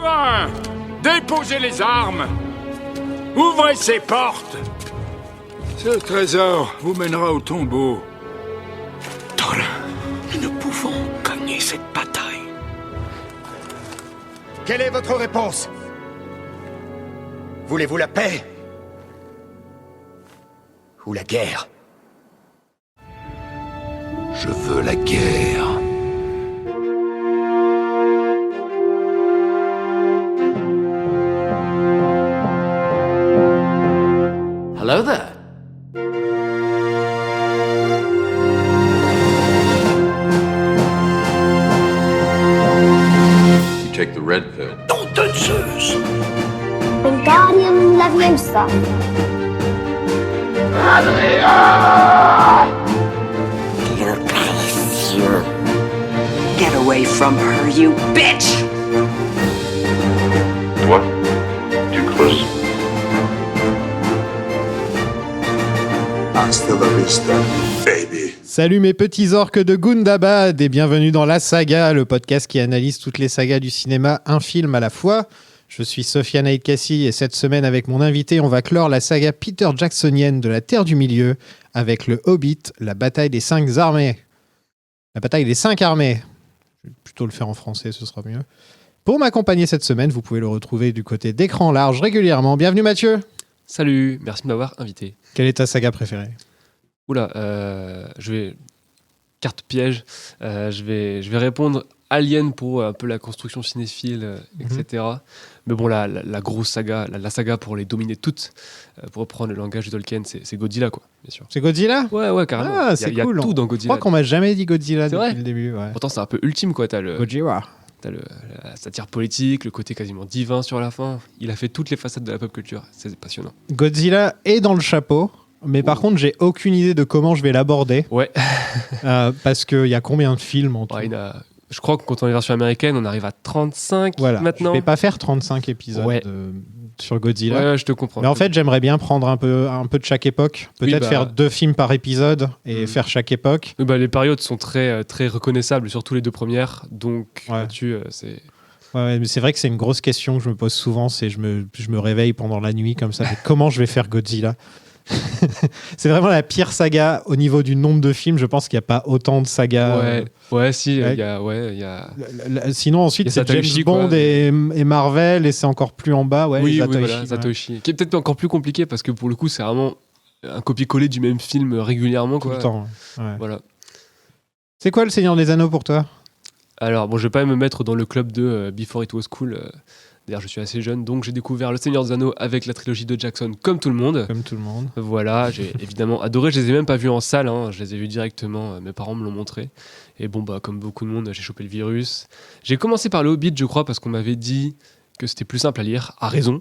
Marins, déposez les armes. Ouvrez ces portes. Ce trésor vous mènera au tombeau. Thorin, nous ne pouvons gagner cette bataille. Quelle est votre réponse? Voulez-vous la paix? Ou la guerre? Je veux la guerre. Hello there. You take the red pill. Nom de Zeus. Wingardium Leviosa. Get away from her, you bitch! What? Too close? Hasta la vista, baby. Salut mes petits orques de Gundabad et bienvenue dans La Saga, le podcast qui analyse toutes les sagas du cinéma, un film à la fois. Je suis Sofiane Aïkassi et cette semaine avec mon invité, on va clore la saga Peter Jacksonienne de la Terre du Milieu avec le Hobbit, la bataille des 5 armées. La bataille des 5 armées. Je vais plutôt le faire en français, ce sera mieux. Pour m'accompagner cette semaine, vous pouvez le retrouver du côté d'écran large régulièrement. Bienvenue Mathieu. Salut, merci de m'avoir invité. Quelle est ta saga préférée? Oula, je vais... Carte piège. Je vais répondre Alien pour un peu la construction cinéphile, etc. Mais bon, la grosse saga, la saga pour les dominer toutes, pour reprendre le langage de Tolkien, c'est Godzilla, quoi, bien sûr. C'est Godzilla? Ouais, carrément. Ah, c'est y a cool. tout dans Je Godzilla. crois qu'on m'a jamais dit Godzilla C'est depuis vrai le début. Ouais. Pourtant, c'est un peu ultime, quoi. T'as Godzilla. la satire politique, le côté quasiment divin sur la fin. Il a fait toutes les facettes de la pop culture. C'est passionnant. Godzilla est dans le chapeau, mais par contre, j'ai aucune idée de comment je vais l'aborder. Ouais. Parce qu'il y a combien de films en tout? Ouais, je crois que quand on est version américaine, on arrive à 35 maintenant. Je vais pas faire 35 épisodes sur Godzilla. Ouais, je te comprends. Mais en fait, j'aimerais bien prendre un peu de chaque époque. Peut-être faire 2 films par épisode et faire chaque époque. Les périodes sont très, très reconnaissables, surtout les 2 premières. Donc là-dessus, c'est... Ouais, mais c'est vrai que c'est une grosse question que je me pose souvent. C'est je me réveille pendant la nuit comme ça. Mais comment je vais faire Godzilla? C'est vraiment la pire saga au niveau du nombre de films. Je pense qu'il n'y a pas autant de sagas. Il y a... Sinon, ensuite, c'est James Bond et Marvel, et c'est encore plus en bas. Satoshi. Qui est peut-être encore plus compliqué parce que pour le coup, c'est vraiment un copier-coller du même film régulièrement. Tout le temps. Ouais. Voilà. C'est quoi le Seigneur des Anneaux pour toi? Alors, je vais pas me mettre dans le club de Before It Was Cool. D'ailleurs, je suis assez jeune, donc j'ai découvert Le Seigneur des Anneaux avec la trilogie de Jackson, comme tout le monde. Comme tout le monde. Voilà, j'ai évidemment adoré. Je les ai même pas vus en salle, je les ai vus directement. Mes parents me l'ont montré. Et comme beaucoup de monde, j'ai chopé le virus. J'ai commencé par le Hobbit, je crois, parce qu'on m'avait dit que c'était plus simple à lire, à raison.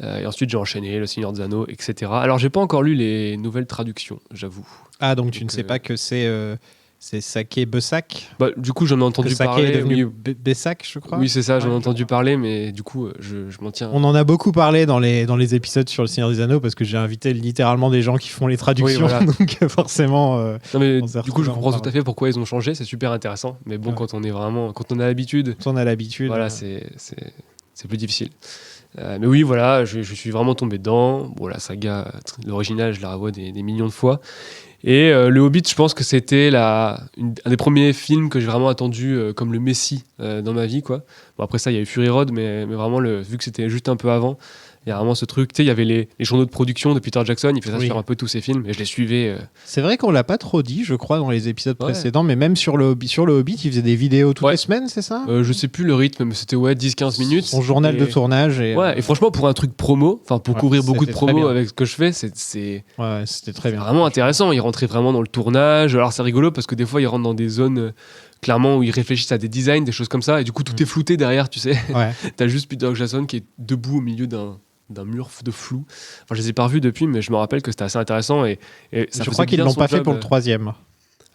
Et ensuite, j'ai enchaîné Le Seigneur des Anneaux, etc. Alors, j'ai pas encore lu les nouvelles traductions, j'avoue. Ah, donc tu ne sais pas que c'est Sake Bessak? Du coup, j'en ai entendu parler. Sake est devenu Bessak, je crois. Oui, c'est ça, j'en ai entendu parler, mais du coup, je m'en tiens. On en a beaucoup parlé dans les épisodes sur Le Seigneur des Anneaux, parce que j'ai invité littéralement des gens qui font les traductions, donc forcément... non, mais du coup, je comprends tout à fait pourquoi ils ont changé, c'est super intéressant, mais bon, quand on a l'habitude... Quand on a l'habitude... Voilà, c'est plus difficile. Mais oui, voilà, je suis vraiment tombé dedans. Bon, la saga, l'original, je la revois des millions de fois. Et le Hobbit, je pense que c'était un des premiers films que j'ai vraiment attendu comme le Messie dans ma vie, quoi. Bon, après ça, il y a eu Fury Road, mais vraiment, vu que c'était juste un peu avant, il y a vraiment ce truc. Tu sais, il y avait les journaux de production de Peter Jackson, il fait ça sur un peu tous ses films, et je les suivais. C'est vrai qu'on l'a pas trop dit, je crois, dans les épisodes précédents, mais même sur le Hobbit, il faisait des vidéos toutes les semaines, c'est ça? Je sais plus le rythme, mais c'était 10-15 minutes. Son journal de tournage. Et franchement, pour un truc promo, pour couvrir beaucoup de promos avec ce que je fais, c'était très bien. Vraiment intéressant. Il rentrait vraiment dans le tournage. Alors c'est rigolo parce que des fois, il rentre dans des zones clairement où ils réfléchissent à des designs, des choses comme ça, et du coup, tout est flouté derrière, tu sais. T'as juste Peter Jackson qui est debout au milieu d'un mur de flou. Enfin, je les ai pas revus depuis, mais je me rappelle que c'était assez intéressant. Et ça je crois qu'ils l'ont pas fait pour le 3e.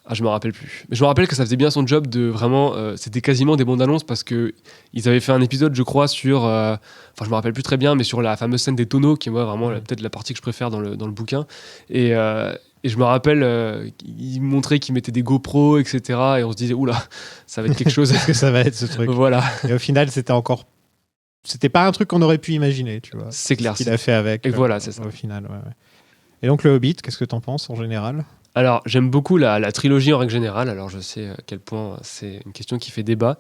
Ah, je me rappelle plus. Mais je me rappelle que ça faisait bien son job de vraiment... c'était quasiment des bandes annonces parce qu'ils avaient fait un épisode, je crois, sur... je me rappelle plus très bien, mais sur la fameuse scène des tonneaux, qui est moi vraiment peut-être la partie que je préfère dans le bouquin. Et je me rappelle, ils montraient qu'ils mettaient des GoPro, etc. Et on se disait, oula, ça va être quelque chose. Est-ce que ça va être ce truc? Voilà. Et au final, c'était encore c'était pas un truc qu'on aurait pu imaginer, tu vois. C'est clair. Ce qu'il a fait avec. Et voilà, c'est ça. Au final, ouais. Et donc le Hobbit, qu'est-ce que t'en penses en général ? Alors, j'aime beaucoup la trilogie en règle générale. Alors, je sais à quel point c'est une question qui fait débat.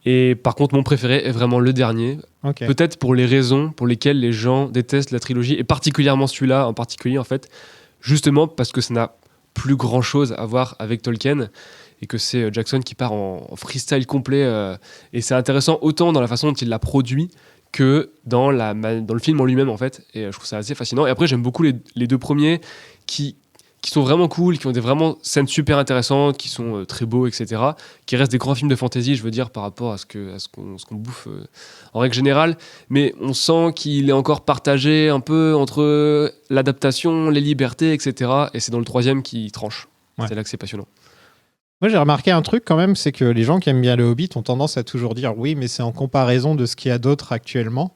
Et par contre, mon préféré est vraiment le dernier. Ok. Peut-être pour les raisons pour lesquelles les gens détestent la trilogie, et particulièrement celui-là en particulier, en fait, justement parce que ça n'a plus grand-chose à voir avec Tolkien, et que c'est Jackson qui part en freestyle complet. Et c'est intéressant autant dans la façon dont il l'a produit que dans le film en lui-même, en fait. Et je trouve ça assez fascinant. Et après, j'aime beaucoup les deux premiers qui sont vraiment cool, qui ont des vraiment scènes super intéressantes, qui sont très beaux, etc. Qui restent des grands films de fantasy, je veux dire, par rapport à ce qu'on bouffe en règle générale. Mais on sent qu'il est encore partagé un peu entre l'adaptation, les libertés, etc. Et c'est dans le troisième qu'il tranche. Ouais. C'est là que c'est passionnant. Moi, j'ai remarqué un truc quand même, c'est que les gens qui aiment bien le Hobbit ont tendance à toujours dire oui, mais c'est en comparaison de ce qu'il y a d'autre actuellement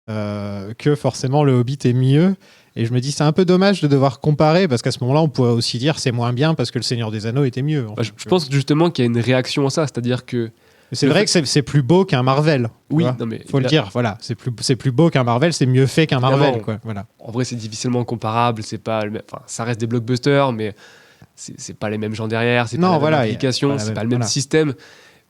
que forcément le Hobbit est mieux. Et je me dis, c'est un peu dommage de devoir comparer, parce qu'à ce moment-là, on pourrait aussi dire c'est moins bien parce que le Seigneur des Anneaux était mieux. Je pense justement qu'il y a une réaction à ça, c'est-à-dire que... C'est vrai que c'est plus beau qu'un Marvel. Oui, non, mais faut le dire, voilà. C'est plus beau qu'un Marvel, c'est mieux fait qu'un Marvel. Quoi, voilà. En vrai, c'est difficilement comparable, c'est pas ça reste des blockbusters, mais c'est pas les mêmes gens derrière, c'est pas la même application, c'est pas le même système.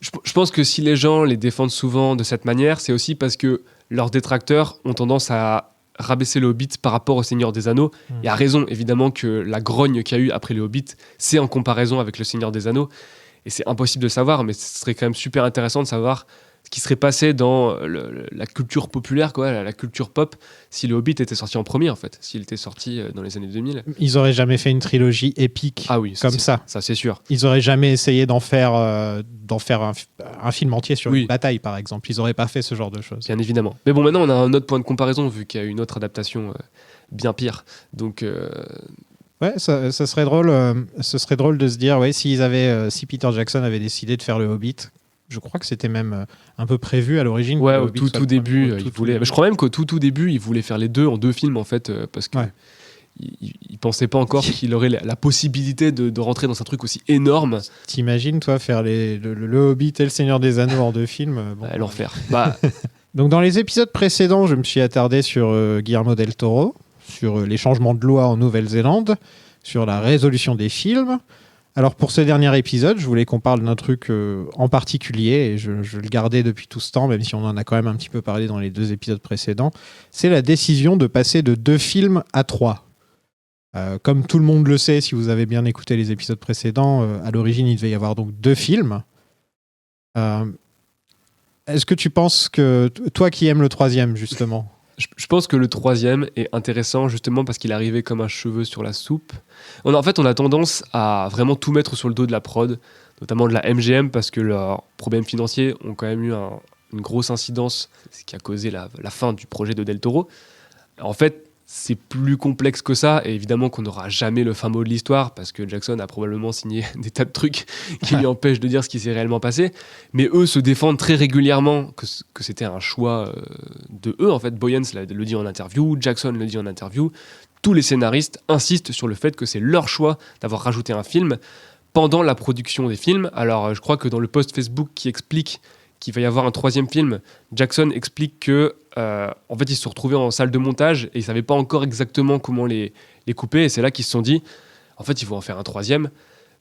Je pense que si les gens les défendent souvent de cette manière, c'est aussi parce que leurs détracteurs ont tendance à rabaisser le Hobbit par rapport au Seigneur des Anneaux. Et à raison, évidemment, que la grogne qu'il y a eu après le Hobbit, c'est en comparaison avec le Seigneur des Anneaux. Et c'est impossible de savoir, mais ce serait quand même super intéressant de savoir ce qui serait passé dans la culture populaire, quoi, la culture pop, si le Hobbit était sorti en premier, en fait, s'il était sorti dans les années 2000. Ils auraient jamais fait une trilogie épique comme ça. Ça, c'est sûr. Ils auraient jamais essayé d'en faire un film entier sur une bataille, par exemple. Ils auraient pas fait ce genre de choses. Bien évidemment. Mais bon, maintenant, on a un autre point de comparaison, vu qu'il y a une autre adaptation bien pire. Donc... Ouais, ça serait drôle. Ce serait drôle de se dire, ouais, si Peter Jackson avait décidé de faire le Hobbit, je crois que c'était même un peu prévu à l'origine. Ouais, au tout début, il voulait. Mais je crois même qu'au tout début, il voulait faire les deux en deux films en fait, parce que il pensait pas encore qu'il aurait la possibilité de rentrer dans un truc aussi énorme. T'imagines, toi, faire le Hobbit et le Seigneur des Anneaux en deux films l'enfer. Donc, dans les épisodes précédents, je me suis attardé sur Guillermo del Toro, sur les changements de loi en Nouvelle-Zélande, sur la résolution des films. Alors pour ce dernier épisode, je voulais qu'on parle d'un truc en particulier, et je le gardais depuis tout ce temps, même si on en a quand même un petit peu parlé dans les 2 épisodes précédents. C'est la décision de passer de 2 films à 3. Comme tout le monde le sait, si vous avez bien écouté les épisodes précédents, à l'origine, il devait y avoir donc 2 films. Est-ce que tu penses que... Toi qui aimes le 3e, justement... Je pense que le 3e est intéressant justement parce qu'il est arrivé comme un cheveu sur la soupe. On a tendance à vraiment tout mettre sur le dos de la prod, notamment de la MGM, parce que leurs problèmes financiers ont quand même eu une grosse incidence, ce qui a causé la fin du projet de Del Toro. En fait, c'est plus complexe que ça, et évidemment qu'on n'aura jamais le fin mot de l'histoire, parce que Jackson a probablement signé des tas de trucs qui lui empêchent de dire ce qui s'est réellement passé, mais eux se défendent très régulièrement que c'était un choix de eux, en fait. Boyens le dit en interview, Jackson le dit en interview, tous les scénaristes insistent sur le fait que c'est leur choix d'avoir rajouté un film pendant la production des films. Alors je crois que dans le post Facebook qui explique qu'il va y avoir un 3e film, Jackson explique que en fait ils se sont retrouvés en salle de montage et ils savaient pas encore exactement comment les couper, et c'est là qu'ils se sont dit en fait il faut en faire un 3e.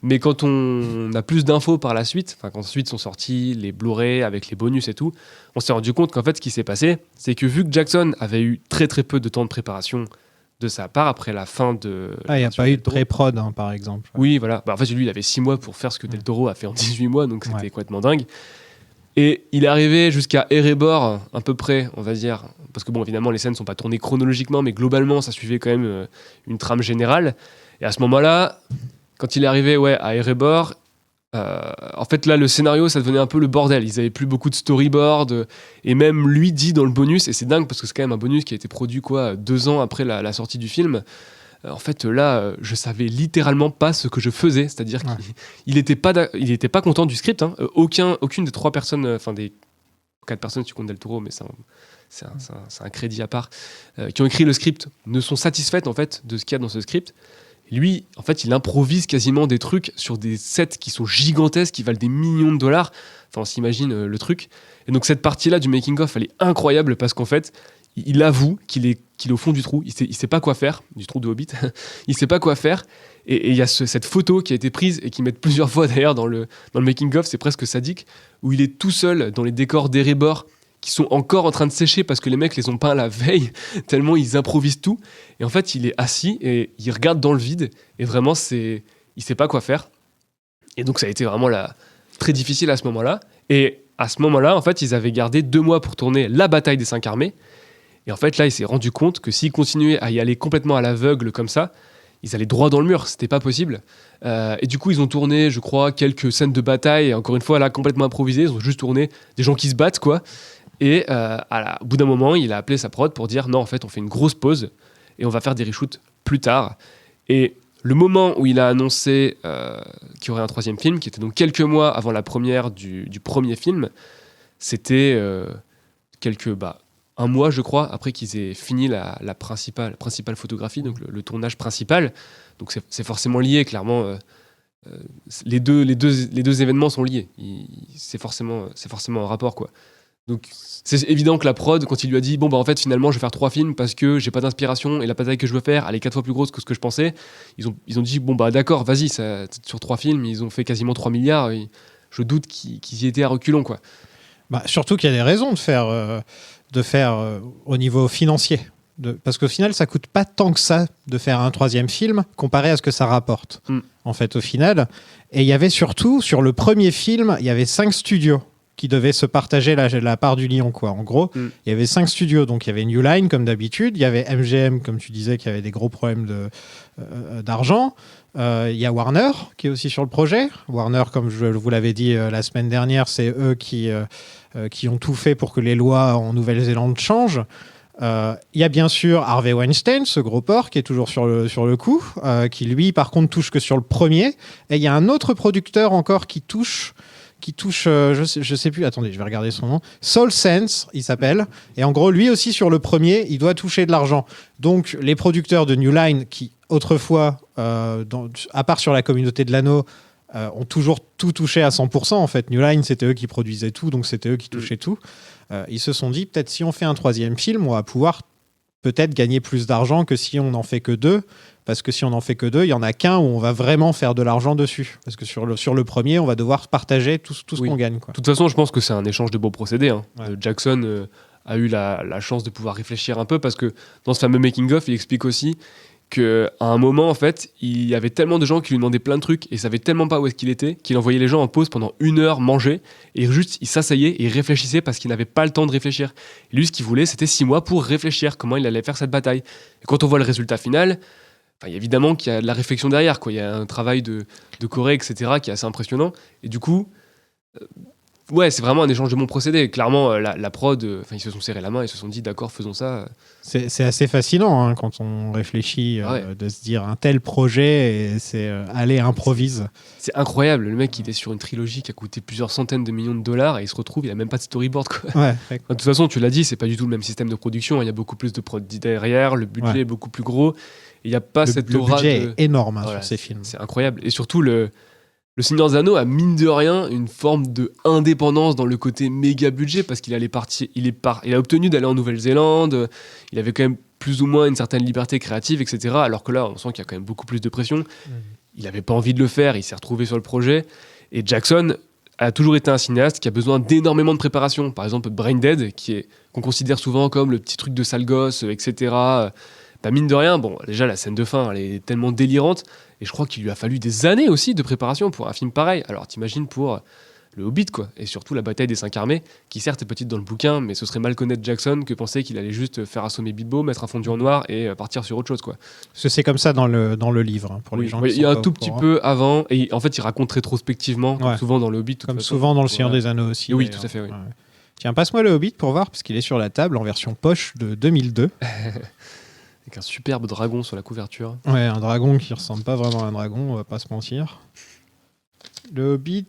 Mais quand on a plus d'infos par la suite, quand ensuite sont sortis les Blu-ray avec les bonus et tout, on s'est rendu compte qu'en fait ce qui s'est passé, c'est que vu que Jackson avait eu très très peu de temps de préparation de sa part après la fin de... il n'y a pas eu de pré-prod, par exemple. Oui, voilà. En fait, lui, il avait 6 mois pour faire ce que Del Toro a fait en 18 mois, donc c'était complètement dingue. Et il est arrivé jusqu'à Erebor, à peu près, on va dire. Parce que, bon, évidemment, les scènes ne sont pas tournées chronologiquement, mais globalement, ça suivait quand même une trame générale. Et à ce moment-là, quand il est arrivé à Erebor, en fait, là, le scénario, ça devenait un peu le bordel. Ils n'avaient plus beaucoup de storyboard. Et même lui dit dans le bonus, et c'est dingue parce que c'est quand même un bonus qui a été produit 2 ans après la sortie du film. En fait, là, je savais littéralement pas ce que je faisais. C'est-à-dire qu'il était pas content du script. Hein. Aucune des 3 personnes, des 4 personnes, tu comptes Del Toro, mais c'est un crédit à part, qui ont écrit le script, ne sont satisfaites en fait de ce qu'il y a dans ce script. Lui, en fait, il improvise quasiment des trucs sur des sets qui sont gigantesques, qui valent des millions de dollars. Enfin, on s'imagine le truc. Et donc, cette partie-là du making-of, elle est incroyable parce qu'en fait, il avoue qu'il est au fond du trou. Il sait pas quoi faire, du trou de Hobbit. Il sait pas quoi faire. Et il y a cette photo qui a été prise et qui met plusieurs fois d'ailleurs dans le making-of, c'est presque sadique, où il est tout seul dans les décors d'Erebor qui sont encore en train de sécher parce que les mecs les ont peints la veille, tellement ils improvisent tout. Et en fait, il est assis et il regarde dans le vide. Et vraiment, il sait pas quoi faire. Et donc, ça a été vraiment très difficile à ce moment-là. Et à ce moment-là, en fait, ils avaient gardé 2 mois pour tourner la bataille des 5 armées. Et en fait, là, il s'est rendu compte que s'ils continuaient à y aller complètement à l'aveugle comme ça, ils allaient droit dans le mur, c'était pas possible. Et du coup, ils ont tourné, je crois, quelques scènes de bataille, et encore une fois, là, complètement improvisées. Ils ont juste tourné des gens qui se battent, quoi. Et au bout d'un moment, il a appelé sa prod pour dire non, en fait, on fait une grosse pause et on va faire des reshoots plus tard. Et le moment où il a annoncé qu'il y aurait un 3e film, qui était donc quelques mois avant la première du premier film, c'était un mois, je crois, après qu'ils aient fini la principale photographie, donc le tournage principal. Donc c'est forcément lié, clairement. Les deux événements sont liés. C'est forcément en rapport, quoi. Donc c'est évident que la prod, quand il lui a dit en fait finalement je vais faire 3 films parce que j'ai pas d'inspiration et la bataille que je veux faire elle est 4 fois plus grosse que ce que je pensais, ils ont dit d'accord, vas-y, sur 3 films ils ont fait quasiment 3 milliards et je doute qu'ils y étaient à reculons, quoi. Surtout qu'il y a des raisons de faire au niveau financier. Parce qu'au final, ça coûte pas tant que ça de faire un 3e film comparé à ce que ça rapporte, en fait, au final. Et il y avait surtout, sur le premier film, il y avait 5 studios qui devaient se partager la part du lion, quoi. En gros, il y avait 5 studios. Donc, il y avait New Line, comme d'habitude. Il y avait MGM, comme tu disais, qui avait des gros problèmes d'argent. Il y a Warner, qui est aussi sur le projet. Warner, comme je vous l'avais dit la semaine dernière, c'est eux qui ont tout fait pour que les lois en Nouvelle-Zélande changent. Il y a bien sûr Harvey Weinstein, ce gros porc qui est toujours sur le coup, qui lui, par contre, touche que sur le premier. Et il y a un autre producteur encore qui touche, je sais plus, attendez, je vais regarder son nom. Soul Sense, il s'appelle. Et en gros, lui aussi, sur le premier, il doit toucher de l'argent. Donc, les producteurs de New Line, qui autrefois, à part sur la communauté de l'anneau, ont toujours tout touché à 100%. En fait, New Line, c'était eux qui produisaient tout, donc c'était eux qui touchaient tout. Ils se sont dit, peut-être si on fait un 3e film, on va pouvoir peut-être gagner plus d'argent que si on n'en fait que 2. Parce que si on n'en fait que 2, il n'y en a qu'un où on va vraiment faire de l'argent dessus. Parce que sur le premier, on va devoir partager tout ce qu'on gagne, quoi. De toute façon, je pense que c'est un échange de beaux procédés. Hein. Ouais. Jackson a eu la chance de pouvoir réfléchir un peu parce que dans ce fameux making-of, il explique aussi qu'à un moment, en fait, il y avait tellement de gens qui lui demandaient plein de trucs et il savait tellement pas où est-ce qu'il était qu'il envoyait les gens en pause pendant 1 heure manger et juste il s'asseyait et il réfléchissait parce qu'il n'avait pas le temps de réfléchir. Et lui, ce qu'il voulait, c'était 6 mois pour réfléchir comment il allait faire cette bataille. Et quand on voit le résultat final, évidemment qu'il y a de la réflexion derrière, quoi. Il y a un travail de Corée, etc., qui est assez impressionnant. Et du coup, c'est vraiment un échange de bons procédés. Clairement, la prod, ils se sont serrés la main et se sont dit, d'accord, faisons ça. C'est assez fascinant, hein, quand on réfléchit, de se dire un tel projet, et c'est aller improvise. C'est incroyable. Le mec, il est sur une trilogie qui a coûté plusieurs centaines de millions de dollars et il se retrouve, il n'a même pas de storyboard, quoi. Ouais, de toute façon, tu l'as dit, c'est pas du tout le même système de production. Il y a beaucoup plus de prod derrière, le budget est beaucoup plus gros. Il n'y a pas cette aura. Le budget est énorme sur ces films. C'est incroyable. Et surtout, le Seigneur des Anneaux a, mine de rien, une forme de indépendance dans le côté méga budget parce qu'il il a obtenu d'aller en Nouvelle-Zélande. Il avait quand même plus ou moins une certaine liberté créative, etc. Alors que là, on sent qu'il y a quand même beaucoup plus de pression. Il n'avait pas envie de le faire. Il s'est retrouvé sur le projet. Et Jackson a toujours été un cinéaste qui a besoin d'énormément de préparation. Par exemple, Brain Dead, qu'on considère souvent comme le petit truc de sale gosse, etc. Mine de rien, déjà la scène de fin, elle est tellement délirante, et je crois qu'il lui a fallu des années aussi de préparation pour un film pareil. Alors t'imagines pour le Hobbit, quoi, et surtout la bataille des 5 armées, qui certes est petite dans le bouquin, mais ce serait mal connaître Jackson que penser qu'il allait juste faire assommer Bilbo, mettre un fondu en noir et partir sur autre chose, quoi. Parce que c'est comme ça dans le livre, hein, pour les gens qui sont il y a un tout petit peu avant, et en fait il raconte rétrospectivement, comme souvent dans le Hobbit. Comme souvent dans le Seigneur des Anneaux aussi. Oui, tout à fait, oui. Ouais. Tiens, passe-moi le Hobbit pour voir, parce qu'il est sur la table en version poche de 2002. Avec un superbe dragon sur la couverture. Ouais, un dragon qui ressemble pas vraiment à un dragon, on va pas se mentir. Le Hobbit,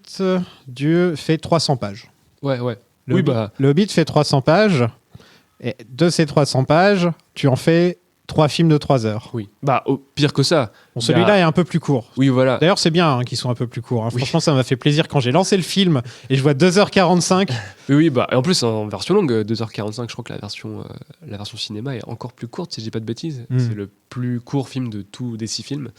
Dieu, fait 300 pages. Ouais. Le Hobbit fait 300 pages. Et de ces 300 pages, tu en fais 3 films de 3 heures. Oui. Bah, pire que ça. Bon, celui-là est un peu plus court. Oui, voilà. D'ailleurs, c'est bien qu'ils soient un peu plus courts. Oui. Franchement, ça m'a fait plaisir quand j'ai lancé le film et je vois 2h45. Oui, bah, et en plus, en version longue, 2h45, je crois que la version cinéma est encore plus courte, si je dis pas de bêtises. C'est le plus court film de tous des 6 films.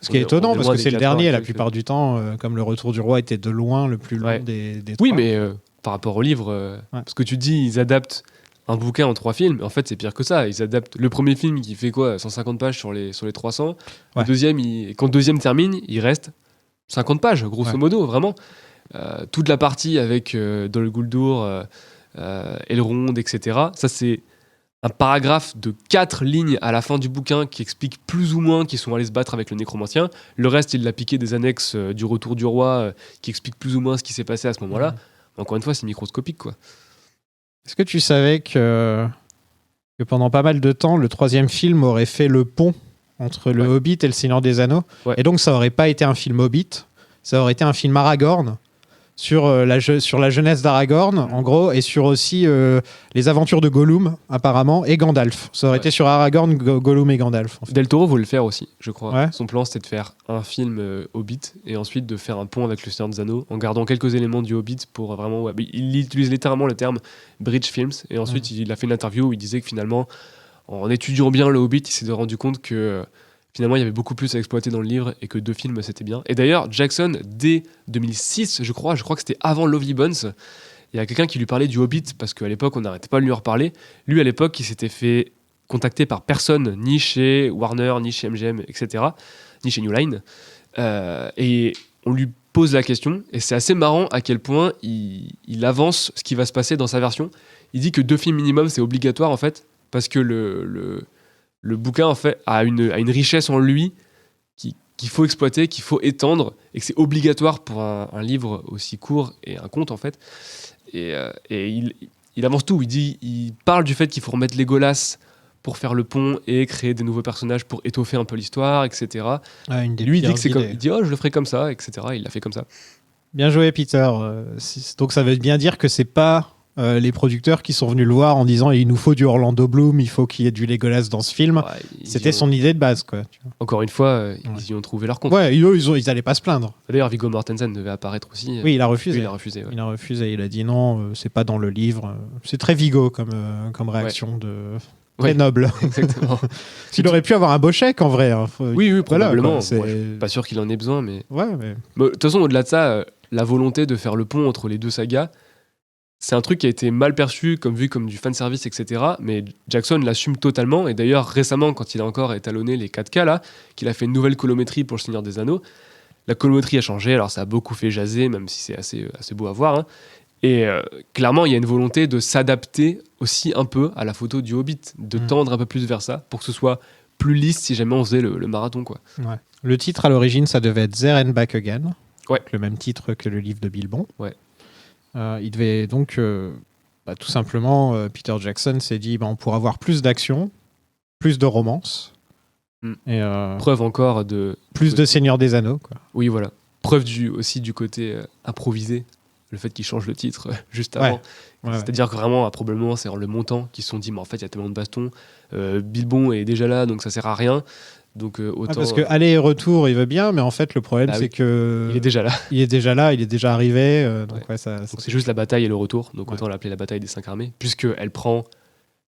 Ce qui est étonnant, parce que c'est le dernier, la plupart du du temps, comme Le Retour du Roi était de loin le plus long des 3. Oui, mais par rapport au livre, parce que tu dis, ils adaptent un bouquin en 3 films, en fait, c'est pire que ça. Ils adaptent le premier film qui fait quoi, 150 pages sur les 300. Le deuxième, quand le deuxième termine, il reste 50 pages, grosso modo, vraiment. Toute la partie avec Dol Guldur, Elrond, etc. Ça, c'est un paragraphe de 4 lignes à la fin du bouquin qui explique plus ou moins qu'ils sont allés se battre avec le nécromancien. Le reste, il l'a piqué des annexes du Retour du Roi qui expliquent plus ou moins ce qui s'est passé à ce moment-là. Encore une fois, c'est microscopique, quoi. Est-ce que tu savais que pendant pas mal de temps, le 3e film aurait fait le pont entre le Hobbit et le Seigneur des Anneaux, et donc ça aurait pas été un film Hobbit, ça aurait été un film Aragorn sur la jeunesse d'Aragorn, en gros, et sur aussi les aventures de Gollum, apparemment, et Gandalf. Ça aurait été sur Aragorn, Gollum et Gandalf. En fait. Del Toro voulait le faire aussi, je crois. Ouais. Son plan, c'était de faire un film Hobbit et ensuite de faire un pont avec le Seigneur des Anneaux en gardant quelques éléments du Hobbit pour vraiment... Il utilise littéralement le terme Bridge Films, et ensuite il a fait une interview où il disait que finalement, en étudiant bien le Hobbit, il s'est rendu compte que finalement il y avait beaucoup plus à exploiter dans le livre et que 2 films c'était bien. Et d'ailleurs, Jackson, dès 2006, je crois que c'était avant Lovely Bones, il y a quelqu'un qui lui parlait du Hobbit parce qu'à l'époque on n'arrêtait pas de lui en reparler. Lui, à l'époque, il s'était fait contacter par personne, ni chez Warner, ni chez MGM, etc., ni chez New Line. Et on lui pose la question, et c'est assez marrant à quel point il avance ce qui va se passer dans sa version. Il dit que 2 films minimum, c'est obligatoire en fait, parce que le bouquin en fait a une richesse en lui qu'il faut exploiter, qu'il faut étendre, et que c'est obligatoire pour un livre aussi court et un conte en fait. Et il avance tout. Il parle du fait qu'il faut remettre Legolas pour faire le pont et créer des nouveaux personnages pour étoffer un peu l'histoire, etc. Lui, il dit que c'est comme, il dit je le ferai comme ça, etc. Il l'a fait comme ça. Bien joué, Peter. Donc ça veut bien dire que c'est pas les producteurs qui sont venus le voir en disant il nous faut du Orlando Bloom, il faut qu'il y ait du Legolas dans ce film. C'était son idée de base, quoi. Encore une fois, ils y ont trouvé leur compte. Ouais, ils allaient pas se plaindre. D'ailleurs, Viggo Mortensen devait apparaître aussi. Oui, il a refusé. Oui, il a refusé. Il a refusé. Il a dit non, c'est pas dans le livre. C'est très Viggo comme réaction de. Très noble. Exactement. Il aurait pu avoir un beau chèque en vrai. Hein. Oui, probablement. Voilà, je suis pas sûr qu'il en ait besoin, mais. Ouais, mais. De toute façon, au-delà de ça, la volonté de faire le pont entre les 2 sagas, c'est un truc qui a été mal perçu, vu comme du fanservice, etc. Mais Jackson l'assume totalement. Et d'ailleurs, récemment, quand il a encore étalonné les 4K, là, qu'il a fait une nouvelle colométrie pour Le Seigneur des Anneaux, la colométrie a changé. Alors, ça a beaucoup fait jaser, même si c'est assez beau à voir. Hein. Et clairement, il y a une volonté de s'adapter aussi un peu à la photo du Hobbit, de tendre un peu plus vers ça, pour que ce soit plus lisse si jamais on faisait le marathon, quoi. Ouais. Le titre, à l'origine, ça devait être There and Back Again. Ouais. Le même titre que le livre de Bilbon. Ouais. Il devait donc, tout simplement, Peter Jackson s'est dit, on pourra avoir plus d'action, plus de romance. Et, preuve encore de... Plus de Seigneur des Anneaux, quoi. Oui, voilà. Preuve aussi du côté improvisé. Le fait qu'ils changent le titre juste avant. Ouais. C'est-à-dire que vraiment, probablement, c'est en le montant qu'ils se sont dit, mais en fait, il y a tellement de bastons. Bilbon est déjà là, donc ça sert à rien. Donc, autant... parce que aller et retour, il veut bien, mais en fait, le problème, c'est que... Il est déjà là. Il est déjà arrivé. Donc c'est juste la bataille et le retour. Donc, autant l'appeler la bataille des 5 armées, puisqu'elle prend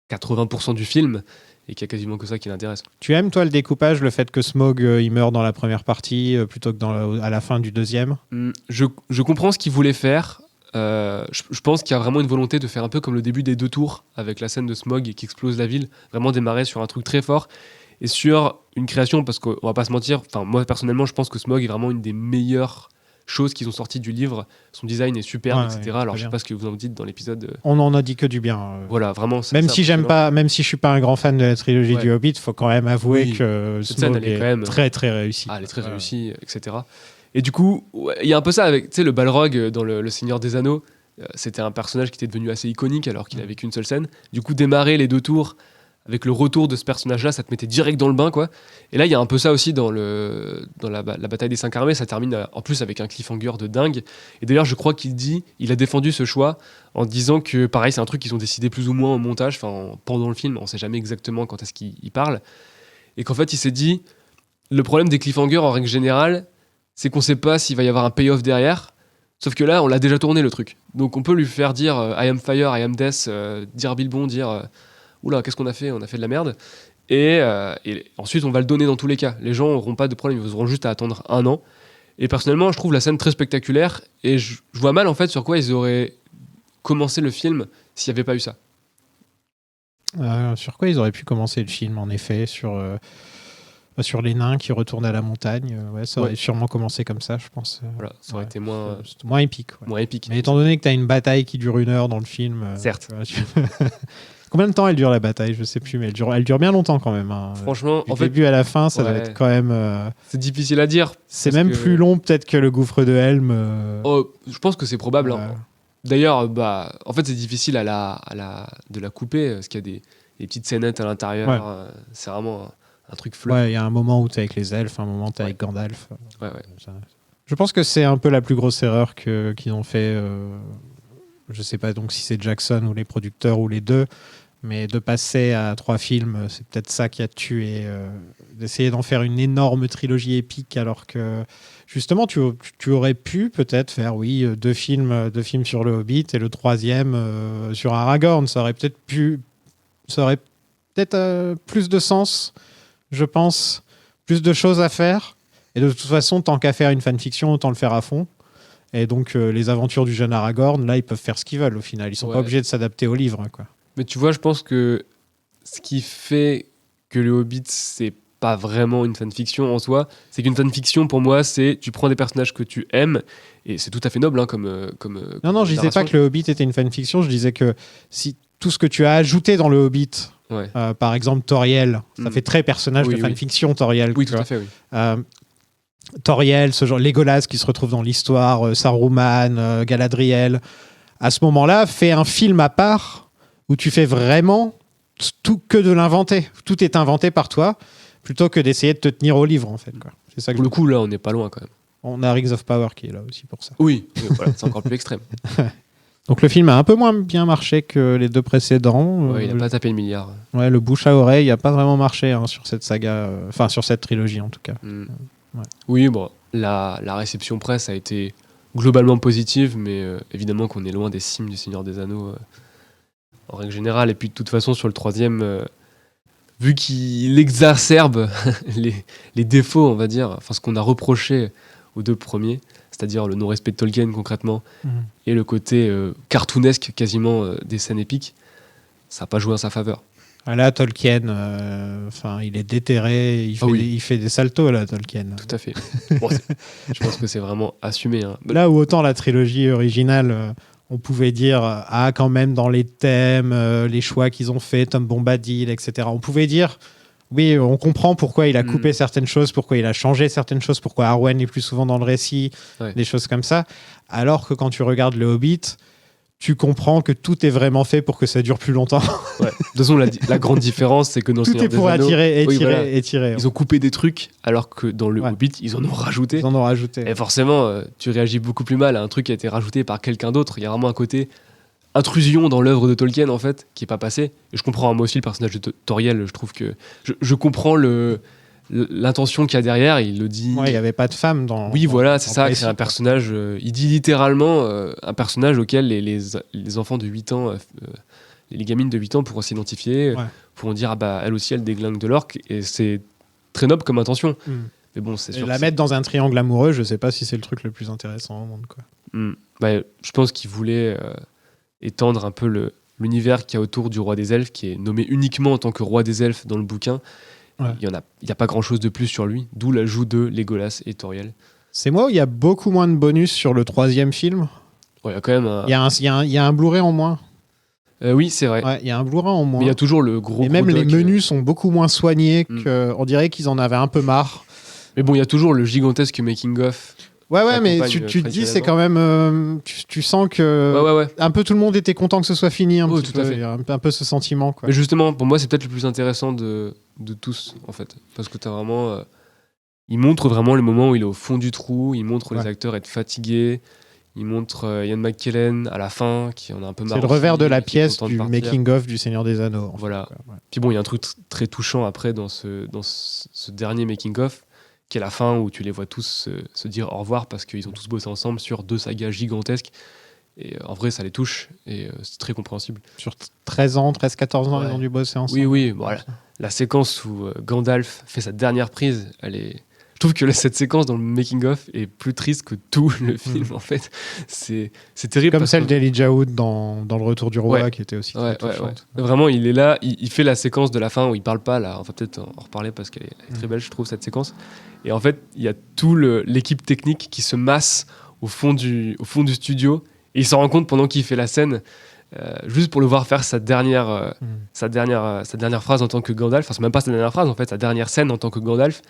80% du film et qu'il n'y a quasiment que ça qui l'intéresse. Tu aimes, toi, le découpage, le fait que Smaug, il meurt dans la première partie plutôt que à la fin du deuxième ? Je comprends ce qu'il voulait faire. Je pense qu'il y a vraiment une volonté de faire un peu comme le début des 2 tours, avec la scène de Smaug qui explose la ville. Vraiment démarrer sur un truc très fort et sur une création, parce qu'on va pas se mentir, moi, personnellement, je pense que Smaug est vraiment une des meilleures choses qui sont sorties du livre. Son design est superbe, etc. Alors, je sais pas ce que vous en dites dans l'épisode. On en a dit que du bien. Voilà, vraiment. Même si je suis pas un grand fan de la trilogie du Hobbit, faut quand même avouer que Smaug est quand même très très réussi. Elle est très réussie, etc. Et du coup, il y a un peu ça avec, le Balrog dans le Seigneur des Anneaux. C'était un personnage qui était devenu assez iconique alors qu'il avait qu'une seule scène. Du coup, démarrer les 2 tours avec le retour de ce personnage-là, ça te mettait direct dans le bain, quoi. Et là, il y a un peu ça aussi dans la bataille des 5 armées. Ça termine en plus avec un cliffhanger de dingue. Et d'ailleurs, je crois il a défendu ce choix en disant que, pareil, c'est un truc qu'ils ont décidé plus ou moins au montage, pendant le film. On sait jamais exactement quand est-ce qu'il parle. Et qu'en fait, il s'est dit, le problème des cliffhangers, en règle générale, c'est qu'on sait pas s'il va y avoir un payoff derrière. Sauf que là, on l'a déjà tourné, le truc. Donc, on peut lui faire dire I am fire, I am death, dire Bilbon, dire oula, qu'est-ce qu'on a fait ? On a fait de la merde. Et ensuite, on va le donner dans tous les cas. Les gens n'auront pas de problème, ils auront juste à attendre 1 an. Et personnellement, je trouve la scène très spectaculaire. Et je vois mal, en fait, sur quoi ils auraient commencé le film s'il n'y avait pas eu ça. Sur quoi ils auraient pu commencer le film, en effet, sur les nains qui retournent à la montagne. Ça aurait sûrement commencé comme ça, je pense. Voilà, ça aurait été moins épique. Ouais. moins épique. Mais étant donné que tu as une bataille qui dure 1 heure dans le film... Certes. Combien de temps elle dure, la bataille ? Je sais plus, mais elle dure bien longtemps quand même. Hein. Franchement, du début à la fin, ça doit être quand même... C'est difficile à dire. C'est même plus long peut-être que le gouffre de Helm. Je pense que c'est probable. Hein. D'ailleurs, en fait, c'est difficile de la couper, parce qu'il y a des petites scénettes à l'intérieur. Ouais. C'est vraiment un truc flou. Ouais, il y a un moment où tu es avec les elfes, un moment où tu es avec Gandalf. Ouais. Je pense que c'est un peu la plus grosse erreur qu'ils ont fait. Je sais pas donc si c'est Jackson ou les producteurs ou les deux, mais de passer à 3 films, c'est peut-être ça qui a tué. D'essayer d'en faire une énorme trilogie épique, alors que justement tu aurais pu peut-être faire 2 films sur le Hobbit et le 3e sur Aragorn. Ça aurait peut-être plus de sens, je pense, plus de choses à faire. Et de toute façon, tant qu'à faire une fanfiction, autant le faire à fond. Et donc, les aventures du jeune Aragorn, là, ils peuvent faire ce qu'ils veulent au final. Ils sont pas obligés de s'adapter au livre, quoi. Mais tu vois, je pense que ce qui fait que le Hobbit, c'est pas vraiment une fanfiction en soi, c'est qu'une fanfiction, pour moi, c'est tu prends des personnages que tu aimes, et c'est tout à fait noble, hein, comme Non, je disais pas que le Hobbit était une fanfiction, je disais que si tout ce que tu as ajouté dans le Hobbit, par exemple Toriel, ça fait très personnage de fanfiction, Toriel. Oui, tout à fait, oui. Toriel, ce genre, Legolas qui se retrouve dans l'histoire, Saruman, Galadriel. À ce moment-là, fais un film à part où tu fais vraiment tout que de l'inventer. Tout est inventé par toi, plutôt que d'essayer de te tenir au livre, en fait. Quoi. C'est ça que pour le coup, là, on n'est pas loin quand même. On a Rings of Power qui est là aussi pour ça. Oui, voilà, c'est encore plus extrême. Donc le film a un peu moins bien marché que les 2 précédents. Il n'a pas tapé le milliard. Ouais, le bouche à oreille n'a pas vraiment marché sur cette saga, sur cette trilogie en tout cas. Ouais. Oui, la réception presse a été globalement positive, mais évidemment qu'on est loin des cimes du Seigneur des Anneaux en règle générale. Et puis de toute façon, sur le 3e, vu qu'il exacerbe les défauts, on va dire, enfin ce qu'on a reproché aux 2 premiers, c'est-à-dire le non-respect de Tolkien concrètement, et le côté cartoonesque quasiment des scènes épiques, ça n'a pas joué en sa faveur. Là, Tolkien, il est déterré, il fait des saltos, là, Tolkien. Tout à fait. Je pense que c'est vraiment assumé. Hein. Là où autant la trilogie originale, on pouvait dire, quand même dans les thèmes, les choix qu'ils ont fait, Tom Bombadil, etc. On pouvait dire, oui, on comprend pourquoi il a coupé certaines choses, pourquoi il a changé certaines choses, pourquoi Arwen est plus souvent dans le récit, des choses comme ça. Alors que quand tu regardes le Hobbit, tu comprends que tout est vraiment fait pour que ça dure plus longtemps. De toute façon, la grande différence, c'est que dans tout Seigneur est pour des Anneaux, étirer. Ils ont coupé des trucs, alors que dans le Hobbit, ils en ont rajouté. Et forcément, tu réagis beaucoup plus mal à un truc qui a été rajouté par quelqu'un d'autre. Il y a vraiment un côté intrusion dans l'œuvre de Tolkien, en fait, qui n'est pas passé. Et je comprends moi aussi le personnage de Toriel. Je trouve que... Je comprends l'intention qu'il y a derrière, il le dit. Il n'y avait pas de femme dans. Oui, voilà, c'est ça. C'est un personnage. Il dit littéralement un personnage auquel les enfants de 8 ans, les gamines de 8 ans pourront s'identifier, pourront dire elle aussi, elle déglingue de l'orque. Et c'est très noble comme intention. Mais bon, c'est sûr. La mettre dans un triangle amoureux, je ne sais pas si c'est le truc le plus intéressant au monde, quoi. Je pense qu'il voulait étendre un peu l'univers qu'il y a autour du roi des elfes, qui est nommé uniquement en tant que roi des elfes dans le bouquin. Il n'y a pas grand chose de plus sur lui, d'où l'ajout de Legolas et Toriel. C'est moi où il y a beaucoup moins de bonus sur le 3e film. Il y a quand même il y a un Blu-ray en moins. Oui, c'est vrai. Il y a un Blu-ray en moins. Mais il y a toujours le gros. Et même les menus sont beaucoup moins soignés. On dirait qu'ils en avaient un peu marre. Mais bon, il y a toujours le gigantesque making-of Ouais, mais accompagne tu te Freddy dis, c'est là-dedans. quand même. Tu sens que. Ouais. Un peu tout le monde était content que ce soit fini, un Oui, petit tout à peu. fait. Il y a un peu ce sentiment, quoi. Mais justement, pour moi, c'est peut-être le plus intéressant de tous, en fait. Parce que t'as vraiment. Il montre vraiment les moments où il est au fond du trou, il montre les acteurs être fatigués, il montre Ian McKellen à la fin, qui en a un peu marre. C'est le revers de la qui est pièce content de du partir. making-of du Seigneur des Anneaux. en fait, Voilà. quoi. Ouais. Puis bon, il y a un truc très touchant après dans ce dernier making-of, qui est la fin où tu les vois tous se dire au revoir parce qu'ils ont tous bossé ensemble sur 2 sagas gigantesques. Et en vrai, ça les touche et c'est très compréhensible. Sur 13 ans, 13-14 ans, Ouais. ils ont dû bosser ensemble. Oui. Bon, la séquence où Gandalf fait sa dernière prise, elle est. Je trouve que cette séquence dans le making-of est plus triste que tout le film, en fait. C'est terrible. Comme parce celle que- d'Elijah Wood dans Le Retour du Roi, Ouais. qui était aussi Ouais, très touchante. Vraiment, il est là, il fait la séquence de la fin où il parle pas, là. On va peut-être en reparler parce qu'elle est très belle, je trouve, cette séquence. Et en fait, il y a tout l'équipe technique qui se masse au fond du studio et il s'en rend compte pendant qu'il fait la scène, juste pour le voir faire sa dernière phrase en tant que Gandalf. Enfin, c'est même pas sa dernière phrase, en fait, sa dernière scène en tant que Gandalf.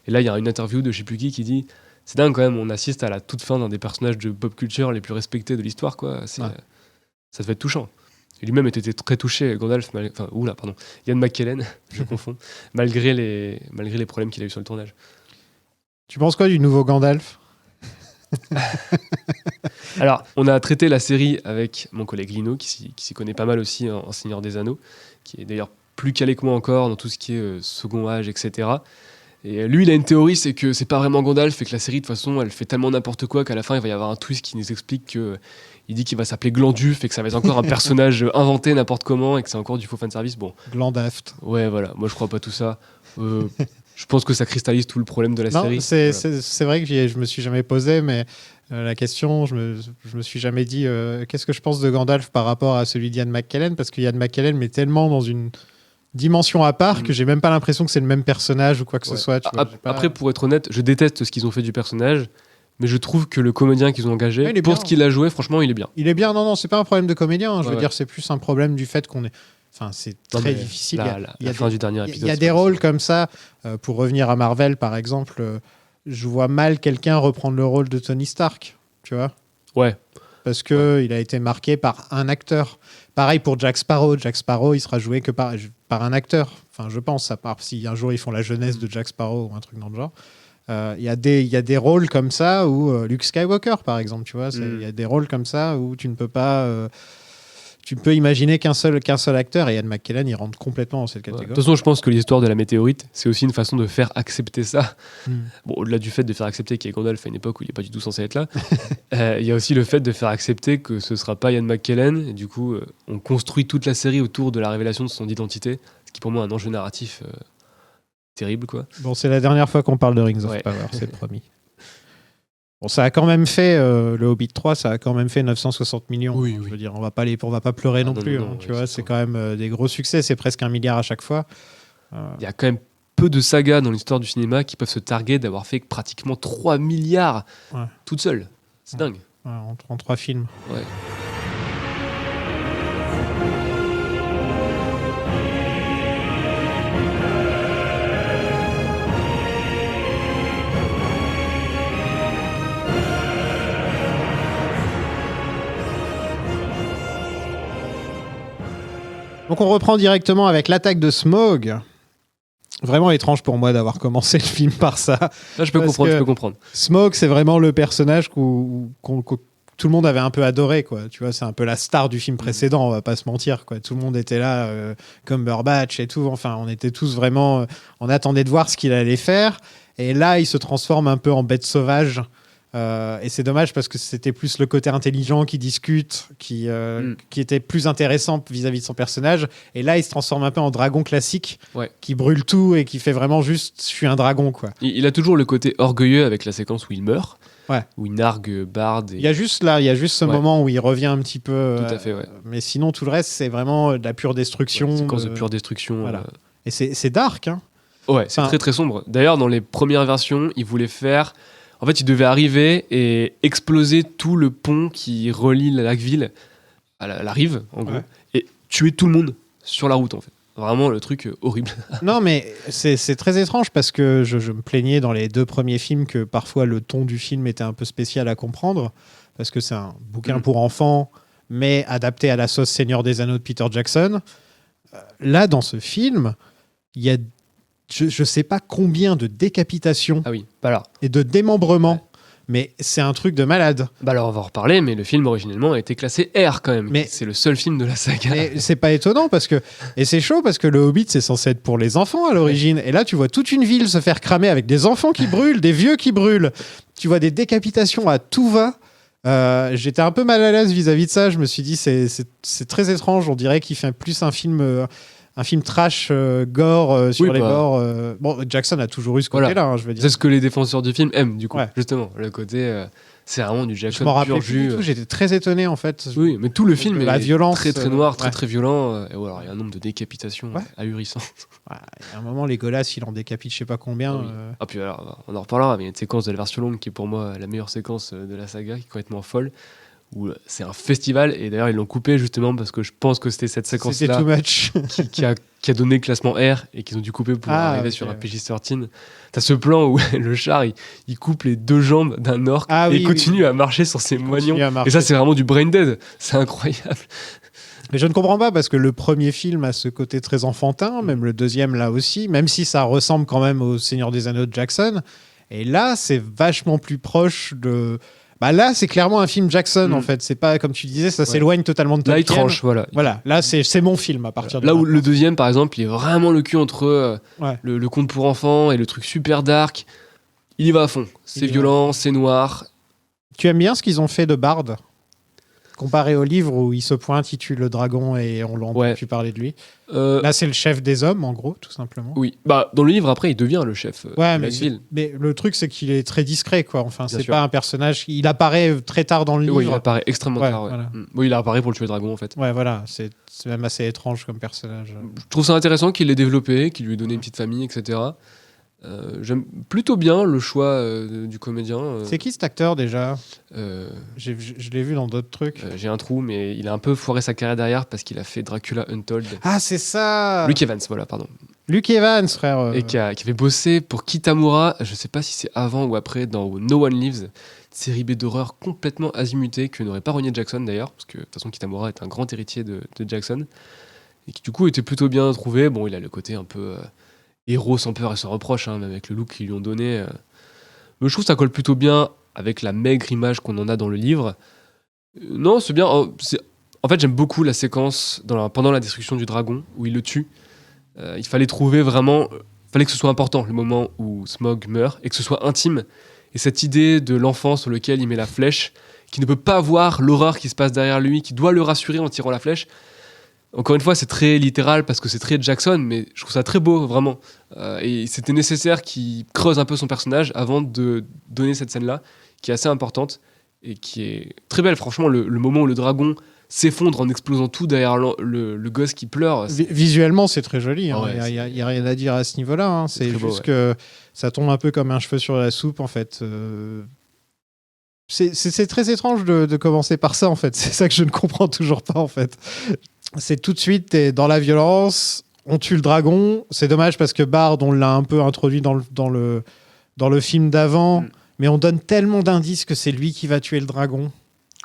Et là, il y a une interview de je sais plus qui dit c'est dingue quand même, on assiste à la toute fin d'un des personnages de pop culture les plus respectés de l'histoire, quoi. Ça devait être touchant. Et lui-même était très touché, Gandalf, Ian McKellen, je confonds, malgré les problèmes qu'il a eu sur le tournage. Tu penses quoi du nouveau Gandalf ? Alors, on a traité la série avec mon collègue Lino, qui s'y connaît pas mal aussi en Seigneur des Anneaux, qui est d'ailleurs plus calé que moi encore dans tout ce qui est second âge, etc. Et lui, il a une théorie, c'est que c'est pas vraiment Gandalf et que la série, de toute façon, elle fait tellement n'importe quoi qu'à la fin, il va y avoir un twist qui nous explique que il dit qu'il va s'appeler Glanduf et que ça va être encore un personnage inventé n'importe comment et que c'est encore du faux fanservice. Bon. Glandaft. Ouais, voilà. Moi, je crois pas tout ça. Je pense que ça cristallise tout le problème de la Non, série. c'est vrai que je me suis jamais posé, mais la question, je me suis jamais dit qu'est-ce que je pense de Gandalf par rapport à celui d'Ian McKellen, parce que Ian McKellen met tellement dans une dimension à part que j'ai même pas l'impression que c'est le même personnage ou quoi que ce soit. Tu vois, j'ai pas- Après, pour être honnête, je déteste ce qu'ils ont fait du personnage, mais je trouve que le comédien qu'ils ont engagé, Ouais, il est pour bien. ce qu'il a joué, franchement, il est bien. Il est bien, non, c'est pas un problème de comédien. Je veux Ouais. dire, c'est plus un problème du fait qu'on est. Enfin, c'est Non, très mais difficile. La fin du dernier épisode. Il y a c'est des pas rôles possible. comme ça. Pour revenir à Marvel, par exemple, je vois mal quelqu'un reprendre le rôle de Tony Stark. Tu vois ? Ouais. Parce que il a été marqué par un acteur. Pareil pour Jack Sparrow. Jack Sparrow, il sera joué que par un acteur. Enfin, je pense, à part si un jour ils font la jeunesse de Jack Sparrow ou un truc dans le genre. Il y a des rôles comme ça où Luke Skywalker, par exemple, tu vois, il y a des rôles comme ça où tu ne peux pas. Tu peux imaginer qu'un seul acteur, et Ian McKellen, il rentre complètement dans cette Ouais. De catégorie. toute façon, je pense que l'histoire de la météorite, c'est aussi une façon de faire accepter ça. Mm. Bon, au-delà du fait de faire accepter qu'il y ait Gandalf à une époque où il n'est pas du tout censé être là, il y a aussi le fait de faire accepter que ce ne sera pas Ian McKellen. Et du coup, on construit toute la série autour de la révélation de son identité, ce qui pour moi est un enjeu narratif terrible, quoi. Bon, c'est la dernière fois qu'on parle de Rings of Ouais. Power, c'est promis. Bon, ça a quand même fait, le Hobbit 3, ça a quand même fait 960 millions. Oui, Je veux dire, on va pas pleurer non non, plus. non, Tu ouais, vois, c'est c'est ça. quand même des gros succès, c'est presque 1 milliard à chaque fois. Il y a quand même peu de sagas dans l'histoire du cinéma qui peuvent se targuer d'avoir fait pratiquement 3 milliards Ouais. toutes seules. C'est dingue. Ouais, en 3 films. Ouais. Donc on reprend directement avec l'attaque de Smaug. Vraiment étrange pour moi d'avoir commencé le film par ça. Là, je peux Parce comprendre. Smaug, c'est vraiment le personnage que tout le monde avait un peu adoré, quoi. Tu vois, c'est un peu la star du film précédent, on va pas se mentir, quoi. Tout le monde était là, Cumberbatch et tout. Enfin, on était tous vraiment... on attendait de voir ce qu'il allait faire. Et là, il se transforme un peu en bête sauvage. Et c'est dommage parce que c'était plus le côté intelligent qui discute, qui était plus intéressant vis-à-vis de son personnage. Et là, il se transforme un peu en dragon classique, Ouais. qui brûle tout et qui fait vraiment juste « je suis un dragon », quoi. Il a toujours le côté orgueilleux avec la séquence où il meurt, Ouais. où il nargue Bard. Et... Il y a juste ce Ouais. moment où il revient un petit peu. Tout à fait, ouais. Mais sinon, tout le reste, c'est vraiment de la pure destruction. Ouais, séquence de pure destruction. Voilà. Et c'est dark, hein. Ouais, c'est Enfin- très très sombre. D'ailleurs, dans les premières versions, il voulait faire... En fait, il devait arriver et exploser tout le pont qui relie la Lac-Ville à la rive, en gros, Ouais. et tuer tout le monde sur la route, en fait. Vraiment le truc horrible. Non, mais c'est très étrange parce que je me plaignais dans les 2 premiers films que parfois le ton du film était un peu spécial à comprendre parce que c'est un bouquin pour enfants, mais adapté à la sauce Seigneur des Anneaux de Peter Jackson. Là, dans ce film, il y a je sais pas combien de décapitations Ah oui, bah alors. et de démembrements, mais c'est un truc de malade. Bah alors on va en reparler, mais le film originellement a été classé R quand même. Mais- C'est le seul film de la saga. Mais c'est pas étonnant parce que et c'est chaud parce que le Hobbit c'est censé être pour les enfants à l'origine et là tu vois toute une ville se faire cramer avec des enfants qui brûlent, des vieux qui brûlent. Tu vois des décapitations à tout va. J'étais un peu mal à l'aise vis-à-vis de ça. Je me suis dit c'est très étrange. On dirait qu'il fait plus un film trash gore sur Oui, les bah. bords. Bon, Jackson a toujours eu ce Voilà. côté-là, hein, je veux C'est dire. ce que les défenseurs du film aiment du coup. Ouais. Justement, le côté c'est vraiment du Je Jackson m'en rappelais pur plus du jus. tout. J'étais très étonné en fait. Oui, mais tout le film La est violence, très très noir, très ouais. très violent. Et voilà, il y a un nombre de décapitations Ouais. ahurissant. Ouais, à un moment, Legolas, il en décapite je sais pas combien. Ah oui. Ah puis alors, on en reparlera, mais il y a une séquence de la version longue qui est pour moi la meilleure séquence de la saga, qui est complètement folle, où c'est un festival, et d'ailleurs ils l'ont coupé justement parce que je pense que c'était cette C'était séquence-là too much. qui a donné le classement R et qu'ils ont dû couper pour arriver ok, sur un ouais. PG-13. T'as ce plan où le char il coupe les 2 jambes d'un orc Ah et oui, il continue à marcher sur ses moignons. continue à marcher. Et ça c'est vraiment du brain dead, c'est incroyable. Mais je ne comprends pas parce que le premier film a ce côté très enfantin, même le deuxième là aussi, même si ça ressemble quand même au Seigneur des Anneaux de Jackson. Et là, c'est vachement plus proche de. Bah là, c'est clairement un film Jackson en fait. C'est pas comme tu disais, ça s'éloigne totalement de Tolkien. Là il tranche, voilà. Voilà, là c'est mon film à partir de Là où maintenant. le deuxième, par exemple, il est vraiment le cul entre Ouais. le conte pour enfants et le truc super dark. Il y va à fond. C'est Il y va. violent, c'est noir. Tu aimes bien ce qu'ils ont fait de Bard comparé au livre où il se pointe, il tue le dragon et on l'entend Ouais. plus parler de lui. Euh, Là, c'est le chef des hommes en gros, tout simplement. oui, bah dans le livre après, il devient le chef Ouais, de mais, la ville. mais le truc, c'est qu'il est très discret, quoi. Enfin, Bien c'est sûr. pas un personnage. Il apparaît très tard dans le livre. Oui, il apparaît extrêmement Ouais, tard. Ouais. voilà. Oui, il apparaît pour le tuer le dragon en fait. Ouais, voilà. C'est même assez étrange comme personnage. Je trouve ça intéressant qu'il l'ait développé, qu'il lui ait donné une petite famille, etc. J'aime plutôt bien le choix du comédien. C'est qui cet acteur déjà euh, Je l'ai vu dans d'autres trucs. J'ai un trou, mais il a un peu foiré sa carrière derrière parce qu'il a fait Dracula Untold. Ah, c'est ça Luke Evans, voilà, pardon. Luke Evans, frère. Et qui avait bossé pour Kitamura, je sais pas si c'est avant ou après, dans No One Lives, une série B d'horreur complètement azimutée que n'aurait pas renié Jackson d'ailleurs, parce que de toute façon Kitamura est un grand héritier de Jackson, et qui du coup était plutôt bien trouvé. Bon, il a le côté un peu héros sans peur et sans reproche, hein, même avec le look qu'ils lui ont donné. Mais je trouve que ça colle plutôt bien avec la maigre image qu'on en a dans le livre. Non, c'est bien. En fait, j'aime beaucoup la séquence pendant la destruction du dragon, où il le tue. Il fallait trouver vraiment... fallait que ce soit important, le moment où Smaug meurt, et que ce soit intime. Et cette idée de l'enfant sur lequel il met la flèche, qui ne peut pas voir l'horreur qui se passe derrière lui, qui doit le rassurer en tirant la flèche. Encore une fois, c'est très littéral parce que c'est très Jackson, mais je trouve ça très beau, vraiment. Et c'était nécessaire qu'il creuse un peu son personnage avant de donner cette scène-là, qui est assez importante et qui est très belle. Franchement, le moment où le dragon s'effondre en explosant tout derrière le gosse qui pleure. Visuellement, c'est très joli. Hein. Ah ouais, Il n'y a rien à dire à ce niveau-là. Hein. C'est très beau, juste ouais. que ça tombe un peu comme un cheveu sur la soupe, en fait. C'est très étrange de commencer par ça, en fait. C'est ça que je ne comprends toujours pas, en fait. C'est tout de suite, t'es dans la violence, on tue le dragon. C'est dommage parce que Bard, on l'a un peu introduit dans le film d'avant, mais on donne tellement d'indices que c'est lui qui va tuer le dragon.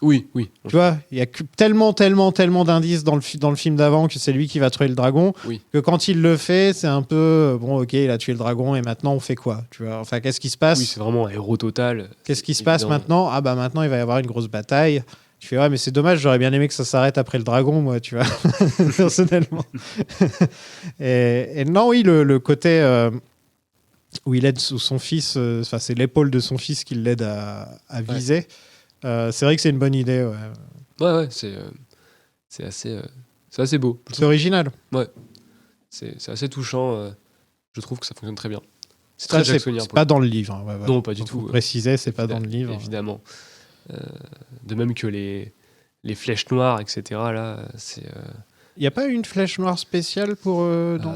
Oui, oui. Tu vois, il y a tellement d'indices dans le film d'avant que c'est lui qui va tuer le dragon, Oui. que quand il le fait, c'est un peu bon, ok, il a tué le dragon et maintenant on fait quoi, tu vois. Enfin, qu'est-ce qui se passe Oui, c'est vraiment un héros total. Qu'est-ce qui se passe évident. maintenant? Ah bah maintenant il va y avoir une grosse bataille. Je fais ouais, mais c'est dommage, j'aurais bien aimé que ça s'arrête après le dragon, moi, tu vois, personnellement. et non, oui, le côté où il aide son fils, enfin c'est l'épaule de son fils qui l'aide à viser. C'est vrai que c'est une bonne idée. Ouais. Ouais, c'est assez beau. C'est original. C'est assez touchant. Je trouve que ça fonctionne très bien. C'est Ça, très jacksonien. c'est pour pas le dans le livre. Hein, ouais, ouais. Non, pas du Faut tout. préciser, c'est pas dans le livre. Évidemment. De même que les flèches noires, etc. Là, c'est. Il n'y a pas une flèche noire spéciale pour. Dans...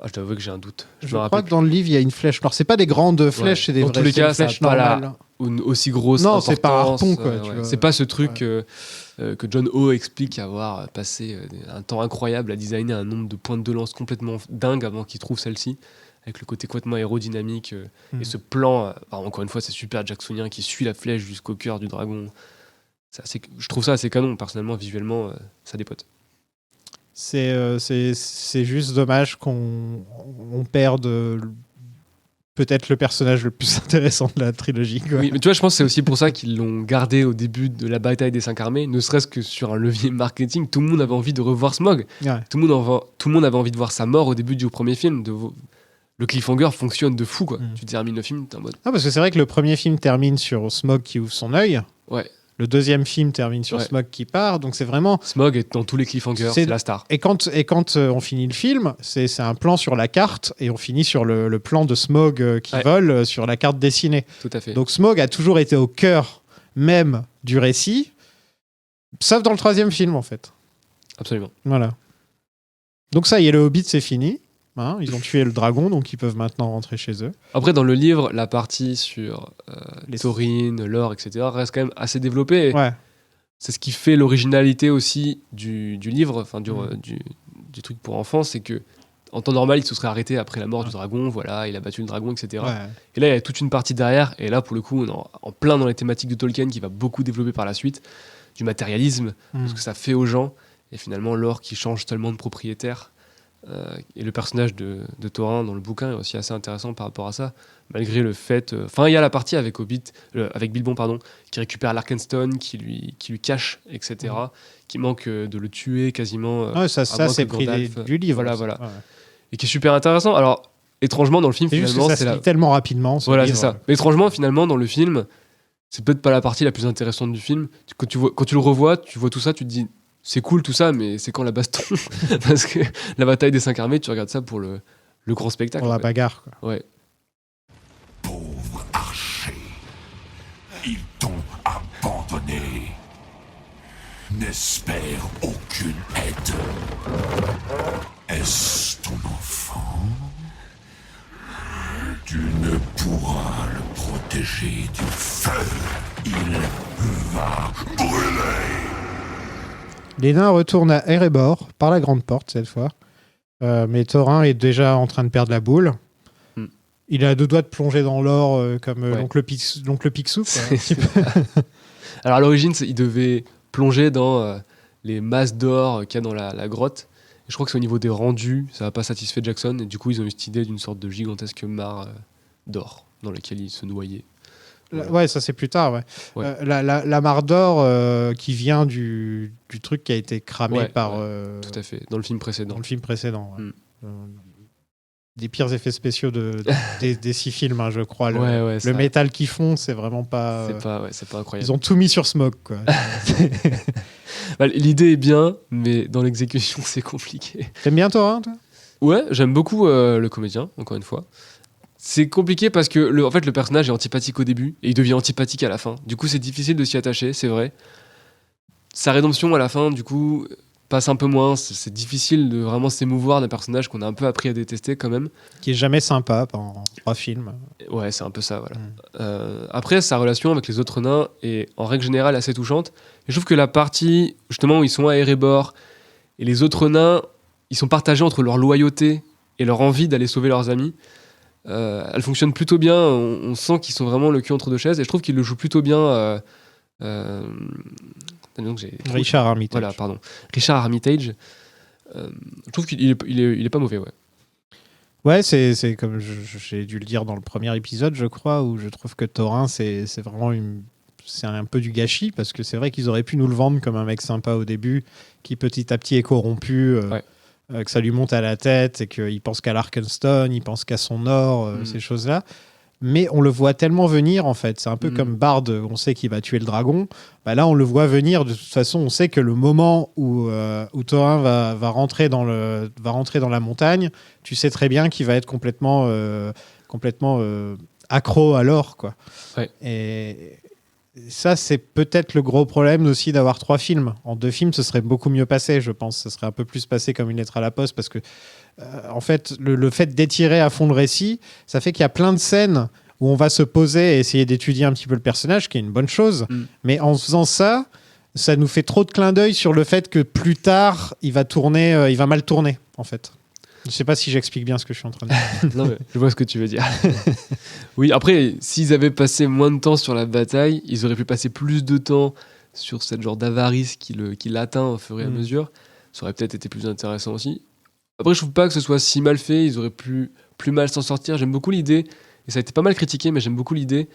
Je dois avouer que j'ai un doute. Je me crois rappelle que dans le livre, il y a une flèche noire. C'est pas des grandes flèches, c'est des Dans vraies tous les cas, flèches ça a pas normales. une aussi grosse Non, importance. c'est pas un harpon, quoi, tu vois. C'est pas ce truc que John Ho explique avoir passé un temps incroyable à designer un nombre de pointes de lance complètement dingue avant qu'il trouve celle-ci, avec le côté complètement aérodynamique et ce plan. Encore une fois, c'est super jacksonien qui suit la flèche jusqu'au cœur du dragon. Je trouve ça assez canon, personnellement, visuellement, ça dépote. C'est juste dommage qu'on perde peut-être le personnage le plus intéressant de la trilogie. Quoi. Oui, mais tu vois, je pense que c'est aussi pour ça qu'ils l'ont gardé au début de la bataille des 5 armées, ne serait-ce que sur un levier marketing. Tout le monde avait envie de revoir Smaug. Ouais. Tout le monde avait envie de voir sa mort au début du premier film. Le cliffhanger fonctionne de fou, quoi. Tu termines le film, t'es en mode... Ah, parce que c'est vrai que le premier film termine sur Smaug qui ouvre son œil. Ouais. Le deuxième film termine sur Smaug qui part. Donc c'est vraiment... Smaug est dans tous les cliffhangers, c'est la star. Et quand on finit le film, c'est un plan sur la carte et on finit sur le plan de Smaug qui vole sur la carte dessinée. Tout à fait. Donc Smaug a toujours été au cœur même du récit, sauf dans le troisième film en fait. Absolument. Voilà. Donc ça y est, le Hobbit c'est fini. Hein, ils ont tué le dragon, donc ils peuvent maintenant rentrer chez eux. Après, dans le livre, la partie sur les taurines, l'or, etc., reste quand même assez développée. Ouais. C'est ce qui fait l'originalité aussi du livre, enfin du truc pour enfants, c'est que en temps normal, il se serait arrêté après la mort du dragon, voilà, il a battu le dragon, etc. Ouais. Et là, il y a toute une partie derrière, et là, pour le coup, on est en plein dans les thématiques de Tolkien qui va beaucoup développer par la suite, du matérialisme, ce que ça fait aux gens, et finalement, l'or qui change tellement de propriétaire. Et le personnage de Thorin dans le bouquin est aussi assez intéressant par rapport à ça, malgré le fait... Enfin, il y a la partie avec Bilbon, qui récupère l'Arkenstone, qui lui cache, etc., qui manque de le tuer quasiment. Ouais, ça c'est pris du livre. Voilà. Ouais. Et qui est super intéressant. Alors, étrangement, dans le film, c'est finalement... juste que ça se lit tellement rapidement. Voilà, livre. c'est ça. Mais étrangement, finalement, dans le film, c'est peut-être pas la partie la plus intéressante du film. Quand tu le revois, tu vois tout ça, tu te dis... C'est cool tout ça, mais c'est quand la baston. Parce que la bataille des 5 armées, tu regardes ça pour le grand spectacle. Pour la bagarre, quoi. Ouais. Pauvre archer, ils t'ont abandonné. N'espère aucune aide. Est-ce ton enfant? Tu ne pourras le protéger du feu. Il va brûler. Les nains retournent à Erebor, par la grande porte cette fois. Mais Thorin est déjà en train de perdre la boule. Il a 2 doigts de plonger dans l'or comme l'oncle Picsou. Alors à l'origine, il devait plonger dans les masses d'or qu'il y a dans la grotte. Et je crois que c'est au niveau des rendus, ça n'a pas satisfait Jackson. Et du coup, ils ont eu cette idée d'une sorte de gigantesque mare d'or dans laquelle il se noyait. Ouais, ça c'est plus tard. Ouais. La mare d'or qui vient du truc qui a été cramé par. Tout à fait, dans le film précédent. Des pires effets spéciaux des 6 films, hein, je crois. Le ça... métal qu'ils font, c'est vraiment pas. C'est pas incroyable. Ils ont tout mis sur Smaug, quoi. L'idée est bien, mais dans l'exécution, c'est compliqué. T'aimes bien Thorin, toi? Ouais, j'aime beaucoup le comédien, encore une fois. C'est compliqué parce que le personnage est antipathique au début et il devient antipathique à la fin. Du coup, c'est difficile de s'y attacher, c'est vrai. Sa rédemption à la fin, du coup, passe un peu moins. C'est difficile de vraiment s'émouvoir d'un personnage qu'on a un peu appris à détester quand même. Qui est jamais sympa pendant 3 films. Ouais, c'est un peu ça, voilà. Après, sa relation avec les autres nains est en règle générale assez touchante. Et je trouve que la partie, justement, où ils sont à Erebor et les autres nains, ils sont partagés entre leur loyauté et leur envie d'aller sauver leurs amis. Elle fonctionne plutôt bien, on sent qu'ils sont vraiment le cul entre 2 chaises et je trouve qu'ils le jouent plutôt bien. Richard Armitage. Voilà, pardon. Richard Armitage. Je trouve qu'il est pas mauvais, ouais. Ouais, c'est comme j'ai dû le dire dans le premier épisode, je crois, où je trouve que Thorin, c'est vraiment c'est un peu du gâchis parce que c'est vrai qu'ils auraient pu nous le vendre comme un mec sympa au début, qui petit à petit est corrompu. Que ça lui monte à la tête et qu'il pense qu'à l'Arkenstone, il pense qu'à son or, ces choses-là. Mais on le voit tellement venir, en fait. C'est un peu comme Bard, on sait qu'il va tuer le dragon. Bah là, on le voit venir. De toute façon, on sait que le moment où Thorin va rentrer dans la montagne, tu sais très bien qu'il va être complètement accro à l'or, quoi. Ouais. Et ça, c'est peut-être le gros problème aussi d'avoir 3 films. En 2 films, ce serait beaucoup mieux passé, je pense. Ce serait un peu plus passé comme une lettre à la poste parce que, en fait, le fait d'étirer à fond le récit, ça fait qu'il y a plein de scènes où on va se poser et essayer d'étudier un petit peu le personnage, qui est une bonne chose. Mais en faisant ça, ça nous fait trop de clins d'œil sur le fait que plus tard, il va mal tourner, en fait. Je sais pas si j'explique bien ce que je suis en train de dire. Non, mais je vois ce que tu veux dire. Oui, après, s'ils avaient passé moins de temps sur la bataille, ils auraient pu passer plus de temps sur cette genre d'avarice qui l'atteint au fur et à mesure. Ça aurait peut-être été plus intéressant aussi. Après, je trouve pas que ce soit si mal fait. Ils auraient pu plus mal s'en sortir. J'aime beaucoup l'idée, et ça a été pas mal critiqué, mais j'aime beaucoup l'idée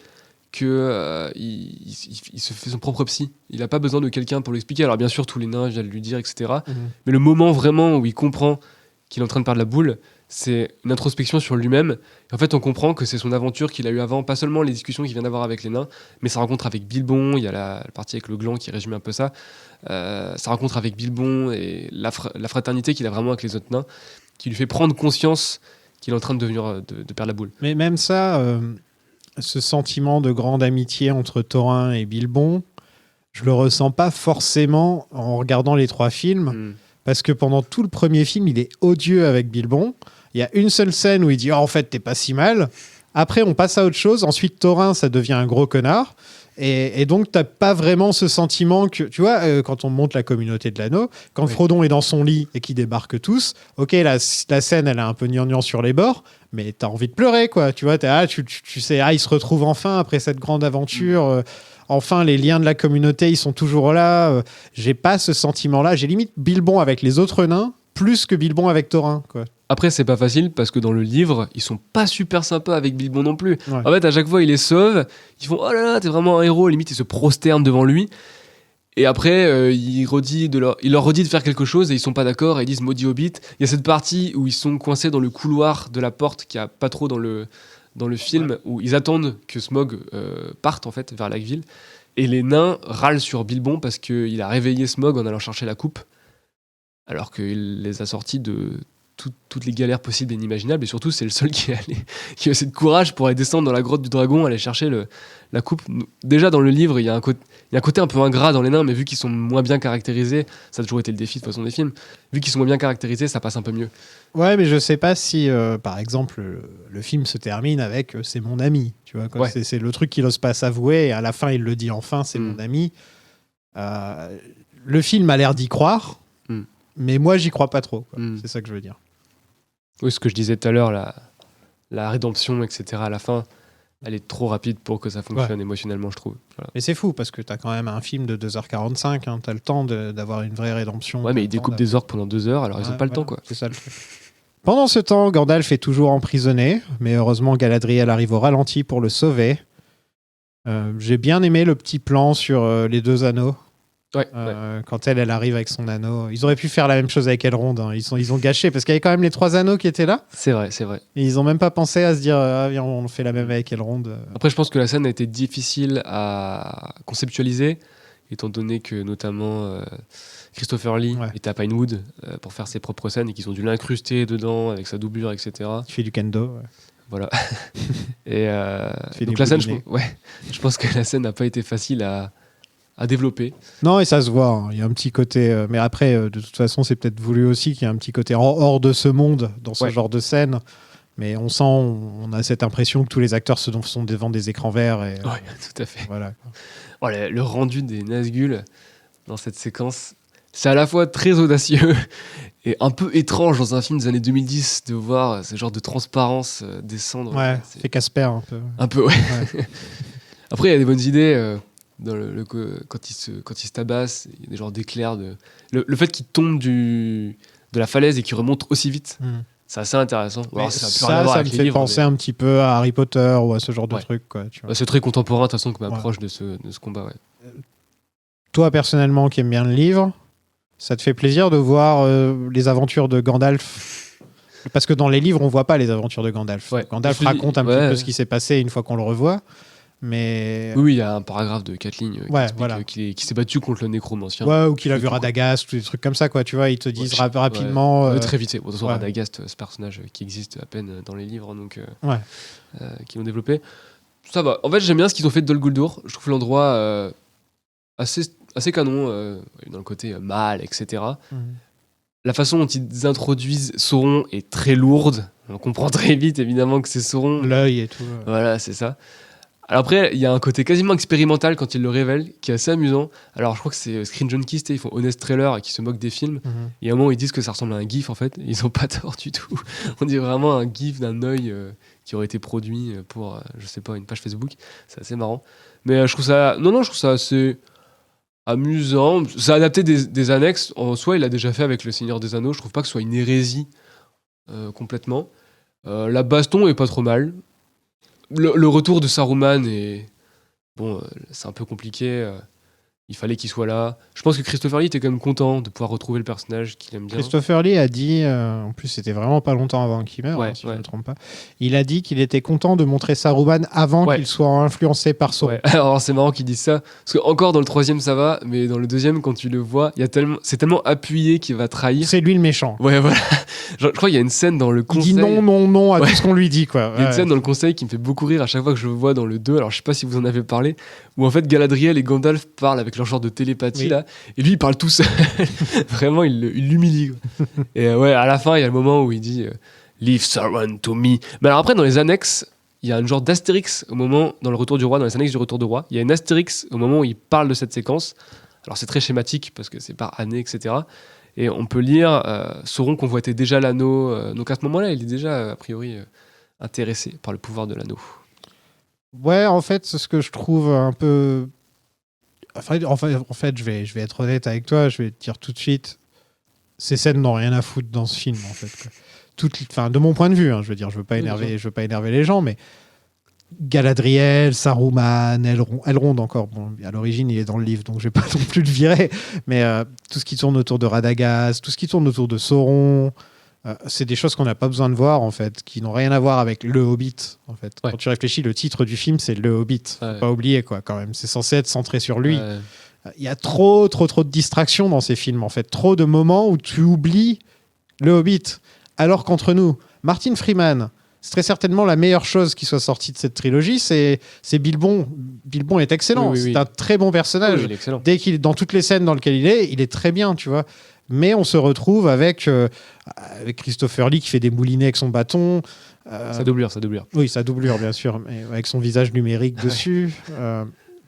que il se fait son propre psy. Il a pas besoin de quelqu'un pour l'expliquer. Alors bien sûr, tous les nains viennent lui dire, etc. Mais le moment vraiment où il comprend qu'il est en train de perdre la boule, c'est une introspection sur lui-même. Et en fait, on comprend que c'est son aventure qu'il a eue avant, pas seulement les discussions qu'il vient d'avoir avec les nains, mais sa rencontre avec Bilbon. Il y a la partie avec le gland qui résume un peu ça. Sa rencontre avec Bilbon et la fraternité qu'il a vraiment avec les autres nains, qui lui fait prendre conscience qu'il est en train de perdre la boule. Mais même ça, ce sentiment de grande amitié entre Thorin et Bilbon, je le ressens pas forcément en regardant les 3 films. Parce que pendant tout le premier film, il est odieux avec Bilbon. Il y a une seule scène où il dit « Oh, en fait, t'es pas si mal ». Après, on passe à autre chose. Ensuite, Thorin, ça devient un gros connard. Et donc, t'as pas vraiment ce sentiment que... Tu vois, quand on monte la communauté de l'anneau, quand Frodon est dans son lit et qu'ils débarquent tous, ok, la scène, elle est un peu gnangnan sur les bords, mais t'as envie de pleurer, quoi. Tu vois, tu sais, ils se retrouvent enfin après cette grande aventure... Enfin, les liens de la communauté, ils sont toujours là. J'ai pas ce sentiment-là. J'ai limite Bilbon avec les autres nains plus que Bilbon avec Thorin, quoi. Après, c'est pas facile parce que dans le livre, ils sont pas super sympas avec Bilbon non plus. Ouais. En fait, à chaque fois, ils les sauvent. Ils font « Oh là là, t'es vraiment un héros ». Limite, ils se prosternent devant lui. Et après, il leur redit de faire quelque chose et ils sont pas d'accord et ils disent « Maudit Hobbit ». Il y a cette partie où ils sont coincés dans le couloir de la porte qu'il y a pas trop dans le film, où ils attendent que Smaug parte en fait vers Lac-Ville, et les nains râlent sur Bilbon parce qu'il a réveillé Smaug en allant chercher la coupe, alors qu'il les a sortis de toutes les galères possibles et inimaginables, et surtout c'est le seul qui a assez de courage pour aller descendre dans la grotte du dragon, aller chercher la coupe. Déjà dans le livre, il y a un côté un peu ingrat dans les nains, mais vu qu'ils sont moins bien caractérisés, ça a toujours été le défi de toute façon des films, vu qu'ils sont moins bien caractérisés, ça passe un peu mieux. Ouais, mais je sais pas si, par exemple, le film se termine avec « c'est mon ami ». Tu vois, quoi. Ouais. C'est le truc qu'il n'ose pas s'avouer, et à la fin, il le dit enfin, c'est mon ami. Le film a l'air d'y croire, mais moi, j'y crois pas trop. Quoi. C'est ça que je veux dire. Oui, ce que je disais tout à l'heure, la rédemption, etc., à la fin, elle est trop rapide pour que ça fonctionne émotionnellement, je trouve. Voilà. Mais c'est fou, parce que t'as quand même un film de 2h45, hein, t'as le temps d'avoir une vraie rédemption. Ouais, mais ils découpent des orques pendant 2 heures, alors ils ont pas le temps, quoi. C'est ça le truc. Pendant ce temps, Gandalf est toujours emprisonné, mais heureusement Galadriel arrive au ralenti pour le sauver. J'ai bien aimé le petit plan sur les 2 anneaux. Quand elle arrive avec son anneau. Ils auraient pu faire la même chose avec Elrond. Hein. Ils ont gâché, parce qu'il y avait quand même les 3 anneaux qui étaient là. C'est vrai. Et ils ont même pas pensé à se dire viens, on fait la même avec Elrond. Après, je pense que la scène a été difficile à conceptualiser, étant donné que notamment Christopher Lee était à Pinewood pour faire ses propres scènes et qu'ils ont dû l'incruster dedans avec sa doublure, etc. Il fait du kendo. Ouais. Voilà. Et donc la scène, je pense que la scène n'a pas été facile à développer. Non, et ça se voit. Hein. Il y a un petit côté... mais après, de toute façon, c'est peut-être voulu aussi qu'il y ait un petit côté hors de ce monde dans ce genre de scène. Mais on a cette impression que tous les acteurs sont devant des écrans verts. Et, oui, tout à fait. Voilà. Oh, le rendu des Nazgûl dans cette séquence, c'est à la fois très audacieux et un peu étrange dans un film des années 2010 de voir ce genre de transparence descendre. Ouais, c'est fait Casper un peu. Un peu, ouais. Après, il y a des bonnes idées... Dans quand il se tabasse, il y a des genres d'éclairs. Le fait qu'il tombe de la falaise et qu'il remonte aussi vite, c'est assez intéressant. Alors, ça me fait penser un petit peu à Harry Potter ou à ce genre de truc. Quoi, tu vois. C'est très contemporain de toute façon comme approche de ce combat. Ouais. Toi, personnellement, qui aimes bien le livre, ça te fait plaisir de voir les aventures de Gandalf? Parce que dans les livres, on voit pas les aventures de Gandalf. Ouais. Gandalf raconte un petit peu ce qui s'est passé une fois qu'on le revoit. Mais... Oui, il y a un paragraphe de 4 lignes qui s'est battu contre le nécromancien. Ouais, ou qu'il a vu Radagast, ou des trucs comme ça, quoi. Tu vois, ils te disent rapidement... Très vite. De toute façon, Radagast, ce personnage qui existe à peine dans les livres, donc, qui l'ont développé. Ça va. En fait, j'aime bien ce qu'ils ont fait de Dol Guldur. Je trouve l'endroit assez canon, dans le côté mal, etc. la façon dont ils introduisent Sauron est très lourde. On comprend très vite, évidemment, que c'est Sauron. L'œil et tout. Voilà, c'est ça. Alors après, il y a un côté quasiment expérimental quand ils le révèlent, qui est assez amusant. Alors je crois que c'est Screen Junkies, ils font Honest Trailer et qui se moquent des films. Et à un moment, ils disent que ça ressemble à un gif, en fait. Ils ont pas tort du tout. On dit vraiment un gif d'un œil qui aurait été produit pour, je sais pas, une page Facebook. C'est assez marrant. Mais je trouve ça... Non, je trouve ça assez amusant. Ça a adapté des annexes. En soi, il l'a déjà fait avec Le Seigneur des Anneaux. Je trouve pas que ce soit une hérésie complètement. La baston est pas trop mal. Le retour de Saruman est... Bon, c'est un peu compliqué. Il fallait qu'il soit là. Je pense que Christopher Lee était quand même content de pouvoir retrouver le personnage qu'il aime bien. Christopher Lee a dit, en plus c'était vraiment pas longtemps avant qu'il meure, si je ne me trompe pas, il a dit qu'il était content de montrer Saruman avant qu'il soit influencé par Sauron. Ouais. Alors c'est marrant qu'il dise ça, parce que encore dans le 3e ça va, mais dans le 2e quand tu le vois, c'est tellement appuyé qu'il va trahir. C'est lui le méchant. Ouais, voilà. Je crois qu'il y a une scène dans le conseil... Il dit non à tout ce qu'on lui dit, quoi. Il y a une scène dans le conseil qui me fait beaucoup rire à chaque fois que je le vois dans le 2, alors je sais pas si vous en avez parlé, où en fait Galadriel et Gandalf parlent avec leur genre de télépathie là, et lui il parle tout seul. Vraiment il l'humilie. Et à la fin il y a le moment où il dit Leave Sauron to me. Mais alors après dans les annexes, il y a un genre d'astérix au moment, dans le Retour du Roi, dans les annexes du Retour du Roi, il y a une astérix au moment où il parle de cette séquence. Alors c'est très schématique parce que c'est par année, etc. Et on peut lire Sauron convoitait déjà l'anneau, donc à ce moment-là il est déjà a priori intéressé par le pouvoir de l'anneau. Ouais, en fait, c'est ce que je trouve un peu... En fait, je vais être honnête avec toi, je vais te dire tout de suite, ces scènes n'ont rien à foutre dans ce film, en fait. De mon point de vue, je veux dire, je veux pas énerver les gens, mais Galadriel, Saruman, Elrond encore, bon, à l'origine il est dans le livre, donc je vais pas non plus le virer, mais tout ce qui tourne autour de Radagast, tout ce qui tourne autour de Sauron... c'est des choses qu'on n'a pas besoin de voir, en fait, qui n'ont rien à voir avec Le Hobbit, en fait. Ouais. Quand tu réfléchis, le titre du film, c'est Le Hobbit. Faut pas oublier, quoi, quand même. C'est censé être centré sur lui. Il y a trop de distractions dans ces films, en fait. Trop de moments où tu oublies Le Hobbit. Alors qu'entre nous, Martin Freeman, c'est très certainement la meilleure chose qui soit sortie de cette trilogie, c'est Bilbon. Bilbon est excellent. Oui. C'est un très bon personnage. Oui, il est excellent. Dès qu'il est dans toutes les scènes dans lesquelles il est très bien, tu vois. Mais on se retrouve avec Christopher Lee qui fait des moulinets avec son bâton. Sa doublure. Oui, sa doublure, bien sûr, mais avec son visage numérique dessus,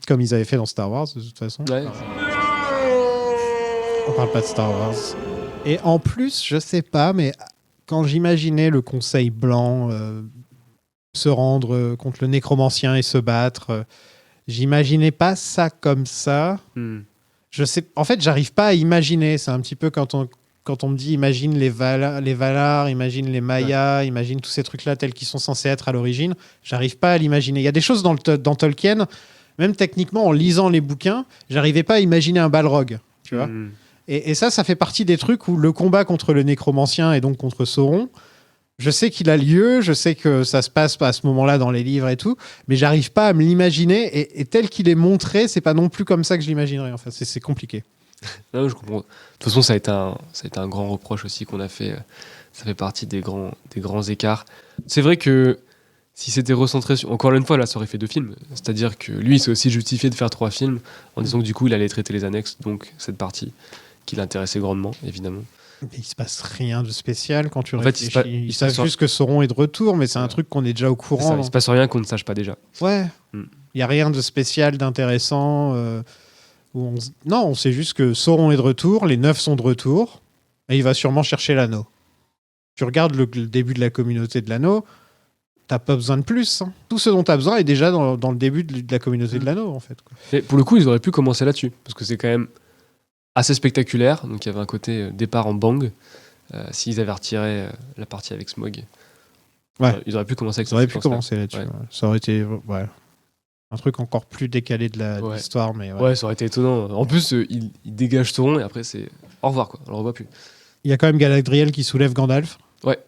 comme ils avaient fait dans Star Wars, de toute façon. Ouais. On parle pas de Star Wars. Et en plus, je sais pas, mais quand j'imaginais le Conseil Blanc se rendre contre le nécromancien et se battre, j'imaginais pas ça comme ça. Je sais, en fait, j'arrive pas à imaginer. C'est un petit peu quand on me dit imagine les Valar, imagine les Mayas, imagine tous ces trucs-là tels qu'ils sont censés être à l'origine. J'arrive pas à l'imaginer. Il y a des choses dans Tolkien, même techniquement, en lisant les bouquins, j'arrivais pas à imaginer un Balrog, tu vois. Et ça fait partie des trucs où le combat contre le nécromancien et donc contre Sauron, je sais qu'il a lieu, je sais que ça se passe à ce moment-là dans les livres et tout, mais j'arrive pas à me l'imaginer, et tel qu'il est montré, c'est pas non plus comme ça que je l'imaginerais. Enfin, c'est compliqué. Non, je comprends. De toute façon, ça a été un grand reproche aussi qu'on a fait. Ça fait partie des grands écarts. C'est vrai que si c'était recentré sur... Encore une fois, là, ça aurait fait 2 films. C'est-à-dire que lui, il s'est aussi justifié de faire 3 films en disant que du coup, il allait traiter les annexes, donc cette partie qui l'intéressait grandement, évidemment. Mais il se passe rien de spécial quand tu réfléchis. Ils savent juste que Sauron est de retour, mais c'est un truc qu'on est déjà au courant. Il se passe rien qu'on ne sache pas déjà. Ouais. Il y a rien de spécial, d'intéressant. Non, on sait juste que Sauron est de retour, les 9 sont de retour, et il va sûrement chercher l'anneau. Tu regardes le début de la communauté de l'anneau, t'as pas besoin de plus. Tout ce dont t'as besoin est déjà dans le début de la communauté de l'anneau, en fait. Et pour le coup, ils auraient pu commencer là-dessus, parce que c'est quand même assez spectaculaire, donc il y avait un côté départ en bang. S'ils avaient retiré la partie avec Smaug, ils auraient pu commencer avec ça. Ils auraient pu commencer là-dessus. Ouais. Ça aurait été un truc encore plus décalé de l'histoire. Mais ça aurait été étonnant. En plus, il dégage Sauron et après, c'est au revoir, quoi. On le revoit plus. Il y a quand même Galadriel qui soulève Gandalf. Ouais.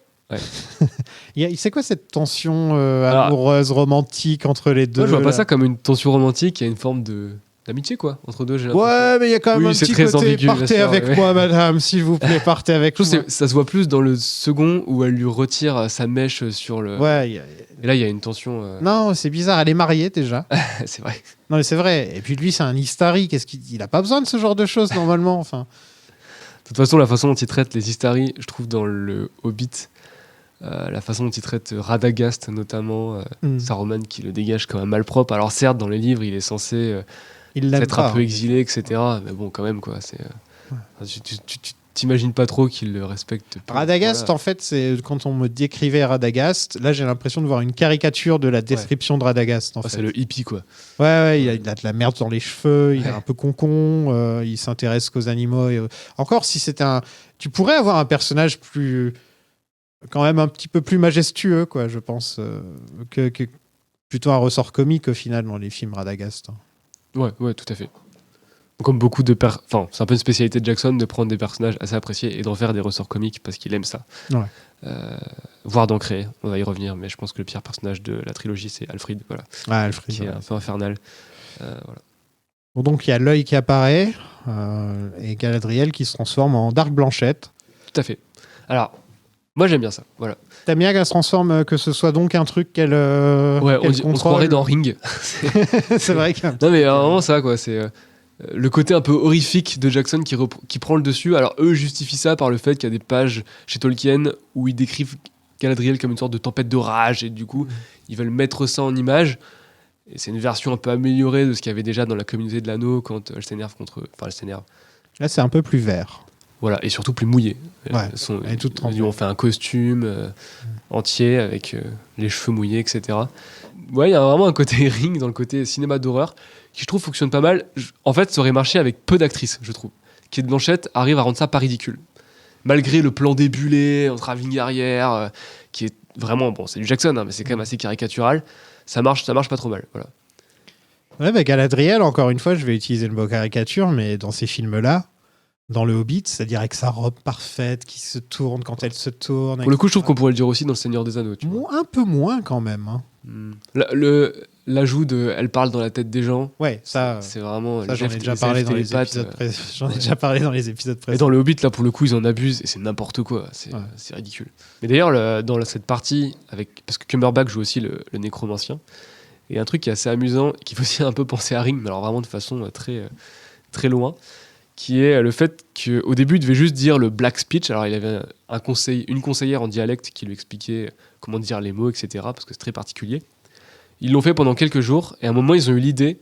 C'est quoi cette tension amoureuse, romantique entre les deux? Moi, je vois pas ça comme une tension romantique, il y a une forme d'amitié, quoi, entre deux. Ouais, mais il y a quand même un petit côté ambigu, partez avec moi, madame, s'il vous plaît, partez avec moi. Ça se voit plus dans le second où elle lui retire sa mèche sur le... Ouais. Et là, il y a une tension... Non, c'est bizarre, elle est mariée déjà. C'est vrai. Non, mais c'est vrai. Et puis lui, c'est un Istari. Il a pas besoin de ce genre de choses, normalement, enfin... De toute façon, la façon dont il traite les Istari, je trouve dans le Hobbit, la façon dont il traite Radagast notamment, Saruman qui le dégage comme un malpropre. Alors certes, dans les livres, il est censé Il l'aime être pas, un peu hein. exilé, etc. Mais bon, quand même, quoi. Tu t'imagines pas trop qu'il le respecte. Plus. Radagast, Voilà. en fait, c'est quand on me décrivait Radagast, là j'ai l'impression de voir une caricature de la description de Radagast. En fait. C'est le hippie, quoi. Ouais, il a de la merde dans les cheveux, il est un peu concon, il s'intéresse qu'aux animaux. Encore, si c'était un. Tu pourrais avoir un personnage plus. Quand même un petit peu plus majestueux, quoi, je pense, que plutôt un ressort comique au final dans les films Radagast. Ouais, tout à fait. Comme beaucoup de enfin, c'est un peu une spécialité de Jackson de prendre des personnages assez appréciés et d'en faire des ressorts comiques parce qu'il aime ça. Ouais. Voire d'en créer. On va y revenir, mais je pense que le pire personnage de la trilogie, c'est Alfred, voilà, Ah, Alfred. qui est un peu infernal. Voilà. Bon, donc il y a l'œil qui apparaît et Galadriel qui se transforme en Dark Blanchette. Tout à fait. Alors, moi j'aime bien ça. Voilà. T'aimes bien qu'elle se transforme, que ce soit donc un truc qu'elle Ouais, qu'elle on se contrôle. croirait dans Ring. C'est vrai que. Non, mais vraiment ça, quoi. C'est le côté un peu horrifique de Jackson qui prend le dessus. Alors, eux justifient ça par le fait qu'il y a des pages chez Tolkien où ils décrivent Galadriel comme une sorte de tempête de rage et du coup, ils veulent mettre ça en image. Et c'est une version un peu améliorée de ce qu'il y avait déjà dans la communauté de l'anneau quand elle s'énerve contre. Enfin, elle s'énerve. Là, c'est un peu plus vert. Voilà, et surtout plus mouillée. Ouais, elle est toute trempée. Ils lui ont fait un costume entier avec les cheveux mouillés, etc. Ouais, il y a vraiment un côté Ring dans le côté cinéma d'horreur qui, je trouve, fonctionne pas mal. En fait, ça aurait marché avec peu d'actrices, je trouve. Kate Blanchett arrive à rendre ça pas ridicule. Malgré le plan débulé en travelling arrière, qui est vraiment, bon, c'est du Jackson, hein, mais c'est quand même assez caricatural. Ça marche pas trop mal. Voilà. Ouais, bah Galadriel, encore une fois, je vais utiliser le mot caricature, mais dans ces films-là, dans le Hobbit, c'est-à-dire avec sa robe parfaite qui se tourne quand elle se tourne. Pour le coup, je trouve qu'on pourrait le dire aussi dans Le Seigneur des Anneaux. Tu vois. Un peu moins quand même. Hein. L'ajout de elle parle dans la tête des gens, Ouais, ça. c'est vraiment. Ça, j'en ai les déjà elfes parlé dans les télépathes, épisodes J'en ai déjà parlé dans les épisodes Et précédents. dans le Hobbit, là, pour le coup, ils en abusent et c'est n'importe quoi. C'est ridicule. Mais d'ailleurs, dans cette partie, parce que Cumberbatch joue aussi le nécromancien, et un truc qui est assez amusant, qui fait aussi un peu penser à Ring, mais alors vraiment de façon très, très loin, qui est le fait qu'au début, il devait juste dire le black speech. Alors, il avait une conseillère en dialecte qui lui expliquait comment dire les mots, etc., parce que c'est très particulier. Ils l'ont fait pendant quelques jours, et à un moment, ils ont eu l'idée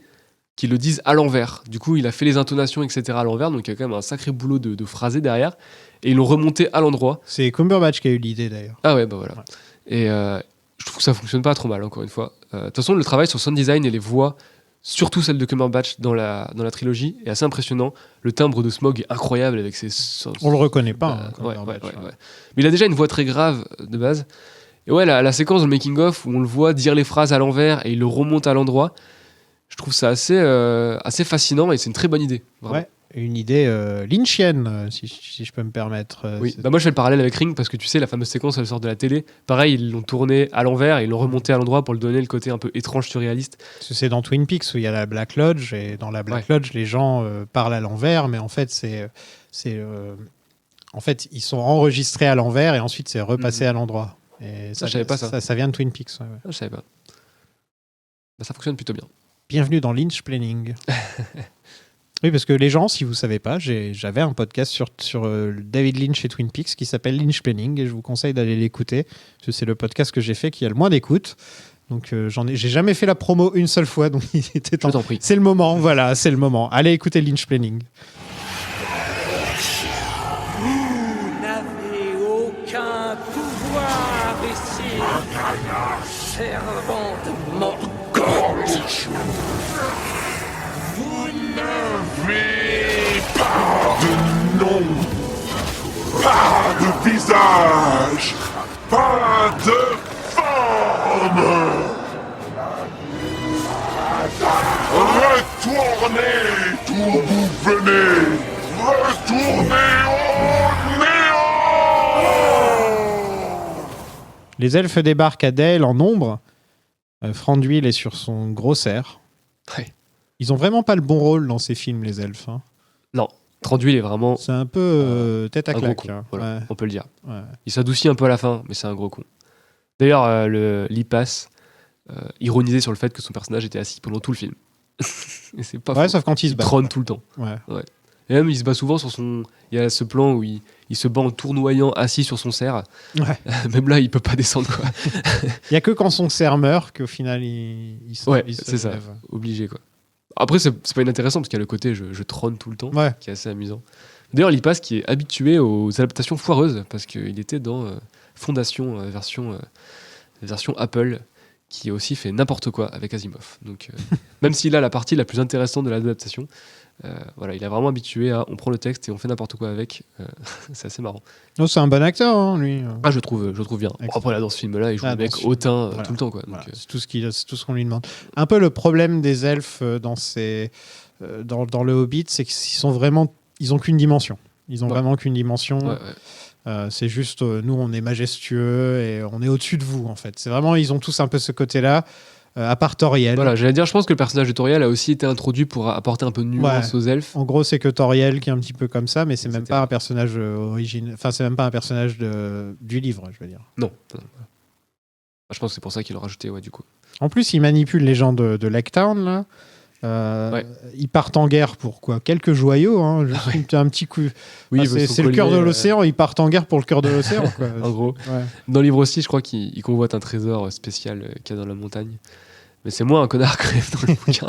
qu'ils le disent à l'envers. Du coup, il a fait les intonations, etc., à l'envers, donc il y a quand même un sacré boulot de phrasé derrière, et ils l'ont remonté à l'endroit. C'est Cumberbatch qui a eu l'idée d'ailleurs. Ah ouais, bah voilà. Et je trouve que ça fonctionne pas trop mal, encore une fois. De toute façon, le travail sur sound design et les voix, surtout celle de Cumberbatch dans la trilogie, est assez impressionnant. Le timbre de Smaug est incroyable avec ses... On le reconnaît pas. hein, ouais. Cumberbatch. Mais il a déjà une voix très grave de base. Et ouais, la séquence dans le making-of où on le voit dire les phrases à l'envers et il le remonte à l'endroit, je trouve ça assez fascinant et c'est une très bonne idée. Vraiment. Ouais, une idée lynchienne, si je peux me permettre. Oui. Bah moi je fais le parallèle avec Ring parce que tu sais, la fameuse séquence elle sort de la télé. Pareil, ils l'ont tourné à l'envers et ils l'ont remonté à l'endroit pour lui donner le côté un peu étrange, surréaliste. C'est dans Twin Peaks où il y a la Black Lodge et dans la Black Lodge, les gens parlent à l'envers, mais en fait, en fait, ils sont enregistrés à l'envers et ensuite c'est repassé à l'endroit. Et je savais pas ça. Ça vient de Twin Peaks. Ouais. Ah, je savais pas. Bah, ça fonctionne plutôt bien. Bienvenue dans Lynch Planning. Oui, parce que les gens, si vous savez pas, j'avais un podcast sur David Lynch et Twin Peaks qui s'appelle Lynch Planning et je vous conseille d'aller l'écouter parce que c'est le podcast que j'ai fait qui a le moins d'écoute. Donc j'ai jamais fait la promo une seule fois, donc il était temps. Je t'en prie. C'est le moment, voilà, c'est le moment. Allez écouter Lynch Planning. Vous n'avez aucun pouvoir ici, servant de Morgoth. Vous n'avez pas de nom, pas de visage, pas de forme. Retournez d'où vous venez. Retournez au néant. Les elfes débarquent à Dale en nombre. Franduil est sur son gros cerf. Ouais. Ils ont vraiment pas le bon rôle dans ces films, les elfes. Hein. Non, Tranduil est vraiment C'est un peu tête à un gros claque. con. Hein. Voilà, Ouais. on peut le dire. Ouais. Il s'adoucit un peu à la fin, mais c'est un gros con. D'ailleurs, le Lipas ironisait sur le fait que son personnage était assis pendant tout le film. Et c'est pas Ouais, faux. sauf quand ils se Il battent. trône tout le temps. Ouais. Et même, il se bat souvent sur son... Il y a ce plan où il se bat en tournoyant assis sur son cerf. Ouais. Même là, il peut pas descendre, quoi. Il y a que quand son cerf meurt qu'au final il se Ouais, il se c'est ça. lève. Obligé, quoi. Après, c'est pas inintéressant, parce qu'il y a le côté je trône tout le temps, Ouais. qui est assez amusant. D'ailleurs, Lipas qui est habitué aux adaptations foireuses, parce qu'il était dans Fondation, version Apple, qui a aussi fait n'importe quoi avec Asimov. Donc, même s'il a la partie la plus intéressante de l'adaptation, voilà, il est vraiment habitué à on prend le texte et on fait n'importe quoi avec. C'est assez marrant. Non, c'est un bon acteur, hein, lui. Ah, je trouve bien. Bon, après, là, dans ce film-là, il joue le Dans mec ce film, hautain voilà. tout le temps, quoi. Voilà, Donc, c'est tout ce qu'on lui demande. Un peu le problème des elfes dans le Hobbit, c'est ils ont qu'une dimension. Ils ont Ouais. vraiment qu'une dimension. ouais. C'est juste, nous, on est majestueux et on est au-dessus de vous, en fait. C'est vraiment, ils ont tous un peu ce côté-là, à part Toriel. Voilà, j'allais dire, je pense que le personnage de Toriel a aussi été introduit pour apporter un peu de nuance aux elfes. En gros, c'est que Toriel qui est un petit peu comme ça, mais c'est même Etc. pas un personnage original. Enfin, c'est même pas un personnage du livre, je veux dire. Non. Je pense que c'est pour ça qu'ils l'ont rajouté, ouais, du coup. En plus, ils manipulent les gens de Laketown, là. Ouais. Ils partent en guerre pour quoi ? Quelques joyaux, hein, juste un petit coup. Oui, Ah, c'est le cœur de l'océan, ils partent en guerre pour le cœur de l'océan. Quoi. En gros. Ouais. Dans le livre aussi, je crois qu'il convoite un trésor spécial qu'il y a dans la montagne. Mais c'est moins un connard quand même dans le bouquin.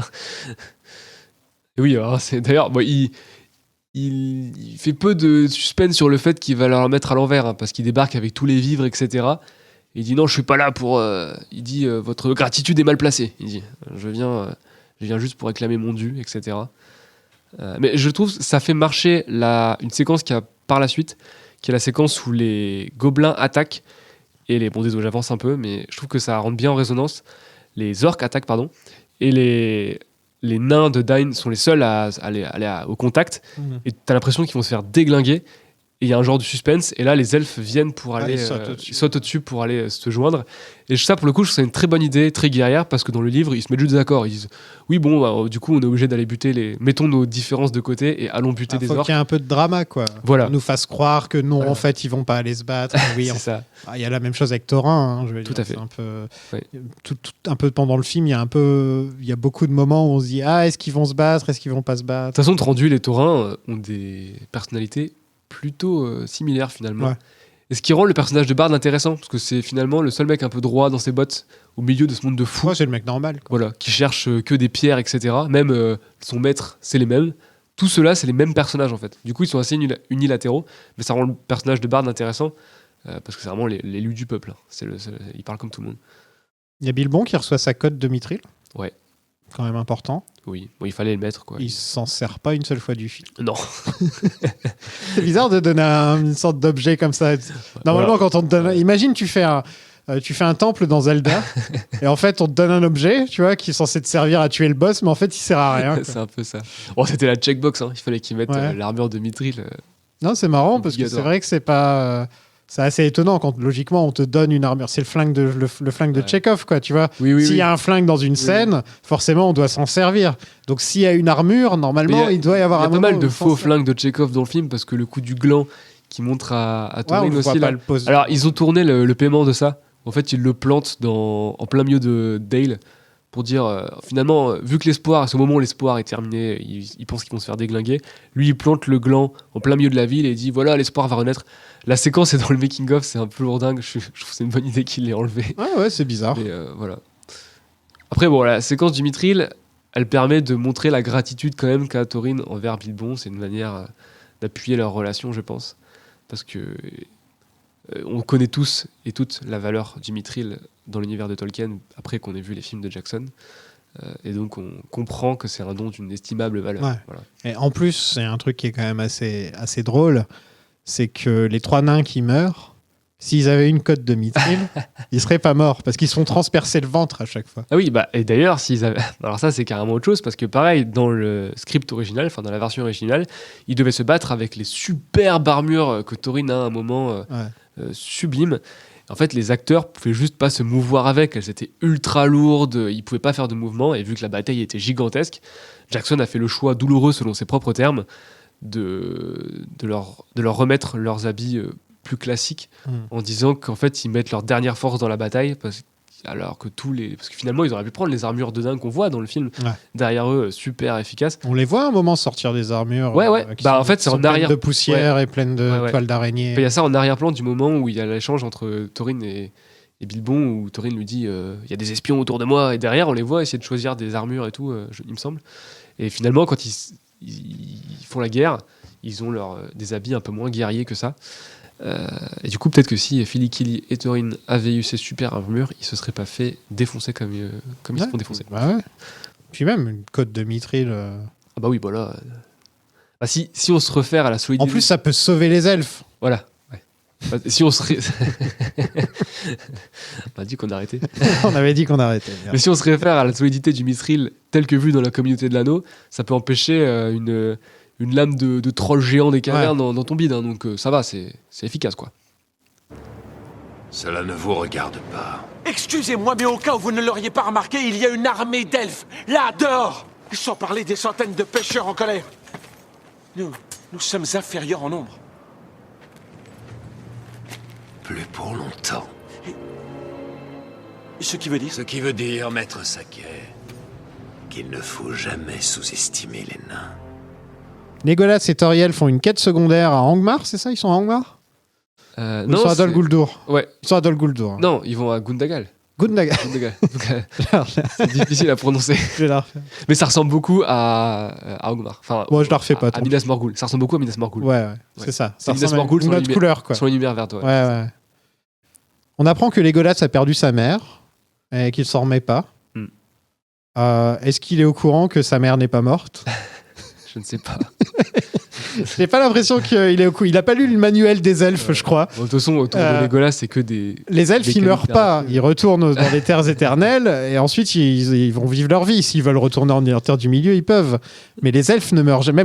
Et oui, alors d'ailleurs, bon, il fait peu de suspense sur le fait qu'il va leur mettre à l'envers, hein, parce qu'il débarque avec tous les vivres, etc. Et il dit non, je suis pas là pour. Il dit votre gratitude est mal placée. Il dit je viens juste pour réclamer mon dû, etc. Mais je trouve que ça fait marcher une séquence qu'il y a par la suite, qui est la séquence où les gobelins attaquent et désolé, j'avance un peu, mais je trouve que ça rentre bien en résonance. Les orques attaquent, pardon, et les nains de Dain sont les seuls à aller au contact, et t'as l'impression qu'ils vont se faire déglinguer, et il y a un genre de suspense, et là les elfes viennent pour aller, ils sautent au-dessus pour aller se joindre, et ça pour le coup je trouve que c'est une très bonne idée, très guerrière, parce que dans le livre ils se mettent juste d'accord, ils disent oui bon bah, du coup on est obligé d'aller buter mettons nos différences de côté et allons buter des Faut orques. qu'il y ait un peu de drama, quoi. Voilà. On nous fasse croire que non, Voilà. en fait ils vont pas aller se battre. Oui, C'est ça. Il y a la même chose avec Thorin, hein, je veux Tout dire, à fait. c'est un peu, Ouais. un peu pendant le film, il y a beaucoup de moments où on se dit est-ce qu'ils vont se battre, est-ce qu'ils vont pas se De battre. toute façon, Tranduil et Thorin ont des personnalités plutôt similaires finalement. Ouais. Et ce qui rend le personnage de Bard intéressant, parce que c'est finalement le seul mec un peu droit dans ses bottes, au milieu de ce monde de fous, Moi, c'est le mec normal. Quoi. voilà, qui cherche que des pierres, etc. Même son maître, c'est les mêmes. Tout cela, c'est les mêmes personnages en fait. Du coup, ils sont assez unilatéraux, mais ça rend le personnage de Bard intéressant, parce que c'est vraiment l'élu du peuple. Hein. Il parle comme tout le monde. Il y a Bilbon qui reçoit sa cote de Mithril. Ouais. Quand même important. Oui, bon, il fallait le mettre, quoi. Il s'en sert pas une seule fois du film. Non. C'est bizarre de donner une sorte d'objet comme ça. Normalement, quand on te donne. Imagine, tu fais un temple dans Zelda, et en fait, on te donne un objet, tu vois, qui est censé te servir à tuer le boss, mais en fait, il sert à rien. Quoi. C'est un peu ça. Bon, c'était la checkbox, hein. Il fallait qu'ils mettent Ouais. l'armure de Mithril. Non, c'est marrant, parce que c'est Obligatoire. vrai que c'est pas. C'est assez étonnant quand, logiquement, on te donne une armure. C'est le flingue de Ouais. Chekhov, quoi, tu vois. Oui, oui, S'il oui. y a un flingue dans une scène, forcément, on doit s'en servir. Donc, s'il y a une armure, normalement, il doit y avoir Il y un a pas moment mal où de il faut faux s'en- flingues de Chekhov dans le film, parce que le coup du gland qui montre à Ouais, on Thorin le voit aussi. pas Là. le pose. Alors, ils ont tourné le paiement de ça. En fait, ils le plantent en plein milieu de Dale pour dire finalement, vu que l'espoir, à ce moment où l'espoir est terminé, ils pensent qu'ils vont se faire déglinguer. Lui, il plante le gland en plein milieu de la ville et il dit voilà, l'espoir va renaître. La séquence est dans le making-of, c'est un peu lourdingue. Je trouve que c'est une bonne idée qu'il l'ait enlevé. Ah ouais, c'est bizarre. Mais voilà. Après, bon, la séquence du Mithril, elle permet de montrer la gratitude quand même qu'a Thorin envers Bilbon. C'est une manière d'appuyer leur relation, je pense. Parce que on connaît tous et toutes la valeur du Mithril dans l'univers de Tolkien après qu'on ait vu les films de Jackson. Et donc, on comprend que c'est un don d'une estimable valeur. Ouais. Voilà. Et en plus, c'est un truc qui est quand même assez drôle, c'est que les 3 nains qui meurent, s'ils avaient une cote de Mithril, ils seraient pas morts, parce qu'ils se font transpercer le ventre à chaque fois. Ah oui, bah, et d'ailleurs, s'ils avaient... alors ça, c'est carrément autre chose, parce que pareil, dans le script original, enfin dans la version originale, ils devaient se battre avec les superbes armures que Thorin a à un moment sublime. En fait, les acteurs pouvaient juste pas se mouvoir avec, elles étaient ultra lourdes, ils pouvaient pas faire de mouvement, et vu que la bataille était gigantesque, Jackson a fait le choix douloureux, selon ses propres termes, de leur remettre leurs habits plus classiques, en disant qu'en fait, ils mettent leur dernière force dans la bataille, parce alors que parce que finalement, ils auraient pu prendre les armures de dingue qu'on voit dans le film. Ouais. Derrière eux, super efficaces. On les voit à un moment sortir des armures. Ouais. Qui Bah, sont- en fait, qui c'est sont en pleines arrière- de poussière et pleines de Ouais. toiles d'araignée. Il y a ça en arrière-plan du moment où il y a l'échange entre Thorin et Bilbon, où Thorin lui dit il y a des espions autour de moi, et derrière, on les voit essayer de choisir des armures et tout, il me semble. Et finalement, quand ils font la guerre, ils ont des habits un peu moins guerriers que ça. Et du coup, peut-être que si Philly Killy et Thorin avaient eu ces super armures, ils se seraient pas fait défoncer comme ils se font défoncer. Bah ouais. Puis même une côte de mithril. Ah bah oui, voilà. Bah si on se réfère à la solidité... En plus, ça peut sauver les elfes. Voilà. Ouais. Bah, si on se... On a dit qu'on arrêtait. On avait dit qu'on arrêtait. Mais si on se réfère à la solidité du mithril tel que vu dans la communauté de l'anneau, ça peut empêcher une lame de troll géant des cavernes dans ton bide. Hein. Donc ça va, c'est efficace, quoi. Cela ne vous regarde pas. Excusez-moi, mais au cas où vous ne l'auriez pas remarqué, il y a une armée d'elfes, là, dehors. Sans parler des centaines de pêcheurs en colère. Nous sommes inférieurs en nombre. Plus pour longtemps. Ce qui veut dire... Ce qui veut dire, maître Saquet, qu'il ne faut jamais sous-estimer les nains. Legolas et Toriel font une quête secondaire à Angmar, c'est ça? Ils sont à Angmar? Ils sont à Dol Guldur. Ouais. Ils sont à Dol Guldur. Non, ils vont à Gundagal. Gundagal. C'est difficile à prononcer. Je vais la refaire. Mais ça ressemble beaucoup à Angmar. Enfin, Moi, je la refais pas à trop. Minas Morgul. Ça ressemble beaucoup à Minas Morgul. Ouais, c'est ça. C'est Ça Minas ressemble à Morgul une autre couleur, quoi. Sur une lumière verte, ouais. Ouais. On apprend que Legolas a perdu sa mère et qu'il s'en remet pas. Est-ce qu'il est au courant que sa mère n'est pas morte? Je ne sais pas. J'ai pas l'impression qu'il est au courant. Il a pas lu le manuel des elfes, je crois. Bon, de toute façon, autour de Legolas, c'est que des... Les elfes, des ils meurent pas. qualités. Ils retournent dans les terres éternelles et ensuite, ils vont vivre leur vie. S'ils veulent retourner en terre du milieu, ils peuvent. Mais les elfes ne meurent jamais.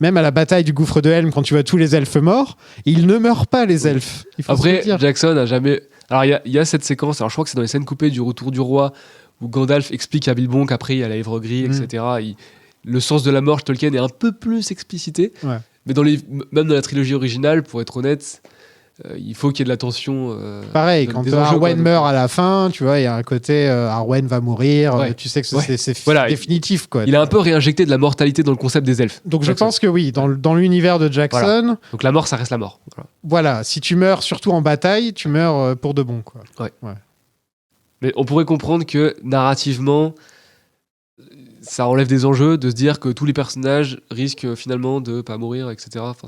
Même à la bataille du gouffre de Helm, quand tu vois tous les elfes morts, ils ne meurent pas, les elfes. Il faut se le Après, dire. Jackson a jamais... Alors, il y a cette séquence, alors je crois que c'est dans les scènes coupées du Retour du Roi, où Gandalf explique à Bilbon qu'après, il y a la Èvre Gris, etc. Le sens de la mort, Tolkien est un peu plus explicité. Ouais. Mais même dans la trilogie originale, pour être honnête, il faut qu'il y ait de la tension. Pareil, quand des enjeux, Arwen quoi. meurt à la fin, tu vois, il y a un côté Arwen va mourir, Ouais. tu sais que Ouais. c'est Voilà. définitif, quoi. Il a un peu réinjecté de la mortalité dans le concept des elfes. Donc je Jackson. pense que oui, dans l'univers de Jackson, Donc la mort, ça reste la mort. voilà, si tu meurs surtout en bataille, tu meurs pour de bon, quoi. Mais on pourrait comprendre que narrativement, ça enlève des enjeux de se dire que tous les personnages risquent finalement de pas mourir, etc. Enfin,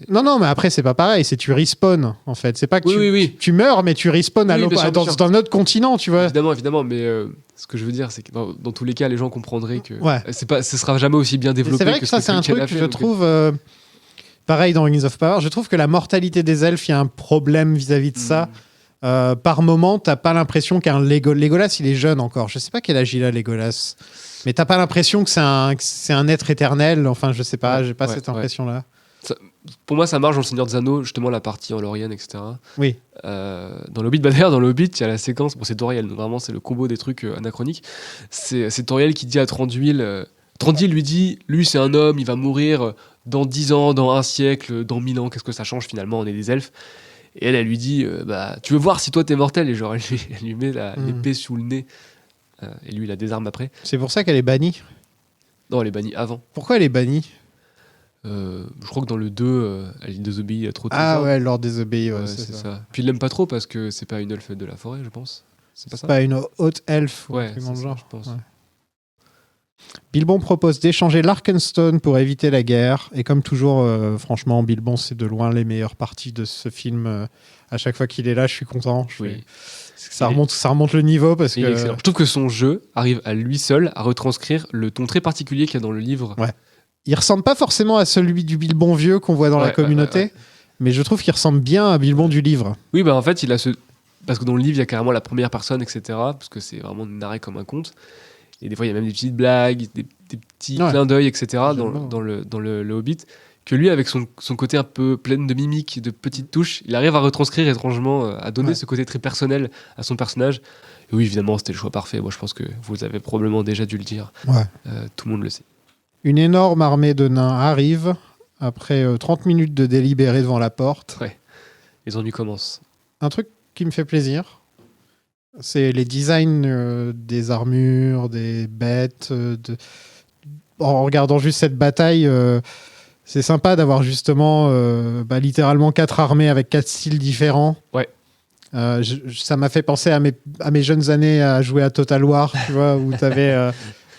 Non, mais après, c'est pas pareil, c'est tu respawn, en fait. C'est pas que Oui. tu meurs, mais tu respawn Oui, bien sûr, bien sûr. dans notre continent, tu vois. Évidemment, mais ce que je veux dire, c'est que dans tous les cas, les gens comprendraient que Ouais. ce sera jamais aussi bien Mais développé. c'est vrai que ce ça, c'est un Tolkien truc a que fait, je donc, trouve... pareil dans Rings of Power, je trouve que la mortalité des elfes, il y a un problème vis-à-vis de ça. Par moment, t'as pas l'impression qu'un Legolas, il est jeune encore. Je sais pas quel âge il a, Legolas. Mais t'as pas l'impression que c'est un être éternel. Enfin, je sais pas, j'ai pas cette impression-là. Pour moi, ça marche dans Le Seigneur des Anneaux, justement la partie en Lorien, etc. Oui. Dans le Hobbit, d'ailleurs, dans le Hobbit, il y a la séquence, bon, c'est Toriel, donc vraiment, c'est le combo des trucs anachroniques. C'est Toriel qui dit à Thranduil, Thranduil lui dit, lui, c'est un homme, il va mourir dans 10 ans, dans un siècle, dans 1000 ans, qu'est-ce que ça change finalement, on est des elfes. Et elle lui dit, tu veux voir si toi t'es mortel? Et genre, elle lui met l'épée sous le nez. Et lui, il a des armes après. C'est pour ça qu'elle est bannie. Non, elle est bannie avant. Pourquoi elle est bannie? Je crois que dans le 2, elle désobéit à trop de Ah trésors. ouais, Lord désobéit, Ouais, c'est ça. Puis il l'aime pas trop parce que c'est pas une elfe de la forêt, je pense. C'est pas ça? Pas une haute elfe ou Ouais, un truc dans le c'est ça, genre. je pense. Ouais. Bilbon propose d'échanger l'Arkenstone pour éviter la guerre. Et comme toujours, franchement, Bilbon, c'est de loin les meilleures parties de ce film. À chaque fois qu'il est là, je suis content. Oui. Ça remonte le niveau parce Il est que... excellent. Je trouve que son jeu arrive à lui seul à retranscrire le ton très particulier qu'il y a dans le livre. Ouais. Il ressemble pas forcément à celui du Bilbon vieux qu'on voit dans la communauté, mais je trouve qu'il ressemble bien à Bilbon du livre. Oui, bah en fait, il a ce... Parce que dans le livre, il y a carrément la première personne, etc. Parce que c'est vraiment narré comme un conte. Et des fois, il y a même des petites blagues, des petits clins d'œil, etc. dans le Hobbit. Que lui, avec son côté un peu plein de mimiques, de petites touches, il arrive à retranscrire étrangement, à donner ce côté très personnel à son personnage. Et oui, évidemment, c'était le choix parfait. Moi, je pense que vous avez probablement déjà dû le dire. Ouais. Tout le monde le sait. Une énorme armée de nains arrive après 30 minutes de délibéré devant la porte. Ouais. Les ennuis commencent. Un truc qui me fait plaisir. C'est les designs des armures, des bêtes. En regardant juste cette bataille, c'est sympa d'avoir justement littéralement 4 armées avec 4 styles différents. Ouais. Ça m'a fait penser à mes jeunes années à jouer à Total War, tu vois, où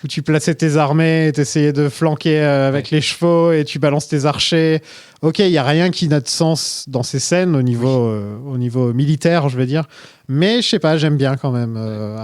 où tu plaçais tes armées, tu essayais de flanquer avec les chevaux et tu balances tes archers. Ok, il n'y a rien qui n'a de sens dans ces scènes au niveau militaire, je veux dire. Mais je sais pas, j'aime bien quand même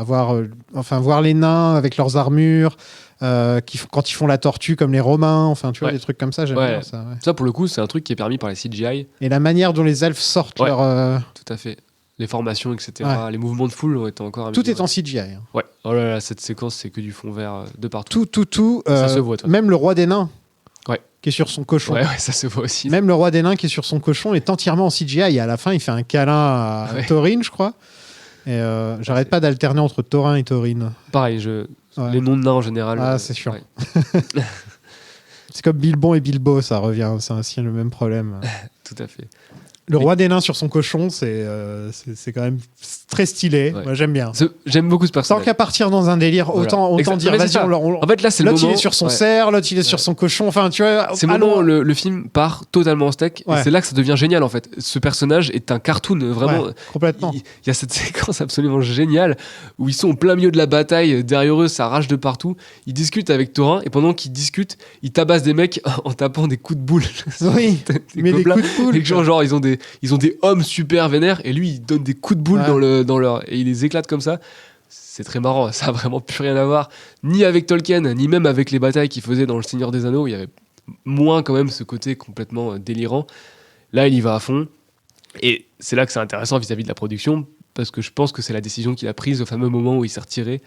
voir les nains avec leurs armures, quand ils font la tortue comme les Romains, enfin tu vois, des trucs comme ça, j'aime bien ça. Ouais. Ça, pour le coup, c'est un truc qui est permis par les CGI. Et la manière dont les elfes sortent leur... Tout à fait. Les formations, etc. Les mouvements de foule ont été encore tout est en CGI. Hein. Ouais. Oh là là, cette séquence, c'est que du fond vert de partout. Tout. Ça se voit, toi. Même le roi des nains, qui est sur son cochon. Ouais, ça se voit aussi. Même le roi des nains qui est sur son cochon est entièrement en CGI. Et à la fin, il fait un câlin à Thorin, je crois. Et j'arrête pas d'alterner entre Thorin et Thorin. Pareil, les noms de nains en général. Ah, c'est sûr. Ouais. C'est comme Bilbon et Bilbo, ça revient. C'est aussi le même problème. Tout à fait. Le roi des nains sur son cochon, c'est quand même très stylé. Ouais. Moi, j'aime bien. J'aime beaucoup ce personnage. Tant qu'à partir dans un délire, autant dire, vas-y, en fait, là, c'est le moment... L'autre, il est sur son cerf, l'autre, il est sur son cochon. Enfin, tu vois... C'est le moment où le film part totalement en steak. Et c'est là que ça devient génial, en fait. Ce personnage est un cartoon, vraiment. Ouais, complètement. Il y a cette séquence absolument géniale où ils sont au plein milieu de la bataille. Derrière eux, ça rage de partout. Ils discutent avec Thorin. Et pendant qu'ils discutent, ils tabassent des mecs en tapant des coups de boule. Oui, mais des coups de boule. Les gens, genre, ils ont des hommes super vénères et lui il donne des coups de boule dans leur et il les éclate comme ça. C'est très marrant, ça a vraiment plus rien à voir ni avec Tolkien ni même avec les batailles qu'il faisait dans Le Seigneur des Anneaux. Il y avait moins quand même ce côté complètement délirant. Là il y va à fond et c'est là que c'est intéressant vis-à-vis de la production parce que je pense que c'est la décision qu'il a prise au fameux moment où il s'est retiré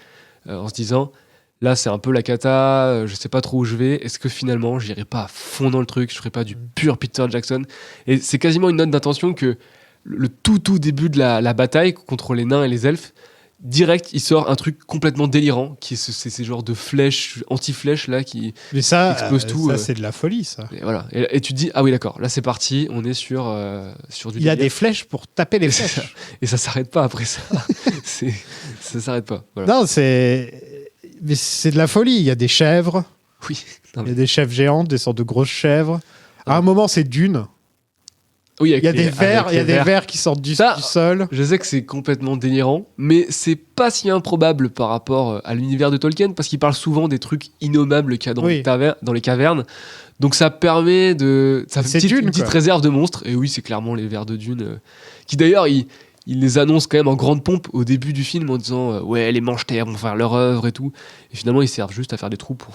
en se disant là c'est un peu la cata, je sais pas trop où je vais, est-ce que finalement j'irai pas à fond dans le truc, je ferai pas du pur Peter Jackson. Et c'est quasiment une note d'intention que le tout début de la bataille contre les nains et les elfes, direct il sort un truc complètement délirant qui est ces genres de flèches, anti-flèches là qui explosent tout. Ça c'est de la folie ça. Et voilà, et tu te dis ah oui d'accord, là c'est parti, on est sur du il y a des flèches pour taper les flèches. Et ça s'arrête pas après ça. Ça s'arrête pas. Voilà. Non, mais c'est de la folie. Il y a des chèvres. Oui. Il y a des chèvres géantes, des sortes de grosses chèvres. À un moment, c'est Dune. Oui, il y a des vers qui sortent du sol. Je sais que c'est complètement délirant, mais c'est pas si improbable par rapport à l'univers de Tolkien, parce qu'il parle souvent des trucs innommables qu'il y a dans les cavernes. Donc ça permet de... Ça fait une petite réserve de monstres. Et oui, c'est clairement les vers de Dune. Qui d'ailleurs, il les annonce quand même en grande pompe au début du film en disant ouais, les mange-terres vont faire leur œuvre et tout. Et finalement, ils servent juste à faire des trous pour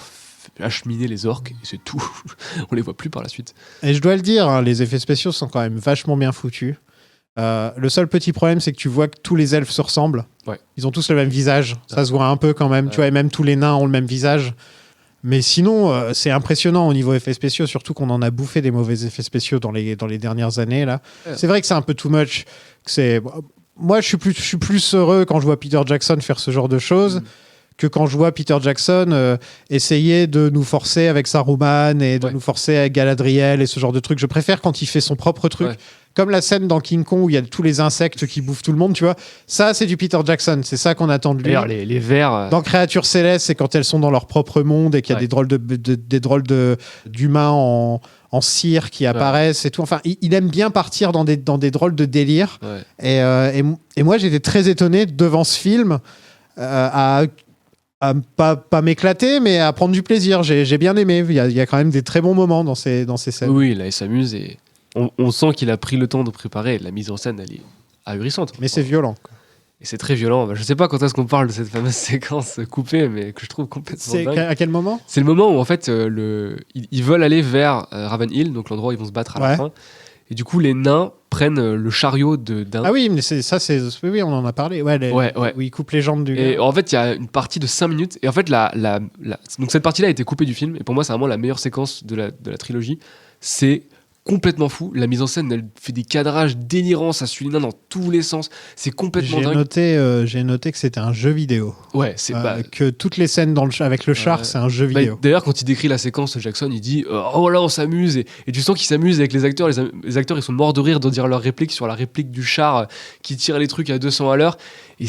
acheminer les orques et c'est tout. On les voit plus par la suite. Et je dois le dire, hein, les effets spéciaux sont quand même vachement bien foutus. Le seul petit problème, c'est que tu vois que tous les elfes se ressemblent. Ouais. Ils ont tous le même visage. Ça se voit un peu quand même. Tu vois, et même tous les nains ont le même visage. Mais sinon, c'est impressionnant au niveau effets spéciaux, surtout qu'on en a bouffé des mauvais effets spéciaux dans les dernières années. Là. Ouais. C'est vrai que c'est un peu too much. Moi, je suis plus heureux quand je vois Peter Jackson faire ce genre de choses que quand je vois Peter Jackson essayer de nous forcer avec Saruman et de nous forcer avec Galadriel et ce genre de trucs. Je préfère quand il fait son propre truc. Ouais. Comme la scène dans King Kong où il y a tous les insectes qui bouffent tout le monde, tu vois. Ça, c'est du Peter Jackson. C'est ça qu'on attend de lui. D'ailleurs, les vers... Dans Créatures Célestes, c'est quand elles sont dans leur propre monde et qu'il y a des drôles d'humains en cire qui apparaissent et tout. Enfin, il aime bien partir dans des drôles de délire. Ouais. Et moi, j'étais très étonné devant ce film à pas m'éclater, mais à prendre du plaisir. J'ai bien aimé. Il y a quand même des très bons moments dans ces scènes. Oui, là, il s'amuse et on sent qu'il a pris le temps de préparer. La mise en scène, elle est ahurissante. Mais c'est violent. Quoi. Et c'est très violent. Je sais pas quand est-ce qu'on parle de cette fameuse séquence coupée, mais que je trouve complètement dingue. À quel moment ? C'est le moment où, en fait, ils veulent aller vers Ravenhill, donc l'endroit où ils vont se battre à la fin. Et du coup, les nains prennent le chariot d'un... Ah oui, mais oui, on en a parlé. Où ils coupent les jambes du gars. Et en fait, il y a une partie de 5 minutes. Et en fait, donc cette partie-là a été coupée du film. Et pour moi, c'est vraiment la meilleure séquence de la trilogie. C'est complètement fou. La mise en scène, elle fait des cadrages délirants, ça suit les nains dans tous les sens. C'est complètement dingue. J'ai noté que c'était un jeu vidéo. Ouais, c'est que toutes les scènes avec le char, c'est un jeu vidéo. D'ailleurs, quand il décrit la séquence, Jackson, il dit oh là, on s'amuse. Et tu sens qu'il s'amuse avec les acteurs. Les acteurs, ils sont morts de rire de dire leur réplique sur la réplique du char qui tire les trucs à 200 à l'heure.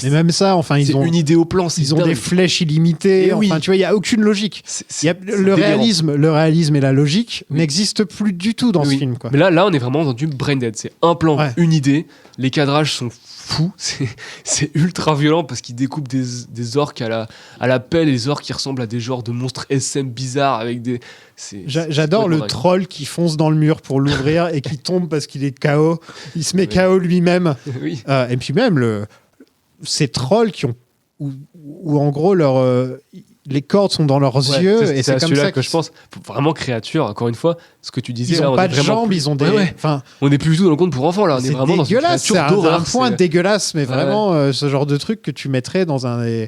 Mais même ça, enfin, ils ont une idée au plan. Ils ont des flèches illimitées. Enfin, tu vois, il y a aucune logique. Le réalisme et la logique n'existent plus du tout dans ce film, quoi. Mais là, on est vraiment dans du brain dead. C'est un plan, une idée. Les cadrages sont fous. C'est ultra violent parce qu'ils découpent des orques à la pelle, des orques qui ressemblent à des genres de monstres SM bizarres avec des. J'adore le troll qui fonce dans le mur pour l'ouvrir et qui tombe parce qu'il est KO. Il se met KO lui-même. Oui. Et puis même ces trolls qui ont où en gros les cordes sont dans leurs yeux et c'est comme ça que je pense vraiment créature. Encore une fois, ce que tu disais, ils ont pas de jambes, ils ont des. Enfin, on n'est plus du tout dans le conte pour enfants là. On est vraiment dans une créature d'horreur. C'est un point dégueulasse, mais vraiment ce genre de truc que tu mettrais dans un.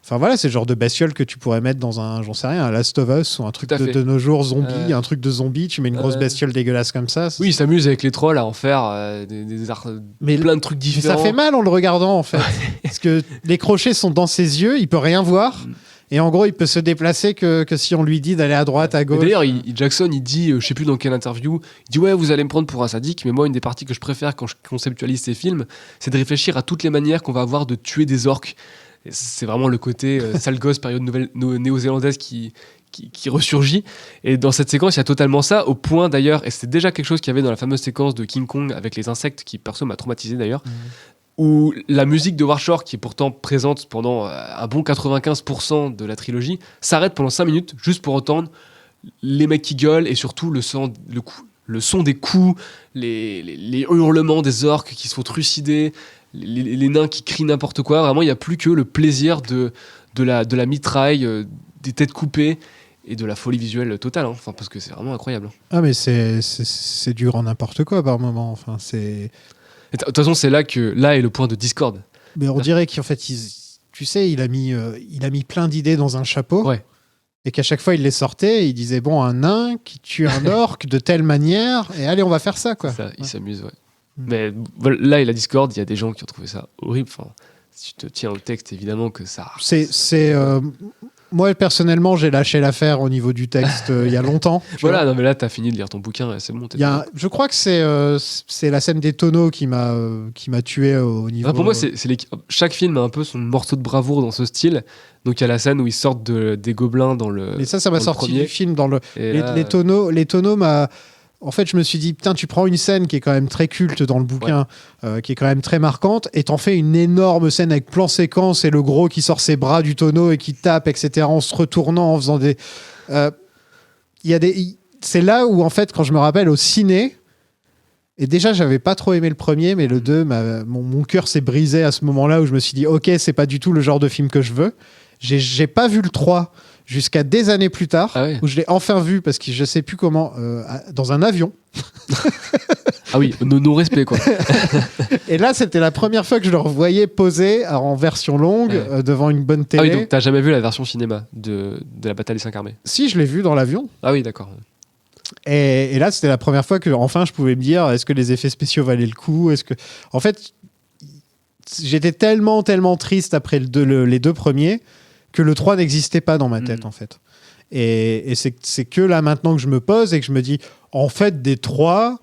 Enfin voilà, c'est le genre de bestiole que tu pourrais mettre dans un, j'en sais rien, un Last of Us ou un truc de nos jours zombie, un truc de zombie. Tu mets une grosse bestiole dégueulasse comme ça. Oui, ils s'amusent avec les trolls à en faire plein de trucs différents. Mais ça fait mal en le regardant en fait, parce que les crochets sont dans ses yeux, il peut rien voir. Et en gros, il peut se déplacer que si on lui dit d'aller à droite, à gauche. Et d'ailleurs, Jackson, il dit, je sais plus dans quelle interview, il dit ouais, vous allez me prendre pour un sadique, mais moi, une des parties que je préfère quand je conceptualise ces films, c'est de réfléchir à toutes les manières qu'on va avoir de tuer des orques. Et c'est vraiment le côté sale gosse, période néo-zélandaise qui ressurgit. Et dans cette séquence, il y a totalement ça, au point d'ailleurs, et c'était déjà quelque chose qu'il y avait dans la fameuse séquence de King Kong avec les insectes, qui perso m'a traumatisé d'ailleurs. Où la musique de Warshore, qui est pourtant présente pendant un bon 95% de la trilogie, s'arrête pendant 5 minutes juste pour entendre les mecs qui gueulent et surtout le son des coups, les hurlements des orques qui se font trucider, les nains qui crient n'importe quoi. Vraiment, il n'y a plus que le plaisir de la mitraille, des têtes coupées et de la folie visuelle totale. Enfin, parce que c'est vraiment incroyable. Ah, mais c'est du grand n'importe quoi par moment. Enfin, c'est... De toute façon, c'est là est le point de discorde. Mais on dirait qu'en fait, tu sais, il a mis plein d'idées dans un chapeau. Ouais. Et qu'à chaque fois, il les sortait et il disait bon, un nain qui tue un orque de telle manière, et allez, on va faire ça, quoi. Ça, il s'amuse, ouais. Mais là, il a discorde, il y a des gens qui ont trouvé ça horrible. Enfin, si tu te tiens au texte, évidemment que ça. Moi, personnellement, j'ai lâché l'affaire au niveau du texte il y a longtemps. Voilà, non, mais là, t'as fini de lire ton bouquin, c'est bon. Je crois que c'est la scène des tonneaux qui m'a tué au niveau. Pour moi, chaque film a un peu son morceau de bravoure dans ce style. Donc, il y a la scène où ils sortent des gobelins dans le. Mais ça m'a sorti du film. Les tonneaux m'a. En fait, je me suis dit, putain, tu prends une scène qui est quand même très culte dans le bouquin, qui est quand même très marquante, et t'en fais une énorme scène avec plan séquence et le gros qui sort ses bras du tonneau et qui tape, etc., en se retournant, en faisant des... C'est là où, en fait, quand je me rappelle au ciné, et déjà, j'avais pas trop aimé le premier, mais le 2, mon cœur s'est brisé à ce moment-là où je me suis dit, ok, c'est pas du tout le genre de film que je veux. J'ai pas vu le 3 jusqu'à des années plus tard, où je l'ai enfin vu parce que je sais plus comment, dans un avion. Ah oui, nos respects, quoi. Et là, c'était la première fois que je le revoyais posé en version longue devant une bonne télé. Ah oui, donc t'as jamais vu la version cinéma de la bataille des 5 armées? Si, je l'ai vu dans l'avion. Ah oui, d'accord. Et là, c'était la première fois que enfin je pouvais me dire, est-ce que les effets spéciaux valaient le coup? En fait, j'étais tellement triste après les deux premiers que le 3 n'existait pas dans ma tête, en fait. Et c'est que là, maintenant que je me pose et que je me dis, en fait, des 3,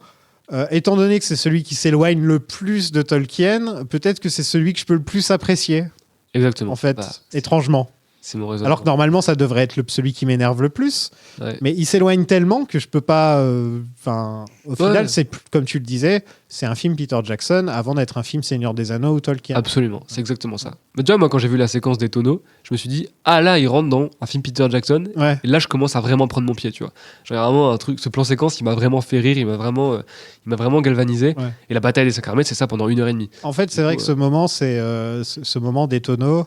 étant donné que c'est celui qui s'éloigne le plus de Tolkien, peut-être que c'est celui que je peux le plus apprécier. Exactement. En fait, étrangement. C'est mon raisonnement. Alors que normalement, ça devrait être celui qui m'énerve le plus. Ouais. Mais il s'éloigne tellement que je peux pas... au final, c'est, comme tu le disais, c'est un film Peter Jackson avant d'être un film Seigneur des Anneaux ou Tolkien. Absolument, c'est exactement ça. Mais déjà, moi, quand j'ai vu la séquence des tonneaux, je me suis dit, ah là, il rentre dans un film Peter Jackson. Ouais. Et là, je commence à vraiment prendre mon pied, tu vois. J'ai vraiment un truc, ce plan séquence, il m'a vraiment fait rire, il m'a vraiment galvanisé. Ouais. Et la bataille des 5 armées, c'est ça pendant 1h30. En fait, c'est vrai que ce moment, c'est ce moment des tonneaux,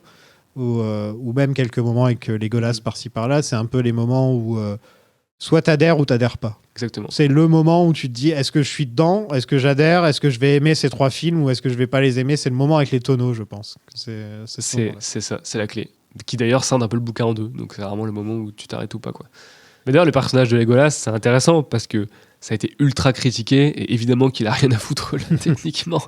ou même quelques moments avec Legolas par-ci par-là, c'est un peu les moments où soit t'adhères ou t'adhères pas. Exactement. C'est le moment où tu te dis, est-ce que je suis dedans? Est-ce que j'adhère? Est-ce que je vais aimer ces 3 films ou est-ce que je vais pas les aimer? C'est le moment avec les tonneaux, je pense. C'est ça, c'est la clé. Qui d'ailleurs scinde un peu le bouquin en deux. Donc c'est vraiment le moment où tu t'arrêtes ou pas, quoi. Mais d'ailleurs, le personnage de Legolas, c'est intéressant parce que ça a été ultra critiqué, et évidemment qu'il a rien à foutre là, techniquement.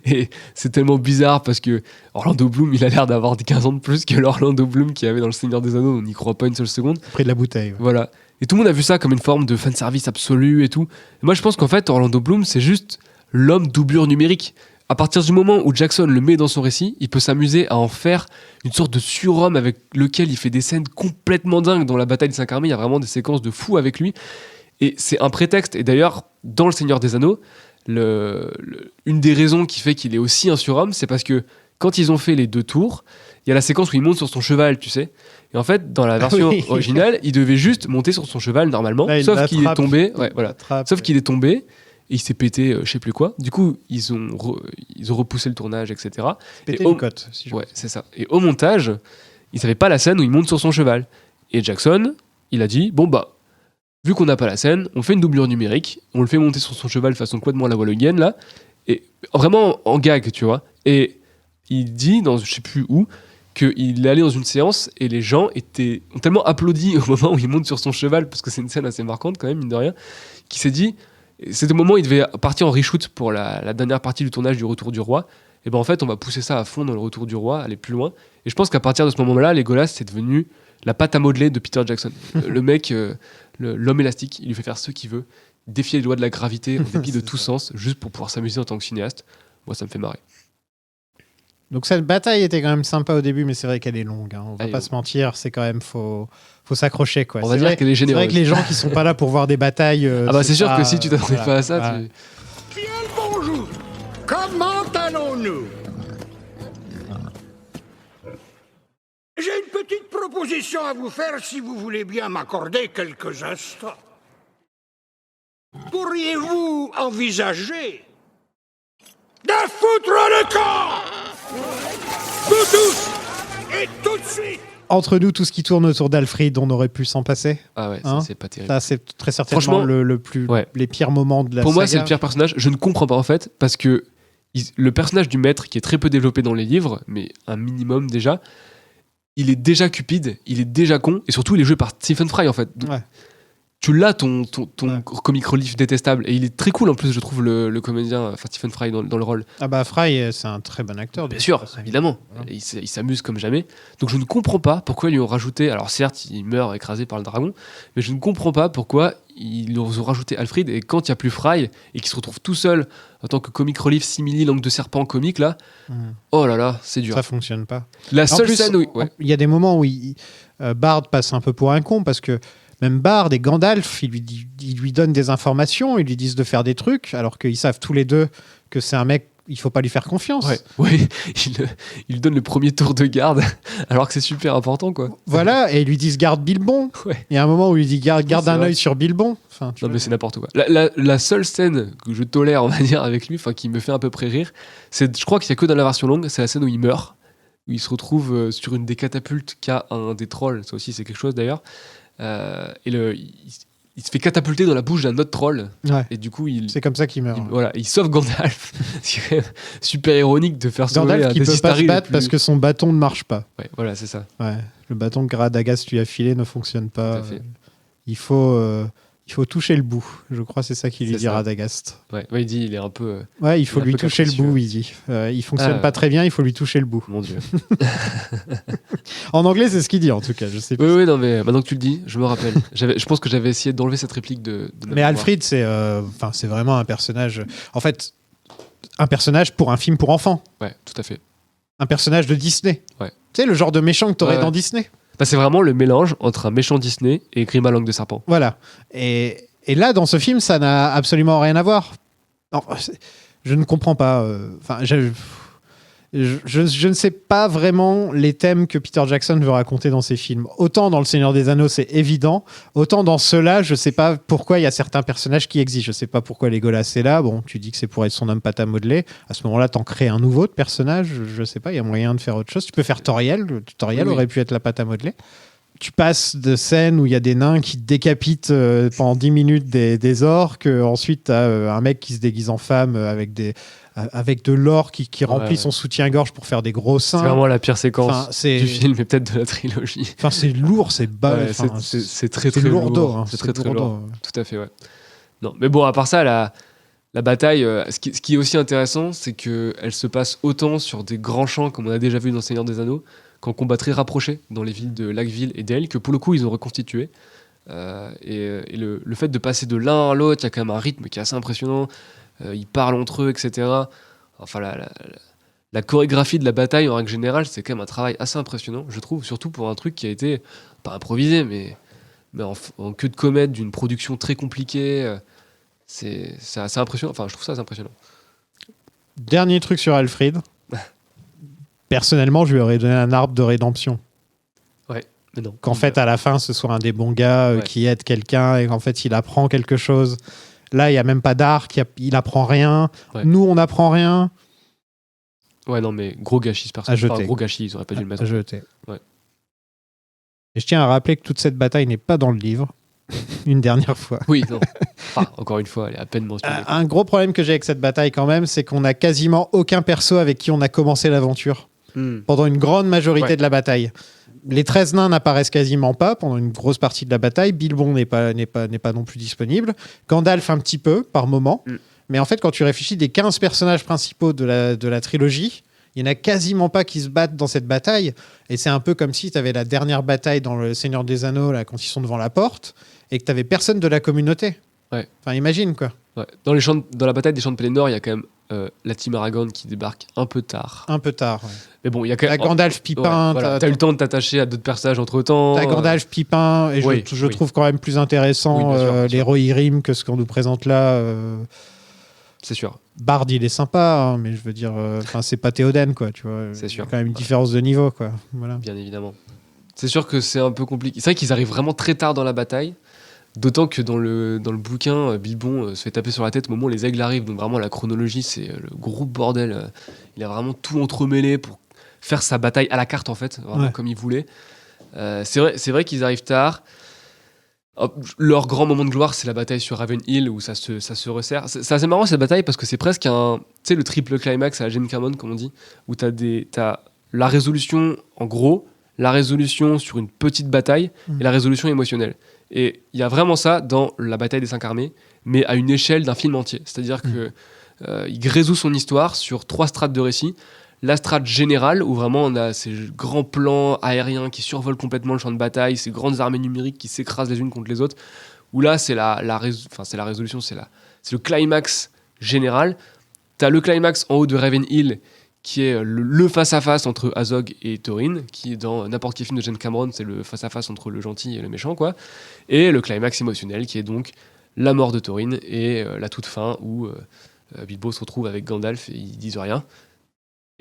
Et c'est tellement bizarre parce que Orlando Bloom, il a l'air d'avoir 15 ans de plus que l'Orlando Bloom qu'il y avait dans Le Seigneur des Anneaux, on n'y croit pas une seule seconde. Près de la bouteille. Ouais. Voilà. Et tout le monde a vu ça comme une forme de fanservice absolu et tout. Et moi, je pense qu'en fait, Orlando Bloom, c'est juste l'homme doublure numérique. À partir du moment où Jackson le met dans son récit, il peut s'amuser à en faire une sorte de surhomme avec lequel il fait des scènes complètement dingues. Dans la bataille de 5 armées, il y a vraiment des séquences de fou avec lui. Et c'est un prétexte. Et d'ailleurs, dans Le Seigneur des Anneaux, une des raisons qui fait qu'il est aussi un surhomme, c'est parce que quand ils ont fait les 2 tours, il y a la séquence où il monte sur son cheval, tu sais. Et en fait, dans la version originale, il devait juste monter sur son cheval normalement, là, sauf qu'il est tombé. Ouais, voilà. Sauf qu'il est tombé et il s'est pété, je sais plus quoi. Du coup, ils ont repoussé le tournage, etc. pété et une côte. Si je ouais, c'est ça. Et au montage, ils n'avaient pas la scène où il monte sur son cheval. Et Jackson, il a dit bon bah, vu qu'on n'a pas la scène, on fait une doublure numérique, on le fait monter sur son cheval façon complètement la Wallogienne là, et vraiment en gag, tu vois. Et il dit dans je sais plus où qu'il est allé dans une séance et les gens ont tellement applaudi au moment où il monte sur son cheval, parce que c'est une scène assez marquante quand même, mine de rien, qu'il s'est dit, c'était le moment où il devait partir en reshoot pour la dernière partie du tournage du Retour du Roi, et ben en fait on va pousser ça à fond dans le Retour du Roi, aller plus loin, et je pense qu'à partir de ce moment-là, Legolas c'est devenu la pâte à modeler de Peter Jackson. Le mec, l'homme élastique, il lui fait faire ce qu'il veut, défier les lois de la gravité en dépit de tout sens, juste pour pouvoir s'amuser en tant que cinéaste. Moi ça me fait marrer. Donc cette bataille était quand même sympa au début, mais c'est vrai qu'elle est longue. Hein. On va pas se mentir, c'est quand même faut s'accrocher quoi. On va dire qu'elle est généreuse. C'est vrai que les gens qui sont pas là pour voir des batailles. Ah bah c'est sûr que si tu t'attendais pas à ça, Bien le bonjour. Comment allons-nous? J'ai une petite proposition à vous faire si vous voulez bien m'accorder quelques instants. Pourriez-vous envisager de foutre le camp? Vous tous et tout de suite. Entre nous, tout ce qui tourne autour d'Alfred, on aurait pu s'en passer. Ah ouais, Hein, c'est pas terrible. ça, c'est très certainement Franchement, les pires moments de la Pour moi, saga. c'est le pire personnage. Je ne comprends pas en fait, parce que le personnage du maître, qui est très peu développé dans les livres, mais un minimum déjà, il est déjà cupide, il est déjà con, et surtout il est joué par Stephen Fry en fait. Donc, Ouais. tu l'as ton comic relief détestable, et il est très cool en plus, je trouve, le comédien, enfin Stephen Fry dans le rôle. Ah bah Fry, c'est un très bon acteur. Bien de sûr, toute façon. évidemment. Voilà. Et il s'amuse comme jamais. Donc je ne comprends pas pourquoi ils lui ont rajouté. Alors certes, il meurt écrasé par le dragon, mais je ne comprends pas pourquoi ils lui ont rajouté Alfred. Et quand il n'y a plus Fry et qu'il se retrouve tout seul en tant que comic relief simili langue de serpent comique là, oh là là, c'est dur. Ça fonctionne pas. La En seule plus, scène où il y a des moments où Bard passe un peu pour un con parce que même Bard et Gandalf, ils lui donnent des informations, ils lui disent de faire des trucs, alors qu'ils savent tous les deux que c'est un mec, il faut pas lui faire confiance. ouais, il lui donne le premier tour de garde, alors que c'est super important quoi. Voilà, et ils lui disent garde Bilbon. Ouais. Il y a un moment où il dit garde c'est un vrai. œil sur Bilbon. Enfin, tu Non vois. mais c'est n'importe quoi. La seule scène que je tolère, on va dire, avec lui, enfin qui me fait à peu près rire, c'est, je crois qu'il y a que dans la version longue, c'est la scène où il meurt, où il se retrouve sur une des catapultes qu'a un des trolls. Ça aussi c'est quelque chose d'ailleurs. Et il se fait catapulter dans la bouche d'un autre troll. Ouais. Et du coup C'est comme ça qu'il meurt. il sauve Gandalf. C'est quand même super ironique de faire sauver Gandalf un qui des peut pas Istari se les battre plus- parce que son bâton ne marche pas. Ouais, voilà, c'est ça. Ouais. Le bâton que Radagast lui a filé ne fonctionne pas. Tout à fait. Il faut toucher le bout. Je crois que c'est ça qu'il lui C'est dit ça. Radagast. Ouais, il dit, il est un peu. Ouais, il faut Il est un lui peu toucher le capricieux. bout, il dit. Il fonctionne Ah, pas très bien, il faut lui toucher le bout. Mon Dieu. En anglais, c'est ce qu'il dit en tout cas. Je sais pas. Oui, non, mais maintenant que tu le dis, je me rappelle. Je pense que j'avais essayé d'enlever cette réplique de ma Mais mémoire. Alfred, c'est vraiment un personnage. En fait, un personnage pour un film pour enfants. Ouais, tout à fait. Un personnage de Disney. Ouais. Tu sais, le genre de méchant que t'aurais Ouais, dans ouais. Disney. Bah, c'est vraiment le mélange entre un méchant Disney et Grima langue de serpent. Voilà. Et là, dans ce film, ça n'a absolument rien à voir. Non, je ne comprends pas. Enfin, je ne sais pas vraiment les thèmes que Peter Jackson veut raconter dans ses films. Autant dans Le Seigneur des Anneaux, c'est évident. Autant dans ceux-là, je ne sais pas pourquoi il y a certains personnages qui existent. Je ne sais pas pourquoi Legolas est là. Bon, tu dis que c'est pour être son homme pâte à modeler. À ce moment-là, t'en crées un nouveau de personnage. Je ne sais pas, il y a moyen de faire autre chose. Tu peux faire Toriel. Toriel Oui. aurait pu être la pâte à modeler. Tu passes de scènes où il y a des nains qui décapitent pendant 10 minutes des orques. Ensuite, tu as un mec qui se déguise en femme avec de l'or qui remplit Ouais. son soutien-gorge pour faire des gros seins. C'est vraiment la pire séquence Enfin, c'est- du film et peut-être de la trilogie. Enfin, c'est lourd, c'est bas. Ouais, enfin, c'est très c'est très lourdeau, lourd. hein, C'est très très lourdeau, lourd. ouais. Tout à fait, ouais. Non, mais bon, à part ça, la bataille, ce qui est aussi intéressant, c'est qu'elle se passe autant sur des grands champs, comme on a déjà vu dans Seigneur des Anneaux, qu'en combat très rapprochés dans les villes de Lac-Ville et d'El, que pour le coup, ils ont reconstitué. Et le fait de passer de l'un à l'autre, il y a quand même un rythme qui est assez impressionnant. Ils parlent entre eux, etc. Enfin, la chorégraphie de la bataille, en règle générale, c'est quand même un travail assez impressionnant, je trouve, surtout pour un truc qui a été, pas improvisé, mais en queue de comète, d'une production très compliquée. C'est assez impressionnant. Enfin, je trouve ça assez impressionnant. Dernier truc sur Alfred. Personnellement, je lui aurais donné un arbre de rédemption. Ouais, mais non. Qu'en fait, à la fin, ce soit un des bons gars qui aide quelqu'un et qu'en fait, il apprend quelque chose. Là, il n'y a même pas d'arc, il apprend rien. Ouais. Nous, on n'apprend rien. Ouais, non, mais gros gâchis, ce personnage. À jeter. Enfin, gros gâchis, ils auraient pas dû le mettre. À jeter. Ouais. Et je tiens à rappeler que toute cette bataille n'est pas dans le livre. Une dernière fois. Oui, non. Enfin, encore une fois, elle est à peine mentionnée. Un gros problème que j'ai avec cette bataille quand même, c'est qu'on n'a quasiment aucun perso avec qui on a commencé l'aventure. Pendant une grande majorité de la bataille. Les 13 nains n'apparaissent quasiment pas pendant une grosse partie de la bataille. Bilbon n'est pas non plus disponible. Gandalf un petit peu par moment. Mais en fait, quand tu réfléchis, des 15 personnages principaux de la trilogie, il n'y en a quasiment pas qui se battent dans cette bataille. Et c'est un peu comme si tu avais la dernière bataille dans le Seigneur des Anneaux, là, quand ils sont devant la porte, et que tu n'avais personne de la communauté. Ouais. Enfin, imagine, quoi. Ouais. Dans la bataille des Champs de Pelennor, il y a quand même la team Aragorn qui débarque un peu tard. Un peu tard, ouais. Mais bon, il y a quand même... Gandalf, Pipin... Ouais, voilà. T'as eu le temps de t'attacher à d'autres personnages entre-temps. T'as Gandalf, Pipin, et je trouve quand même plus intéressant l'héros Irym que ce qu'on nous présente là. C'est sûr. Bard, il est sympa, hein, mais je veux dire, c'est pas Théoden, quoi, tu vois. C'est sûr. Il y a quand même une différence de niveau, quoi. Voilà. Bien évidemment. C'est sûr que c'est un peu compliqué. C'est vrai qu'ils arrivent vraiment très tard dans la bataille, d'autant que dans le bouquin, Bilbon se fait taper sur la tête au moment où les aigles arrivent. Donc vraiment, la chronologie, c'est le gros bordel. Il a vraiment tout entremêlé pour faire sa bataille à la carte, en fait, vraiment comme il voulait. C'est vrai qu'ils arrivent tard. Leur grand moment de gloire, c'est la bataille sur Raven Hill où ça se resserre. C'est assez marrant cette bataille parce que c'est presque le triple climax à la James Cameron, comme on dit, où t'as la résolution en gros, la résolution sur une petite bataille et la résolution émotionnelle. Et il y a vraiment ça dans la bataille des 5 armées, mais à une échelle d'un film entier. C'est-à-dire que il résout son histoire sur 3 strates de récit. La strate générale, où vraiment on a ces grands plans aériens qui survolent complètement le champ de bataille, ces grandes armées numériques qui s'écrasent les unes contre les autres, où là c'est la résolution, c'est le climax général. T'as le climax en haut de Raven Hill, qui est le face-à-face entre Azog et Thorin, qui dans n'importe quel film de James Cameron, c'est le face-à-face entre le gentil et le méchant, quoi. Et le climax émotionnel, qui est donc la mort de Thorin et la toute fin, où Bilbo se retrouve avec Gandalf et ils disent rien.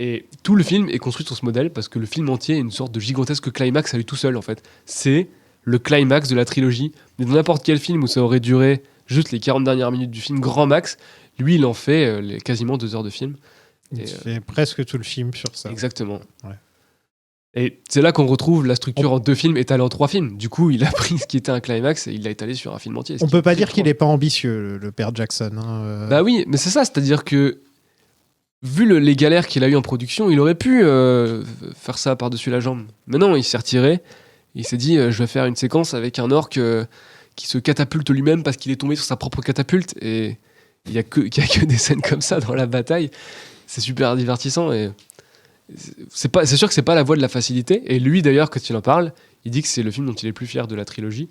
Et tout le film est construit sur ce modèle parce que le film entier est une sorte de gigantesque climax à lui tout seul, en fait. C'est le climax de la trilogie. Mais dans n'importe quel film où ça aurait duré juste les 40 dernières minutes du film, grand max, lui, il en fait quasiment 2 heures de film. Il fait presque tout le film sur ça. Exactement. Ouais. Et c'est là qu'on retrouve la structure en 2 films étalée en 3 films. Du coup, il a pris ce qui était un climax et il l'a étalé sur un film entier. On peut pas dire qu'il est pas ambitieux, le père Jackson. Hein. Bah oui, mais c'est ça, c'est-à-dire que vu les galères qu'il a eu en production, il aurait pu faire ça par-dessus la jambe. Mais non, il s'est retiré. Il s'est dit, je vais faire une séquence avec un orc qui se catapulte lui-même parce qu'il est tombé sur sa propre catapulte. Et il y a que des scènes comme ça dans la bataille. C'est super divertissant. Et c'est sûr que c'est pas la voie de la facilité. Et lui, d'ailleurs, quand il en parle, il dit que c'est le film dont il est le plus fier de la trilogie.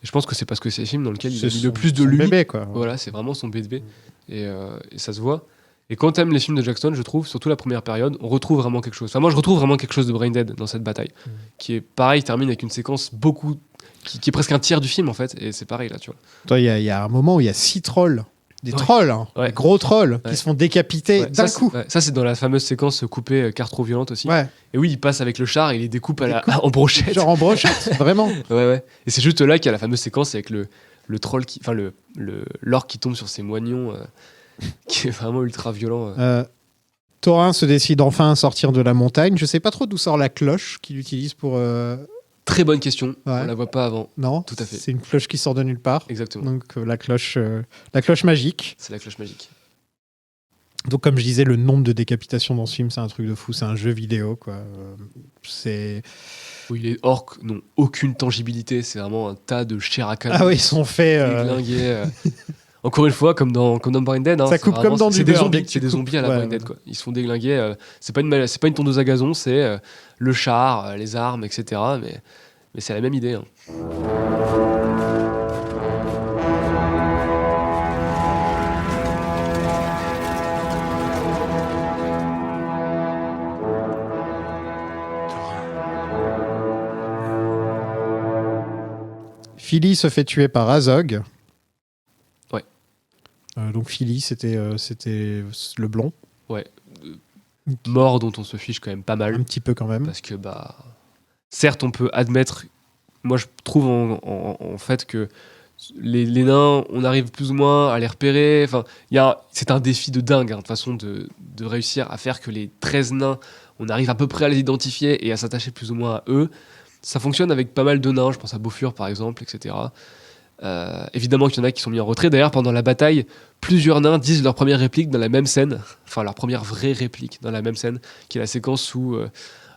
Et je pense que c'est parce que c'est le film dans lequel il a mis le plus de lui. Bébé, quoi. Voilà, c'est vraiment son bébé. Et ça se voit. Et quand t'aimes les films de Jackson, je trouve, surtout la première période, on retrouve vraiment quelque chose. Enfin, moi, je retrouve vraiment quelque chose de Brain Dead dans cette bataille, qui est pareil, termine avec une séquence qui est presque un tiers du film, en fait, et c'est pareil, là, tu vois. Toi, il y a un moment où il y a 6 trolls. Des trolls, hein, des gros trolls, qui se font décapiter d'un coup. Ça, c'est dans la fameuse séquence coupée carte trop violente aussi. Ouais. Et oui, il passe avec le char et il les découpe en brochette. Genre en brochette, vraiment. Ouais. Et c'est juste là qu'il y a la fameuse séquence avec le troll, l'orc qui tombe sur ses moignons, qui est vraiment ultra violent. Thorin se décide enfin à sortir de la montagne. Je sais pas trop d'où sort la cloche qu'il utilise pour... Très bonne question, ouais. On la voit pas avant. Non, tout à fait. C'est une cloche qui sort de nulle part. Exactement. Donc la cloche magique. C'est la cloche magique. Donc comme je disais, le nombre de décapitations dans ce film, c'est un truc de fou. C'est un jeu vidéo, quoi. Oui, les orques n'ont aucune tangibilité. C'est vraiment un tas de chair à canon. Ah oui, ils sont faits... déglingués. Encore une fois, comme dans Brain Dead. Hein, Ça coupe comme dans du c'est des beurre, zombies. dès que C'est tu des coupes. zombies à la Ouais, Brain Dead, ouais. quoi. Ils se font déglinguer. C'est pas une tondeuse à gazon, c'est le char, les armes, etc. Mais c'est la même idée. Hein. Philly se fait tuer par Azog. Ouais. Donc Philly, c'était le blond. Mort dont on se fiche quand même pas mal. Un petit peu quand même. Parce que, certes, on peut admettre. Moi, je trouve en fait que les nains, on arrive plus ou moins à les repérer. Enfin, c'est un défi de dingue, hein, de façon de réussir à faire que les 13 nains, on arrive à peu près à les identifier et à s'attacher plus ou moins à eux. Ça fonctionne avec pas mal de nains, je pense à Beaufur par exemple, etc. Évidemment qu'il y en a qui sont mis en retrait. D'ailleurs, pendant la bataille, plusieurs nains disent leur première réplique dans la même scène, enfin leur première vraie réplique dans la même scène, qui est la séquence où,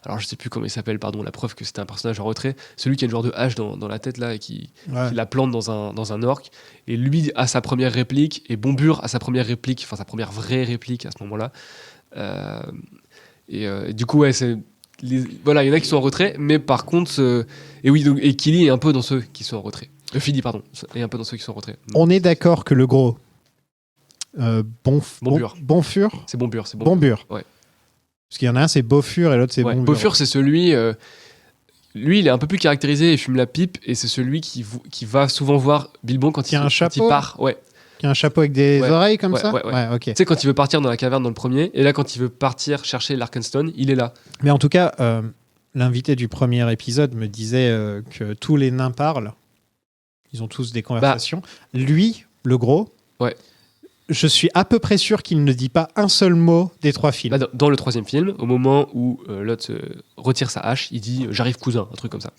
alors je sais plus comment il s'appelle, pardon, la preuve que c'était un personnage en retrait, celui qui a une genre de hache dans la tête là et qui la plante dans un orque, et lui a sa première réplique, et Bombur a sa première réplique, enfin sa première vraie réplique à ce moment-là. Et du coup, ouais, voilà, il y en a qui sont en retrait, mais par contre, et Killy est un peu dans ceux qui sont en retrait. Philly, pardon, est un peu dans ceux qui sont en retrait. On est d'accord que le gros Bombur. Bonfur. C'est Bombur. Bombur. Ouais. Parce qu'il y en a un, c'est Beaufur et l'autre, c'est Bombur. Beaufur, c'est celui. Lui, il est un peu plus caractérisé et fume la pipe, et c'est celui qui va souvent voir Bilbon quand il part. Ouais. Qui a un chapeau avec des oreilles comme ça. Ouais. Ok. Tu sais, quand il veut partir dans la caverne dans le premier, et là, quand il veut partir chercher l'Arkenstone, il est là. Mais en tout cas, l'invité du premier épisode me disait que tous les nains parlent. Ils ont tous des conversations. Lui, le gros, je suis à peu près sûr qu'il ne dit pas un seul mot des 3 films. Dans le 3e film, au moment où l'autre retire sa hache, il dit « J'arrive cousin », un truc comme ça.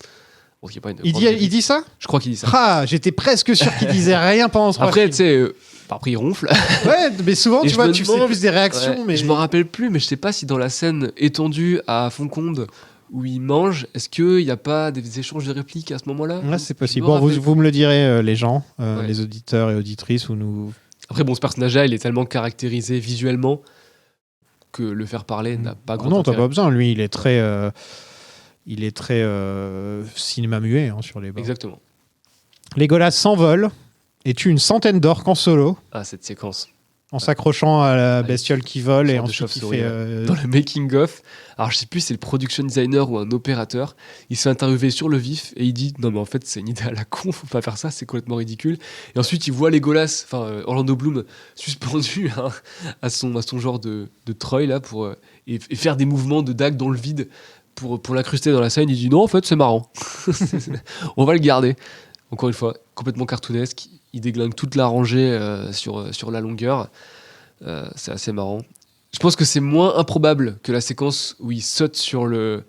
Bon, il dit ça ? Je crois qu'il dit ça. Ah, j'étais presque sûr qu'il disait rien pendant 3 films. Après, tu sais, après il ronfle. Ouais, mais souvent, tu vois, tu sais plus des réactions. Mais je me rappelle plus, mais je sais pas si dans la scène étendue à Fonconde où il mange, est-ce qu'il n'y a pas des échanges de répliques à ce moment-là ? Ouais, c'est possible. Bon, vous me le direz, les gens, les auditeurs et auditrices, ou nous... Après, bon, ce personnage-là, il est tellement caractérisé visuellement que le faire parler n'a pas grand Non, intérêt. t'as pas besoin. Lui, il est très cinéma muet sur les bords. Exactement. Legolas s'envole et tue une centaine d'orques en solo. Ah, cette séquence. En s'accrochant à la bestiole qui vole et sorte de ensuite il chauve-souris, fait... Dans le making-of, alors je sais plus si c'est le production designer ou un opérateur, il s'est interviewé sur le vif et il dit « Non mais en fait c'est une idée à la con, faut pas faire ça, c'est complètement ridicule. » Et ensuite il voit Legolas, Orlando Bloom, suspendu à son genre de treuil là, et faire des mouvements de dague dans le vide pour l'incruster dans la scène. Il dit « Non en fait c'est marrant, on va le garder. » Encore une fois, complètement cartoonesque, il déglingue toute la rangée sur la longueur. C'est assez marrant. Je pense que c'est moins improbable que la séquence où il saute sur le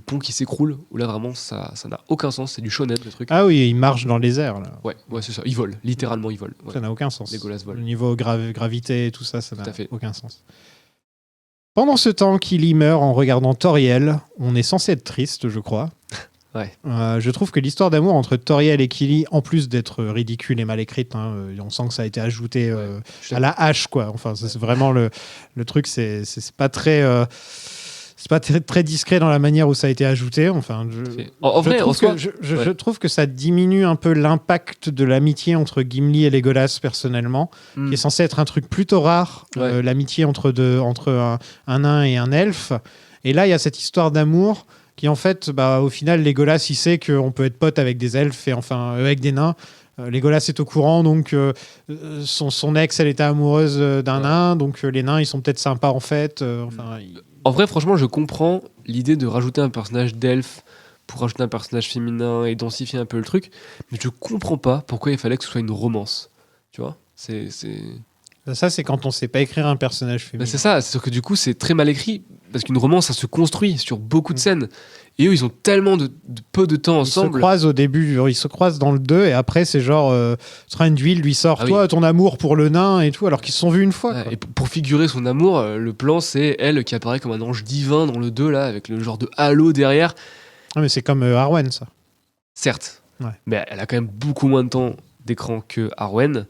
pont qui s'écroule, où là vraiment ça n'a aucun sens, c'est du shonen le truc. Ah oui, il marche dans les airs là. Ouais, c'est ça, il vole, littéralement il vole. Ouais. Ça n'a aucun sens. Legolas vole. Le niveau gravité et tout ça, ça n'a Tout à fait. aucun sens. Pendant ce temps, Killy meurt en regardant Toriel. On est censé être triste, je crois. Ouais. Je trouve que l'histoire d'amour entre Toriel et Killy, en plus d'être ridicule et mal écrite, on sent que ça a été ajouté à la hache, quoi. Enfin, c'est vraiment le truc, c'est pas très, c'est pas très discret dans la manière où ça a été ajouté. Enfin, je trouve que ça diminue un peu l'impact de l'amitié entre Gimli et Legolas personnellement, qui est censé être un truc plutôt rare, l'amitié entre un nain et un elfe. Et là, il y a cette histoire d'amour. Qui en fait, au final, Legolas, il sait qu'on peut être pote avec des elfes et avec des nains. Legolas est au courant, donc son ex, elle était amoureuse d'un nain, donc les nains, ils sont peut-être sympas en fait. En vrai, franchement, je comprends l'idée de rajouter un personnage d'elfe pour rajouter un personnage féminin et densifier un peu le truc, mais je comprends pas pourquoi il fallait que ce soit une romance. Tu vois ? Ça, c'est quand on sait pas écrire un personnage féminin. C'est ça, c'est sûr que du coup, c'est très mal écrit, parce qu'une romance, ça se construit sur beaucoup de scènes. Et eux, ils ont tellement de peu de temps ensemble. Ils se croisent au début, ils se croisent dans le 2, et après, c'est genre, Thranduil lui sort, toi, ton amour pour le nain et tout, alors qu'ils se sont vus une fois. Ouais, et pour figurer son amour, le plan, c'est elle qui apparaît comme un ange divin dans le 2, là, avec le genre de halo derrière. Ah, mais c'est comme Arwen, ça. Certes, ouais. Mais elle a quand même beaucoup moins de temps d'écran que Arwen.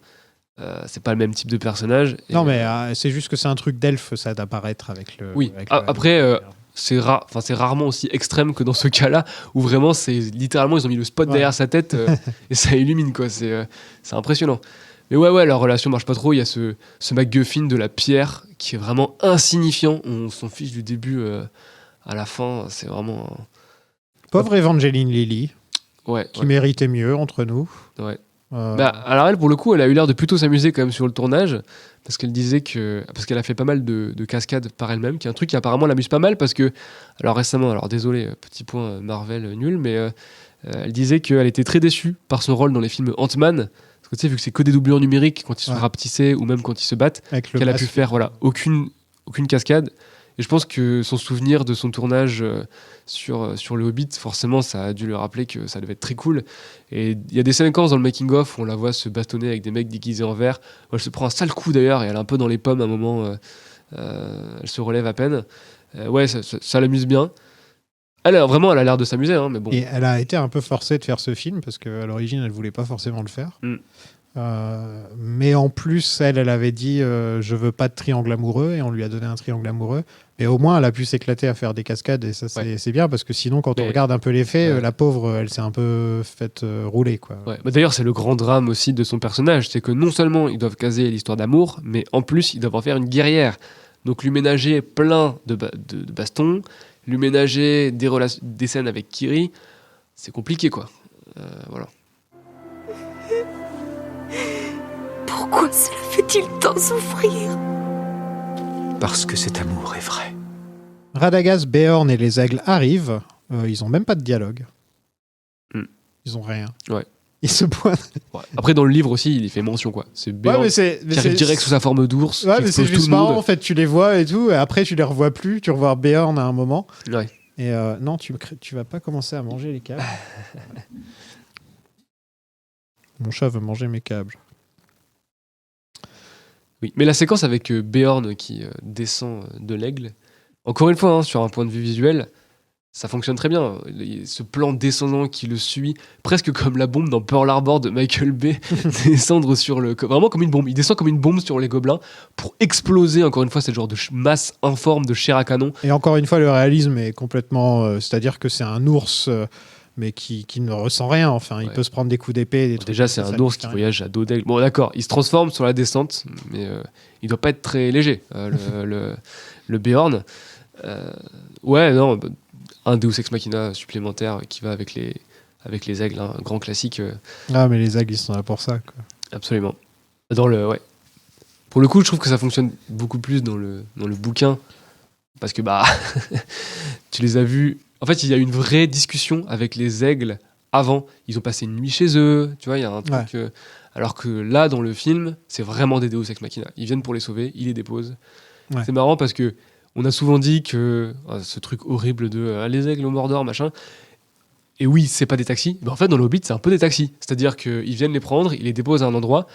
C'est pas le même type de personnage. Et, Non, mais c'est juste que c'est un truc d'elfe, ça, d'apparaître avec le. Oui. avec Après, c'est rarement aussi extrême que dans ce cas-là, où vraiment, c'est littéralement, ils ont mis le spot derrière sa tête et ça illumine, quoi. C'est impressionnant. Mais ouais, leur relation marche pas trop. Il y a ce MacGuffin de la pierre qui est vraiment insignifiant. On s'en fiche du début à la fin. C'est vraiment. Pauvre Evangeline Lilly, Ouais. qui méritait mieux entre nous. Ouais. Alors elle, pour le coup, elle a eu l'air de plutôt s'amuser quand même sur le tournage, parce qu'elle disait parce qu'elle a fait pas mal de cascades par elle-même, qui est un truc qui apparemment l'amuse pas mal, parce que, alors récemment, alors désolé, petit point Marvel nul, mais elle disait qu'elle était très déçue par son rôle dans les films Ant-Man, parce que tu sais, vu que c'est que des doublures numériques quand ils sont rapetissés ou même quand ils se battent, qu'elle a pu faire aucune cascade. Et je pense que son souvenir de son tournage sur le Hobbit, forcément, ça a dû lui rappeler que ça devait être très cool. Et il y a des séquences dans le making-of où on la voit se bastonner avec des mecs déguisés en vert. Elle se prend un sale coup d'ailleurs, et elle est un peu dans les pommes à un moment. Elle se relève à peine. Ouais, ça l'amuse bien. Elle a l'air de s'amuser, hein, mais bon. Et elle a été un peu forcée de faire ce film, parce qu'à l'origine, elle voulait pas forcément le faire. Mais en plus, elle avait dit je veux pas de triangle amoureux, et on lui a donné un triangle amoureux. Mais au moins, elle a pu s'éclater à faire des cascades, et ça, c'est bien, parce que sinon, quand on regarde un peu les faits, la pauvre, elle s'est un peu faite rouler, quoi. Ouais. Bah, d'ailleurs, c'est le grand drame aussi de son personnage, c'est que non seulement ils doivent caser l'histoire d'amour, mais en plus, ils doivent en faire une guerrière. Donc lui ménager plein de bastons, lui ménager des scènes avec Kiri, c'est compliqué, quoi. Voilà. Pourquoi cela fait-il tant souffrir? Parce que cet amour est vrai. Radagast, Beorn et les aigles arrivent. Ils ont même pas de dialogue. Ils ont rien. Ouais. Ils se pointent. Ouais. Après, dans le livre aussi, il y fait mention, quoi. C'est Beorn qui arrive direct sous sa forme d'ours. Ouais, mais c'est juste marrant, en fait. Tu les vois et tout, et après, tu les revois plus. Tu revois Beorn à un moment. Ouais. Et non, tu vas pas commencer à manger les câbles. Mon chat veut manger mes câbles. Oui, mais la séquence avec Beorn qui descend de l'aigle, encore une fois, hein, sur un point de vue visuel, ça fonctionne très bien. Ce plan descendant qui le suit, presque comme la bombe dans Pearl Harbor de Michael Bay, descendre sur vraiment comme une bombe. Il descend comme une bombe sur les gobelins pour exploser, encore une fois, cette genre de masse informe de chair à canon. Et encore une fois, le réalisme est complètement... c'est-à-dire que c'est un ours... mais qui ne ressent rien, enfin, il peut se prendre des coups d'épée. Des trucs déjà, c'est un ours qui voyage à dos d'aigle. Bon, d'accord, il se transforme sur la descente, mais il doit pas être très léger, le Beorn. Ouais, non, un Deus Ex Machina supplémentaire qui va avec les aigles, un grand classique. Ah, mais les aigles, ils sont là pour ça, quoi. Absolument. Pour le coup, je trouve que ça fonctionne beaucoup plus dans le bouquin, parce que, tu les as vus... En fait, il y a une vraie discussion avec les aigles avant. Ils ont passé une nuit chez eux, tu vois, il y a un truc... alors que là, dans le film, c'est vraiment des Deus Ex Machina. Ils viennent pour les sauver, ils les déposent. Ouais. C'est marrant parce que on a souvent dit que ce truc horrible de les aigles au Mordor, machin... Et oui, c'est pas des taxis. Mais en fait, dans le Hobbit, c'est un peu des taxis. C'est-à-dire qu'ils viennent les prendre, ils les déposent à un endroit...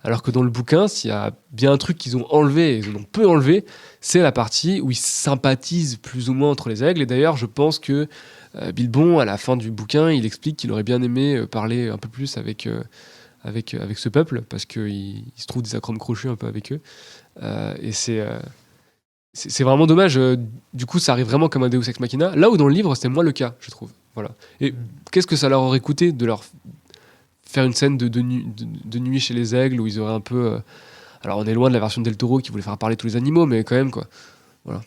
Alors que dans le bouquin, s'il y a bien un truc qu'ils ont enlevé, et ils en ont peu enlevé, c'est la partie où ils sympathisent plus ou moins entre les aigles. Et d'ailleurs, je pense que Bilbon, à la fin du bouquin, il explique qu'il aurait bien aimé parler un peu plus avec ce peuple, parce qu'il se trouve des acromes crochus un peu avec eux. Et c'est vraiment dommage. Du coup, ça arrive vraiment comme un Deus Ex Machina. Là où dans le livre, c'était moins le cas, je trouve. Voilà. Et qu'est-ce que ça leur aurait coûté de leur... faire une scène de nuit chez les aigles où ils auraient un peu... Alors, on est loin de la version Del Toro qui voulait faire parler tous les animaux, mais quand même, quoi. Voilà.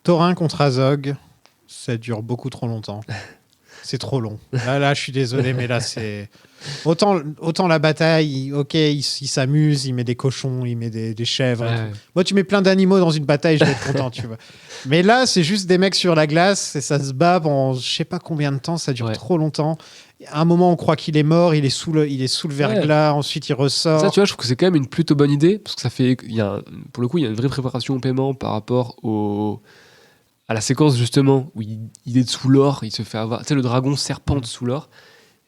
Thorin contre Azog, ça dure beaucoup trop longtemps. C'est trop long. Là, je suis désolé, mais là, c'est... Autant la bataille, il s'amuse, il met des cochons, il met des chèvres. Ouais. Moi, tu mets plein d'animaux dans une bataille, je vais être content, tu vois. Mais là, c'est juste des mecs sur la glace et ça se bat pendant je sais pas combien de temps, ça dure trop longtemps. À un moment, on croit qu'il est mort, il est sous le verglas, ensuite il ressort. Ça, tu vois, je trouve que c'est quand même une plutôt bonne idée, parce que ça fait... pour le coup, il y a une vraie préparation au paiement par rapport à la séquence, justement, où il est sous l'or, il se fait avoir... Tu sais, le dragon serpente sous l'or.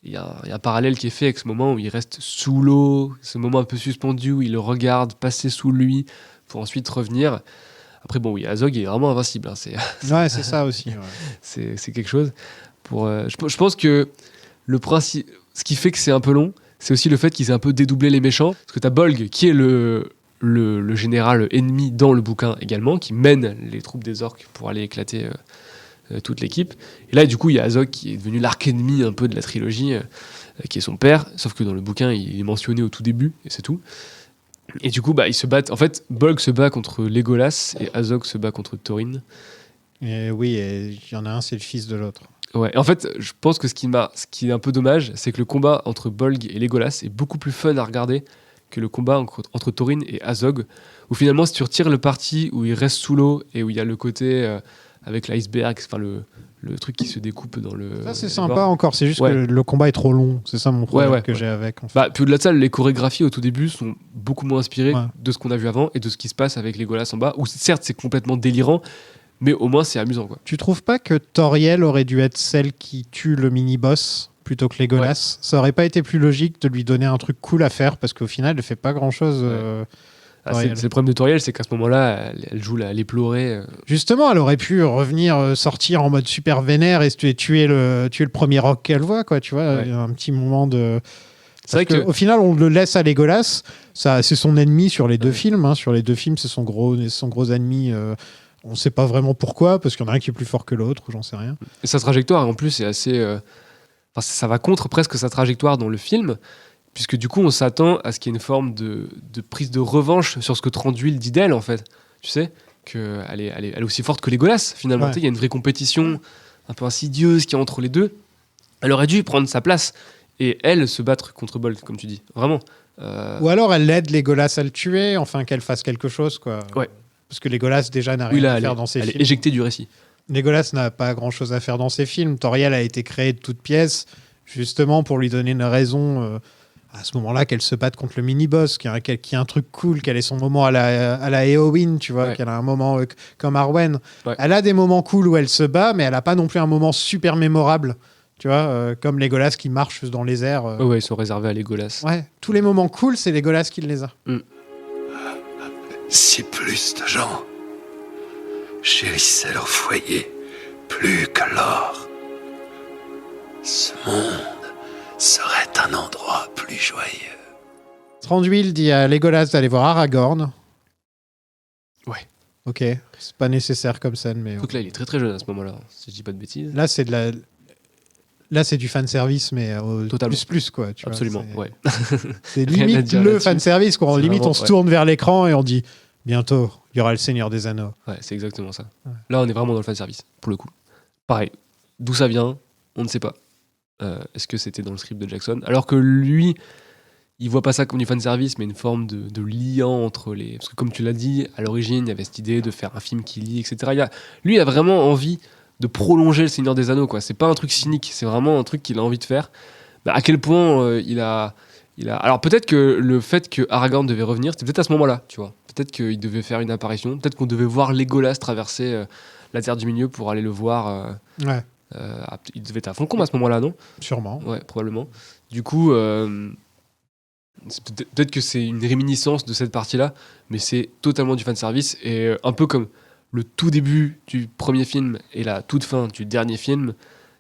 Il y a un parallèle qui est fait avec ce moment où il reste sous l'eau, ce moment un peu suspendu où il le regarde passer sous lui pour ensuite revenir. Après, bon, oui, Azog est vraiment invincible. Hein, c'est ça aussi. Ouais. C'est quelque chose. Je pense que le principe, ce qui fait que c'est un peu long, c'est aussi le fait qu'ils aient un peu dédoublé les méchants. Parce que t'as Bolg, qui est le général ennemi dans le bouquin également, qui mène les troupes des orques pour aller éclater toute l'équipe. Et là, du coup, il y a Azog qui est devenu l'arc-ennemi un peu de la trilogie, qui est son père, sauf que dans le bouquin, il est mentionné au tout début, et c'est tout. Et du coup, ils se battent. En fait, Bolg se bat contre Legolas, et Azog se bat contre Thorin. Et oui, et il y en a un, c'est le fils de l'autre. Ouais, en fait, je pense que ce qui est un peu dommage, c'est que le combat entre Bolg et Legolas est beaucoup plus fun à regarder que le combat entre Thorin et Azog, où finalement, si tu retires le parti où il reste sous l'eau et où il y a le côté avec l'iceberg, enfin le truc qui se découpe dans le... Ça, c'est sympa encore, c'est juste que le combat est trop long. C'est ça mon problème que j'ai avec. En fait. Puis au-delà de ça, les chorégraphies au tout début sont beaucoup moins inspirées de ce qu'on a vu avant et de ce qui se passe avec Legolas en bas, où certes, c'est complètement délirant, mais au moins, c'est amusant, quoi. Tu trouves pas que Toriel aurait dû être celle qui tue le mini-boss plutôt que Legolas ? Ça aurait pas été plus logique de lui donner un truc cool à faire, parce qu'au final, elle fait pas grand-chose. C'est le problème de Toriel, c'est qu'à ce moment-là, elle joue l'éplorée. Justement, elle aurait pu revenir, sortir en mode super vénère et tuer le premier orc qu'elle voit, quoi. Tu vois, il y a un petit moment de... C'est vrai qu'au final, on le laisse à Legolas. C'est son ennemi sur les deux films. Hein. Sur les deux films, c'est son gros ennemi. On ne sait pas vraiment pourquoi, parce qu'il y en a un qui est plus fort que l'autre, ou j'en sais rien. Et sa trajectoire, en plus, est assez... ça va contre presque sa trajectoire dans le film, puisque du coup, on s'attend à ce qu'il y ait une forme de prise de revanche sur ce que Thranduil dit d'elle, en fait. Tu sais, qu'elle est aussi forte que Legolas, finalement. Il y a une vraie compétition un peu insidieuse qui est entre les deux. Elle aurait dû prendre sa place, et elle se battre contre Bolg, comme tu dis. Vraiment. Ou alors, elle aide Legolas à le tuer, enfin, qu'elle fasse quelque chose, quoi. Ouais. Parce que Legolas, déjà, n'a rien à faire dans ses films. Elle est éjectée du récit. Legolas n'a pas grand-chose à faire dans ses films. Toriel a été créé de toutes pièces, justement pour lui donner une raison, à ce moment-là, qu'elle se batte contre le mini-boss, qu'il y a un truc cool, qu'elle ait son moment à la Éowyn, tu vois, qu'elle a un moment comme Arwen. Ouais. Elle a des moments cool où elle se bat, mais elle n'a pas non plus un moment super mémorable. Tu vois, comme Legolas qui marche dans les airs. Ouais, ils sont réservés à Legolas. Ouais, tous les moments cool, c'est Legolas qui les a. Si plus de gens chérissaient leur foyer plus que l'or, ce monde serait un endroit plus joyeux. Thranduil dit à Legolas d'aller voir Aragorn. Ouais. Ok, c'est pas nécessaire comme scène, mais... Donc là, il est très très jeune à ce moment-là, si je dis pas de bêtises. Là, c'est du fanservice, mais plus, quoi. Tu Absolument, vois, ouais. C'est limite le fanservice, quoi. Limite, on se tourne vers l'écran et on dit bientôt, il y aura le Seigneur des Anneaux. Ouais, c'est exactement ça. Ouais. Là, on est vraiment dans le fanservice, pour le coup. Pareil, d'où ça vient, on ne sait pas. Est-ce que c'était dans le script de Jackson ? Alors que lui, il voit pas ça comme du fanservice, mais une forme de lien entre les... Parce que comme tu l'as dit, à l'origine, il y avait cette idée de faire un film qui lie, etc. Lui, il a vraiment envie de prolonger le Seigneur des Anneaux, quoi. C'est pas un truc cynique, c'est vraiment un truc qu'il a envie de faire. À quel point il a... Alors peut-être que le fait que Aragorn devait revenir, c'était peut-être à ce moment-là, tu vois. Peut-être qu'il devait faire une apparition, peut-être qu'on devait voir Legolas traverser la Terre du Milieu pour aller le voir. Ouais. Il devait être à Foncombe à ce moment-là, non ? Sûrement. Ouais, probablement. Du coup, peut-être que c'est une réminiscence de cette partie-là, mais c'est totalement du fanservice, et un peu comme le tout début du premier film et la toute fin du dernier film,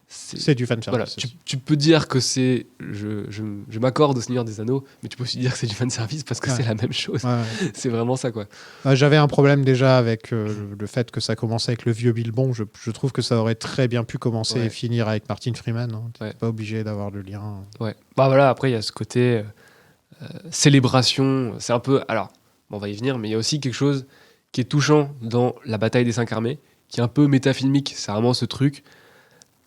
c'est du fanservice. Voilà, tu peux dire que c'est... Je m'accorde au Seigneur des Anneaux, mais tu peux aussi dire que c'est du fanservice parce que c'est la même chose. Ouais. C'est vraiment ça, quoi. J'avais un problème déjà avec le fait que ça commençait avec le vieux Bilbon. Je trouve que ça aurait très bien pu commencer et finir avec Martin Freeman. Hein. Tu n'es pas obligé d'avoir le lien. Ouais. Voilà, après, il y a ce côté célébration. C'est un peu... Alors, on va y venir, mais il y a aussi quelque chose qui est touchant dans la bataille des 5 armées, qui est un peu métafilmique. C'est vraiment ce truc...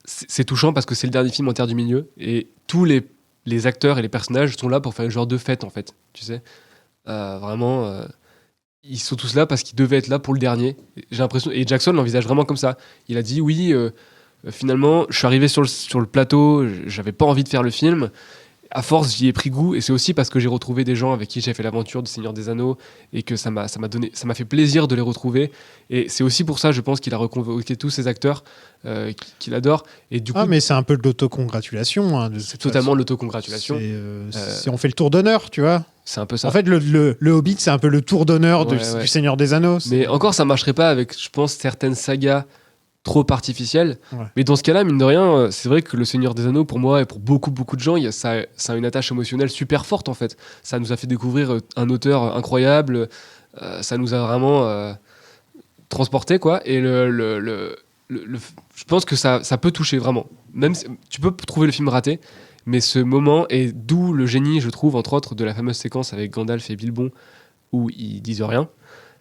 C'est touchant parce que c'est le dernier film en Terre du Milieu et tous les acteurs et les personnages sont là pour faire une genre de fête, en fait, tu sais. Vraiment, ils sont tous là parce qu'ils devaient être là pour le dernier. J'ai l'impression, et Jackson l'envisage vraiment comme ça. Il a dit oui, finalement, je suis arrivé sur le plateau, j'avais pas envie de faire le film. À force, j'y ai pris goût, et c'est aussi parce que j'ai retrouvé des gens avec qui j'ai fait l'aventure du Seigneur des Anneaux et que ça m'a fait plaisir de les retrouver. Et c'est aussi pour ça, je pense, qu'il a reconvoqué tous ces acteurs qu'il adore. Et du coup, mais c'est un peu de l'autocongratulation. Hein, c'est totalement de l'autocongratulation. On fait le tour d'honneur, tu vois. C'est un peu ça. En fait, le Hobbit, c'est un peu le tour d'honneur du Seigneur des Anneaux. Mais encore, ça marcherait pas avec, je pense, certaines sagas trop artificiel. Ouais. Mais dans ce cas-là, mine de rien, c'est vrai que Le Seigneur des Anneaux, pour moi et pour beaucoup de gens, ça a une attache émotionnelle super forte en fait. Ça nous a fait découvrir un auteur incroyable, ça nous a vraiment transporté quoi. Et je pense que ça peut toucher vraiment. Même si, tu peux trouver le film raté, mais ce moment est d'où le génie, je trouve, entre autres, de la fameuse séquence avec Gandalf et Bilbon où ils disent rien.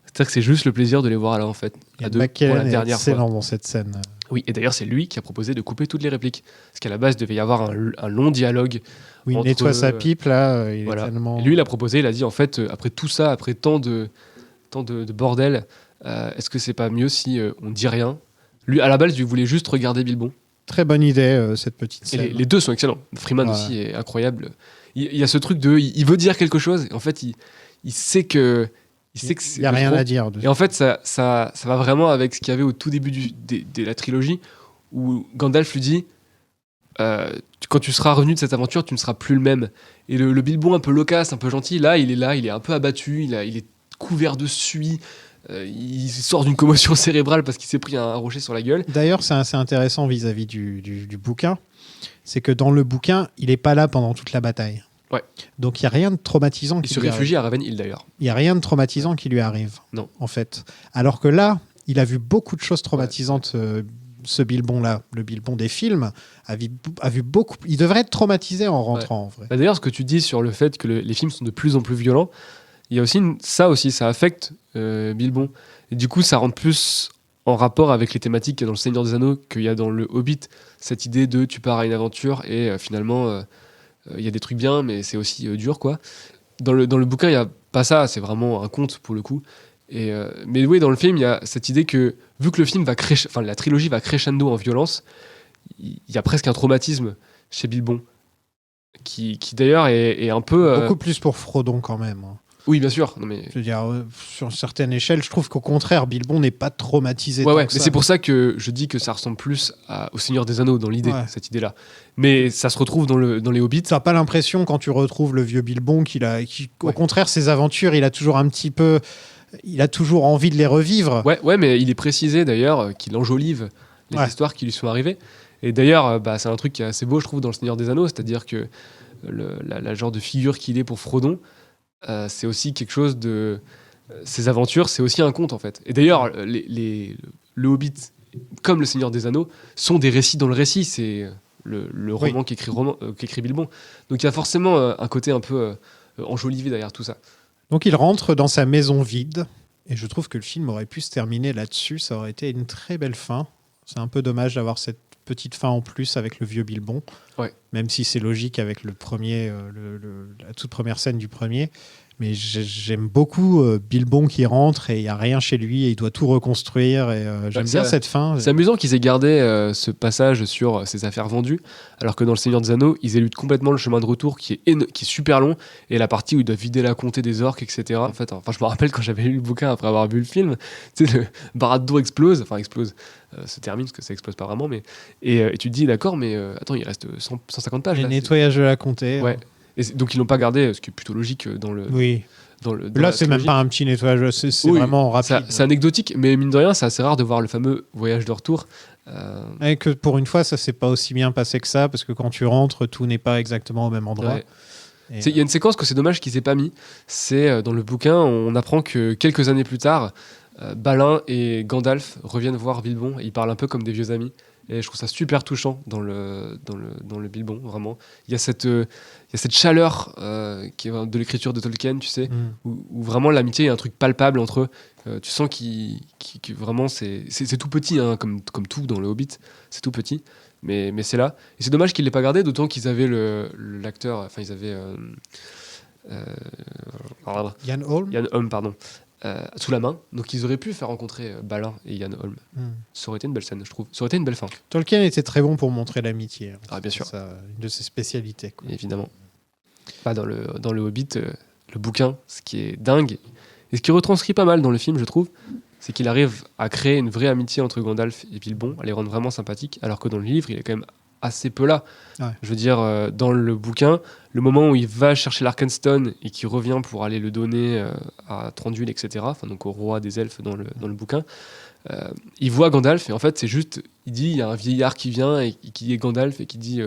C'est-à-dire que c'est juste le plaisir de les voir là en fait, à deux pour la dernière fois. Excellent dans cette scène. Oui, et d'ailleurs c'est lui qui a proposé de couper toutes les répliques, parce qu'à la base il devait y avoir un long dialogue. Oui, il entre, nettoie sa pipe là. Il voilà. est tellement... Et lui il a proposé, il a dit en fait après tout ça, après tant de bordel, est-ce que c'est pas mieux si on dit rien. Lui à la base il voulait juste regarder Bilbon. Très bonne idée cette petite Et scène. les deux sont excellents. Freeman aussi est incroyable. Il y a ce truc de, il veut dire quelque chose, et en fait il sait que il n'y a rien à dire. Et en fait, ça va vraiment avec ce qu'il y avait au tout début de la trilogie, où Gandalf lui dit quand tu seras revenu de cette aventure, tu ne seras plus le même. Et le Bilbon un peu loquace, un peu gentil, là, il est un peu abattu, il est couvert de suie, il sort d'une commotion cérébrale parce qu'il s'est pris un rocher sur la gueule. D'ailleurs, c'est assez intéressant vis-à-vis du bouquin, c'est que dans le bouquin, il n'est pas là pendant toute la bataille. Ouais. Donc il n'y a rien de traumatisant Il se réfugie à Ravenhill d'ailleurs. Il n'y a rien de traumatisant qui lui arrive. Non. En fait. Alors que là, il a vu beaucoup de choses traumatisantes. Ce Bilbon-là, le Bilbon des films, a vu beaucoup. Il devrait être traumatisé en rentrant, en vrai. Bah d'ailleurs, ce que tu dis sur le fait que les films sont de plus en plus violents, il y a aussi ça affecte Bilbon. Et du coup, ça rentre plus en rapport avec les thématiques qu'il y a dans Le Seigneur des Anneaux, qu'il y a dans Le Hobbit. Cette idée de tu pars à une aventure et finalement... il y a des trucs bien, mais c'est aussi dur, quoi. Dans le bouquin, il n'y a pas ça, c'est vraiment un conte, pour le coup. Mais oui, dans le film, il y a cette idée que, vu que le film la trilogie va crescendo en violence, il y a presque un traumatisme chez Bilbon, qui d'ailleurs est un peu... Beaucoup plus pour Frodon, quand même. Oui, bien sûr. Non, mais... Je veux dire, sur certaines échelles, je trouve qu'au contraire, Bilbon n'est pas traumatisé. Ouais, que mais ça. c'est pour ça que je dis que ça ressemble plus au Seigneur des Anneaux, dans l'idée, cette idée-là. Mais ça se retrouve dans les Hobbits. Tu n'as pas l'impression, quand tu retrouves le vieux Bilbon, au contraire, ses aventures, il a toujours un petit peu... Il a toujours envie de les revivre. Ouais, mais il est précisé, d'ailleurs, qu'il enjolive les histoires qui lui sont arrivées. Et d'ailleurs, c'est un truc qui est assez beau, je trouve, dans le Seigneur des Anneaux, c'est-à-dire que la genre de figure qu'il est pour Frodon, c'est aussi quelque chose de... Ses aventures, c'est aussi un conte, en fait. Et d'ailleurs, le Hobbit, comme le Seigneur des Anneaux, sont des récits dans le récit. C'est le roman qu'écrit Bilbon. Donc il y a forcément un côté un peu enjolivé derrière tout ça. Donc il rentre dans sa maison vide. Et je trouve que le film aurait pu se terminer là-dessus. Ça aurait été une très belle fin. C'est un peu dommage d'avoir cette petite fin en plus avec le vieux Bilbon. Ouais. Même si c'est logique avec le premier, la toute première scène du premier. Mais j'aime beaucoup Bilbon qui rentre et il n'y a rien chez lui et il doit tout reconstruire. Et j'aime bien cette fin. C'est amusant qu'ils aient gardé ce passage sur ses affaires vendues, alors que dans Le Seigneur des Anneaux, ils éludent complètement le chemin de retour qui est super long, et la partie où ils doivent vider la comté des orques, etc. En fait, je me rappelle quand j'avais lu le bouquin après avoir vu le film, tu sais, le Barad-dûr explose, se termine, parce que ça explose pas vraiment, mais et tu te dis, d'accord, mais attends, il reste 150 pages. Le nettoyage de la comté. Ouais. Et donc ils l'ont pas gardé, ce qui est plutôt logique dans le. Oui. Dans là, c'est même pas un petit nettoyage, c'est vraiment rapide. C'est anecdotique, mais mine de rien, c'est assez rare de voir le fameux voyage de retour. Et que pour une fois, ça s'est pas aussi bien passé que ça, parce que quand tu rentres, tout n'est pas exactement au même endroit. Ouais. Il y a une séquence que c'est dommage qu'il s'est pas mis. C'est dans le bouquin, on apprend que quelques années plus tard, Balin et Gandalf reviennent voir Bilbon et ils parlent un peu comme des vieux amis. Et je trouve ça super touchant dans le Bilbon, vraiment. Il y a cette chaleur qui est de l'écriture de Tolkien, tu sais, où vraiment l'amitié est un truc palpable entre eux. Tu sens que vraiment c'est tout petit, hein, comme tout dans le Hobbit, c'est tout petit, mais c'est là. Et c'est dommage qu'ils l'aient pas gardé, d'autant qu'ils avaient l'acteur, enfin ils avaient Ian Holm, pardon. Sous la main, donc ils auraient pu faire rencontrer Balin et Ian Holm. Ça aurait été une belle scène, je trouve. Ça aurait été une belle fin. Tolkien était très bon pour montrer l'amitié. Ah, bien sûr. C'est une de ses spécialités. Quoi. Évidemment. Dans le Hobbit, le bouquin, ce qui est dingue, et ce qui retranscrit pas mal dans le film, je trouve, c'est qu'il arrive à créer une vraie amitié entre Gandalf et Bilbon, à les rendre vraiment sympathiques, alors que dans le livre, il est quand même assez peu là. Ouais. Je veux dire, dans le bouquin, le moment où il va chercher l'Arkenstone et qu'il revient pour aller le donner à Thranduil, etc., enfin, donc au roi des elfes dans le bouquin, il voit Gandalf et en fait c'est juste, il y a un vieillard qui vient et qui est Gandalf et qui dit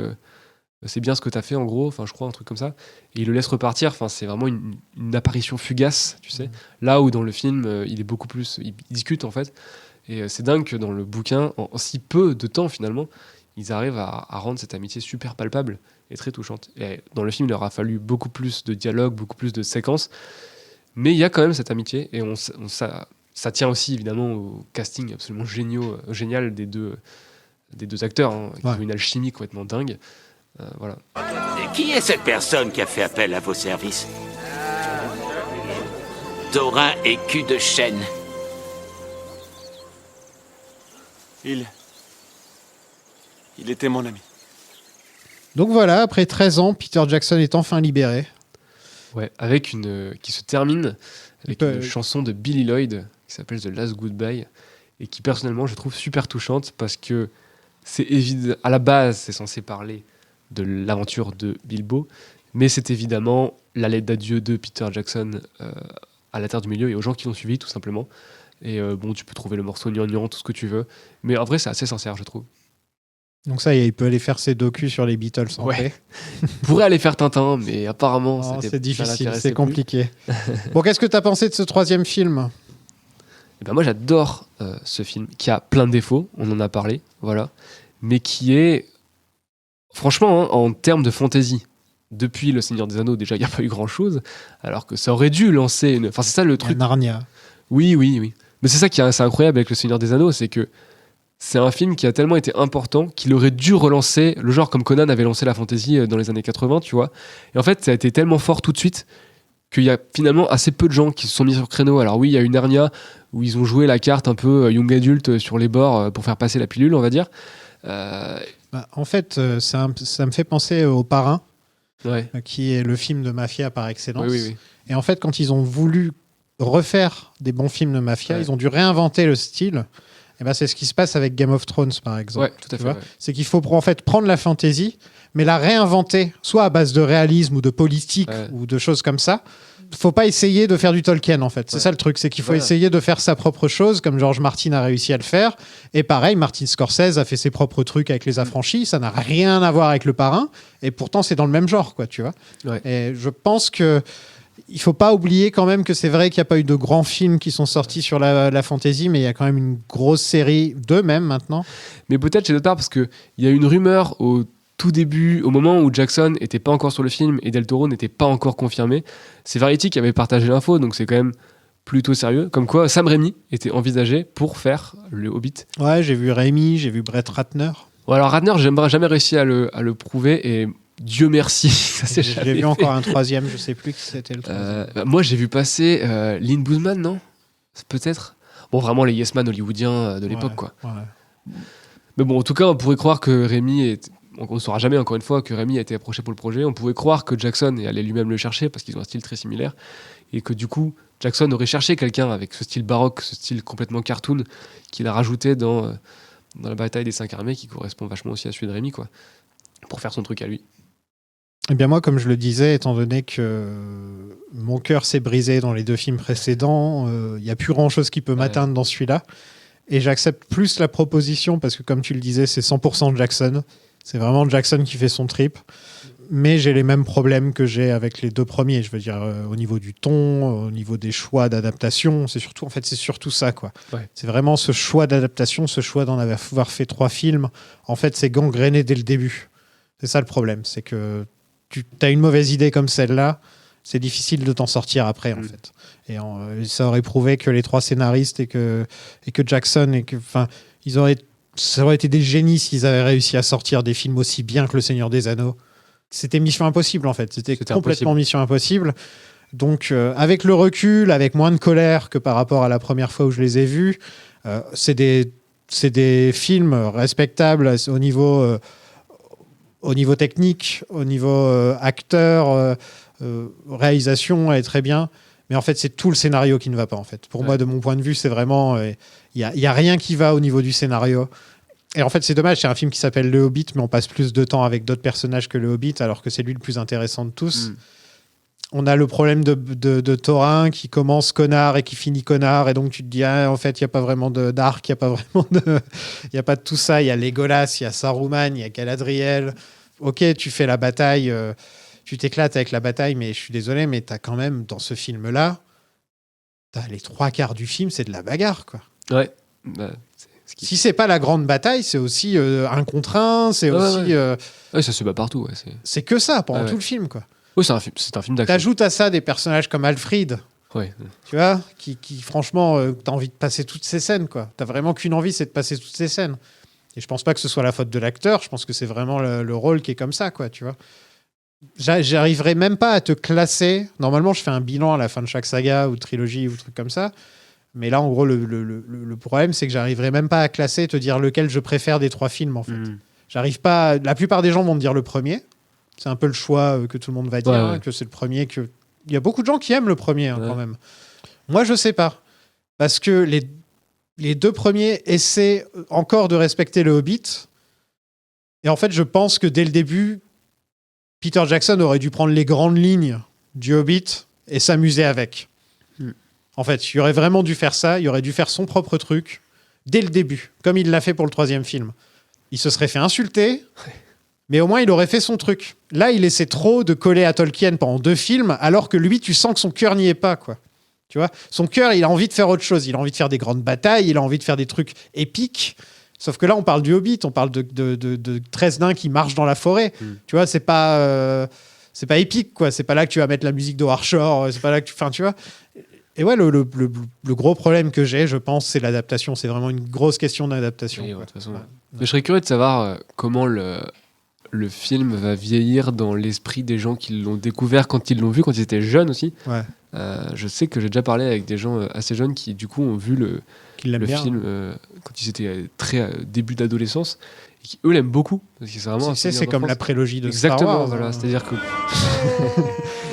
c'est bien ce que t'as fait en gros, enfin je crois un truc comme ça, et il le laisse repartir. Enfin c'est vraiment une apparition fugace, tu sais. Là où dans le film il est beaucoup plus, il discute en fait, et c'est dingue que dans le bouquin en si peu de temps finalement ils arrivent à rendre cette amitié super palpable et très touchante. Et dans le film il leur a fallu beaucoup plus de dialogue, beaucoup plus de séquences, mais il y a quand même cette amitié et ça tient aussi évidemment au casting absolument génial des deux acteurs, hein, qui ont une alchimie complètement dingue. Voilà. Et qui est cette personne qui a fait appel à vos services? Thorin et cul de chêne. Il était mon ami. Donc voilà, après 13 ans, Peter Jackson est enfin libéré. Ouais, avec qui se termine avec une chanson de Billy Lloyd qui s'appelle The Last Goodbye et qui personnellement je trouve super touchante parce que c'est évident, à la base c'est censé parler de l'aventure de Bilbo, mais c'est évidemment la lettre d'adieu de Peter Jackson à la Terre du Milieu et aux gens qui l'ont suivi tout simplement. Et bon, tu peux trouver le morceau gnangnan, tout ce que tu veux, mais en vrai c'est assez sincère je trouve. Donc ça, il peut aller faire ses docus sur les Beatles en paix. Il pourrait aller faire Tintin, mais apparemment c'est difficile, c'est compliqué. Bon, qu'est-ce que tu as pensé de ce troisième film ? Eh ben moi j'adore ce film qui a plein de défauts, on en a parlé, voilà, mais qui est franchement hein, en termes de fantasy. Depuis Le Seigneur des Anneaux, déjà il n'y a pas eu grand chose, alors que ça aurait dû lancer une. Enfin c'est ça le truc. Narnia. Oui. Mais c'est ça qui est assez incroyable avec Le Seigneur des Anneaux, c'est que c'est un film qui a tellement été important qu'il aurait dû relancer le genre comme Conan avait lancé la fantasy dans les années 80, tu vois. Et en fait, ça a été tellement fort tout de suite qu'il y a finalement assez peu de gens qui se sont mis sur le créneau. Alors oui, il y a eu Narnia où ils ont joué la carte un peu young adulte sur les bords pour faire passer la pilule, on va dire. En fait, ça me fait penser au Parrain, qui est le film de mafia par excellence. Oui. Et en fait, quand ils ont voulu refaire des bons films de mafia, ils ont dû réinventer le style. Et ben, c'est ce qui se passe avec Game of Thrones, par exemple. Ouais, tout à fait. Ouais. C'est qu'il faut en fait prendre la fantasy, mais la réinventer, soit à base de réalisme ou de politique ou de choses comme ça. Faut pas essayer de faire du Tolkien, en fait. C'est ça le truc, c'est qu'il faut essayer de faire sa propre chose, comme George Martin a réussi à le faire. Et pareil, Martin Scorsese a fait ses propres trucs avec Les Affranchis. Ça n'a rien à voir avec Le Parrain. Et pourtant, c'est dans le même genre, quoi, tu vois. Ouais. Et je pense que il faut pas oublier quand même que c'est vrai qu'il n'y a pas eu de grands films qui sont sortis sur la fantasy, mais il y a quand même une grosse série, deux même maintenant. Mais peut-être chez d'autres part, parce qu'il y a une rumeur au tout début, au moment où Jackson n'était pas encore sur le film et Del Toro n'était pas encore confirmé. C'est Variety qui avait partagé l'info, donc c'est quand même plutôt sérieux. Comme quoi, Sam Raimi était envisagé pour faire le Hobbit. Ouais, j'ai vu Raimi, j'ai vu Brett Ratner. Ouais, alors Ratner, j'ai jamais réussi à le prouver et Dieu merci, ça s'est jamais J'ai vu fait. encore un troisième, je sais plus qui c'était le troisième. Moi, j'ai vu passer Lynn Bousman, non ? Peut-être. Bon, vraiment les Yes Man hollywoodiens de l'époque, quoi. Ouais. Mais bon, en tout cas, on pourrait croire que on ne saura jamais, encore une fois, que Raimi a été approché pour le projet. On pourrait croire que Jackson allait lui-même le chercher parce qu'ils ont un style très similaire et que du coup, Jackson aurait cherché quelqu'un avec ce style baroque, ce style complètement cartoon qu'il a rajouté dans la bataille des 5 armées, qui correspond vachement aussi à celui de Raimi, quoi, pour faire son truc à lui. Eh bien moi, comme je le disais, étant donné que mon cœur s'est brisé dans les deux films précédents, il n'y a plus grand-chose qui peut m'atteindre dans celui-là. Et j'accepte plus la proposition parce que, comme tu le disais, c'est 100% Jackson. C'est vraiment Jackson qui fait son trip. Mais j'ai les mêmes problèmes que j'ai avec les deux premiers. Je veux dire, au niveau du ton, au niveau des choix d'adaptation. C'est surtout ça, quoi. Ouais. C'est vraiment ce choix d'adaptation, ce choix d'en avoir fait 3 films. En fait, c'est gangréné dès le début. C'est ça le problème. C'est que tu as une mauvaise idée comme celle-là, c'est difficile de t'en sortir après, en fait. Et ça aurait prouvé que les 3 scénaristes et que Jackson, ça aurait été des génies s'ils avaient réussi à sortir des films aussi bien que Le Seigneur des Anneaux. C'était mission impossible, en fait. C'était complètement mission impossible. Donc, avec le recul, avec moins de colère que par rapport à la première fois où je les ai vus, c'est des films respectables au niveau technique, au niveau acteur, réalisation, elle est très bien. Mais en fait, c'est tout le scénario qui ne va pas, en fait. Pour moi, de mon point de vue, c'est vraiment... Il y a rien qui va au niveau du scénario. Et en fait, c'est dommage, c'est un film qui s'appelle Le Hobbit, mais on passe plus de temps avec d'autres personnages que Le Hobbit, alors que c'est lui le plus intéressant de tous. On a le problème de Thorin qui commence connard et qui finit connard. Et donc, tu te dis, en fait, il n'y a pas vraiment d'arc, il n'y a pas vraiment il y a pas de tout ça. Il y a Legolas, il y a Saruman, il y a Galadriel. Ok, tu fais la bataille, tu t'éclates avec la bataille, mais je suis désolé, mais tu as quand même, dans ce film-là, tu as les 3/4 du film, c'est de la bagarre, quoi. Ouais. Si c'est pas la grande bataille, c'est aussi un contre un, c'est aussi... Ouais, ça se bat partout. Ouais, c'est que ça, pendant tout le film, quoi. Oui, c'est un film d'action. T'ajoutes à ça des personnages comme Alfred, tu vois, qui franchement, t'as envie de passer toutes ces scènes, quoi. T'as vraiment qu'une envie, c'est de passer toutes ces scènes. Et je pense pas que ce soit la faute de l'acteur, je pense que c'est vraiment le rôle qui est comme ça, quoi, tu vois. J'arriverai même pas à te classer. Normalement, je fais un bilan à la fin de chaque saga ou trilogie ou truc comme ça. Mais là, en gros, le problème, c'est que j'arriverai même pas à classer, te dire lequel je préfère des 3 films, en fait. J'arrive pas... La plupart des gens vont me dire le premier. C'est un peu le choix que tout le monde va dire, que c'est le premier. Il y a beaucoup de gens qui aiment le premier, quand même. Moi, je sais pas. Parce que les 2 premiers essaient encore de respecter le Hobbit. Et en fait, je pense que dès le début, Peter Jackson aurait dû prendre les grandes lignes du Hobbit et s'amuser avec. En fait, il aurait vraiment dû faire ça. Il aurait dû faire son propre truc dès le début, comme il l'a fait pour le 3e film. Il se serait fait insulter... Mais au moins, il aurait fait son truc. Là, il essaie trop de coller à Tolkien pendant 2 films, alors que lui, tu sens que son cœur n'y est pas, quoi. Tu vois, son cœur, il a envie de faire autre chose. Il a envie de faire des grandes batailles, il a envie de faire des trucs épiques. Sauf que là, on parle du Hobbit, on parle de 13 nains qui marchent dans la forêt. Tu vois, c'est pas épique, quoi. C'est pas là que tu vas mettre la musique de Warshore. C'est pas là que tu vois. Et ouais, le gros problème que j'ai, je pense, c'est l'adaptation. C'est vraiment une grosse question d'adaptation. Oui, de toute façon. Mais je serais curieux de savoir comment le film va vieillir dans l'esprit des gens qui l'ont découvert quand ils l'ont vu, quand ils étaient jeunes aussi. Ouais. Je sais que j'ai déjà parlé avec des gens assez jeunes qui, du coup, ont vu le film quand ils étaient très début d'adolescence et qui, eux, l'aiment beaucoup. Parce que c'est vraiment c'est comme la prélogie de Star Wars. Exactement, voilà. C'est-à-dire que...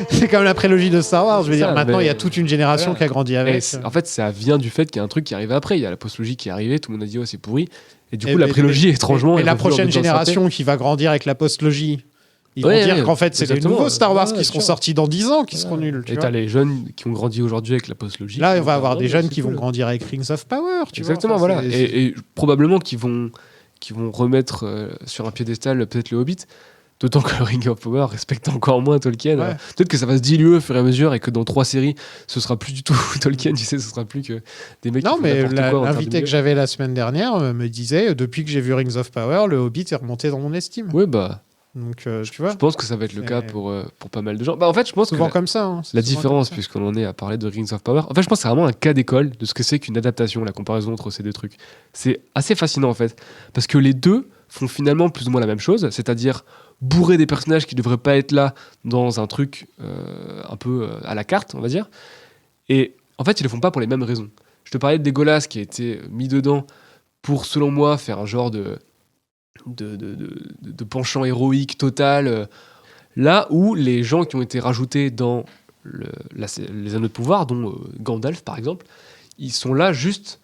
c'est comme la prélogie de Star Wars. Je veux dire, maintenant, il y a toute une génération qui a grandi avec. En fait, ça vient du fait qu'il y a un truc qui arrive après. Il y a la postlogie qui est arrivée, tout le monde a dit « Oh, c'est pourri ». Et du coup, la prélogie, étrangement... Et la prochaine génération qui va grandir avec la postlogie, ils vont dire qu'en fait, c'est les nouveaux Star Wars qui seront sortis dans 10 ans, qui seront nuls. Et t'as les jeunes qui ont grandi aujourd'hui avec la postlogie. Là, on va avoir des jeunes qui vont grandir avec Rings of Power. Exactement, voilà. Et probablement qu'ils vont remettre sur un piédestal peut-être le Hobbit. D'autant que Ring of Power respecte encore moins Tolkien. Ouais. Peut-être que ça va se diluer au fur et à mesure et que dans 3 séries, ce sera plus du tout Tolkien, tu sais, ce sera plus que des mecs qui font n'importe quoi. L'invité que j'avais la semaine dernière me disait, depuis que j'ai vu Rings of Power, le Hobbit est remonté dans mon estime. Oui, bah... Donc, tu vois, je pense que ça va être le cas pour pas mal de gens. Bah, en fait, je pense souvent que comme ça. La différence, puisqu'on en est à parler de Rings of Power, en fait, je pense que c'est vraiment un cas d'école de ce que c'est qu'une adaptation, la comparaison entre ces 2 trucs. C'est assez fascinant, en fait, parce que les 2 font finalement plus ou moins la même chose, c'est-à-dire bourrer des personnages qui ne devraient pas être là dans un truc un peu à la carte, on va dire. Et en fait, ils le font pas pour les mêmes raisons. Je te parlais de Legolas qui a été mis dedans pour, selon moi, faire un genre de penchant héroïque total, là où les gens qui ont été rajoutés dans les Anneaux de Pouvoir, dont Gandalf par exemple, ils sont là juste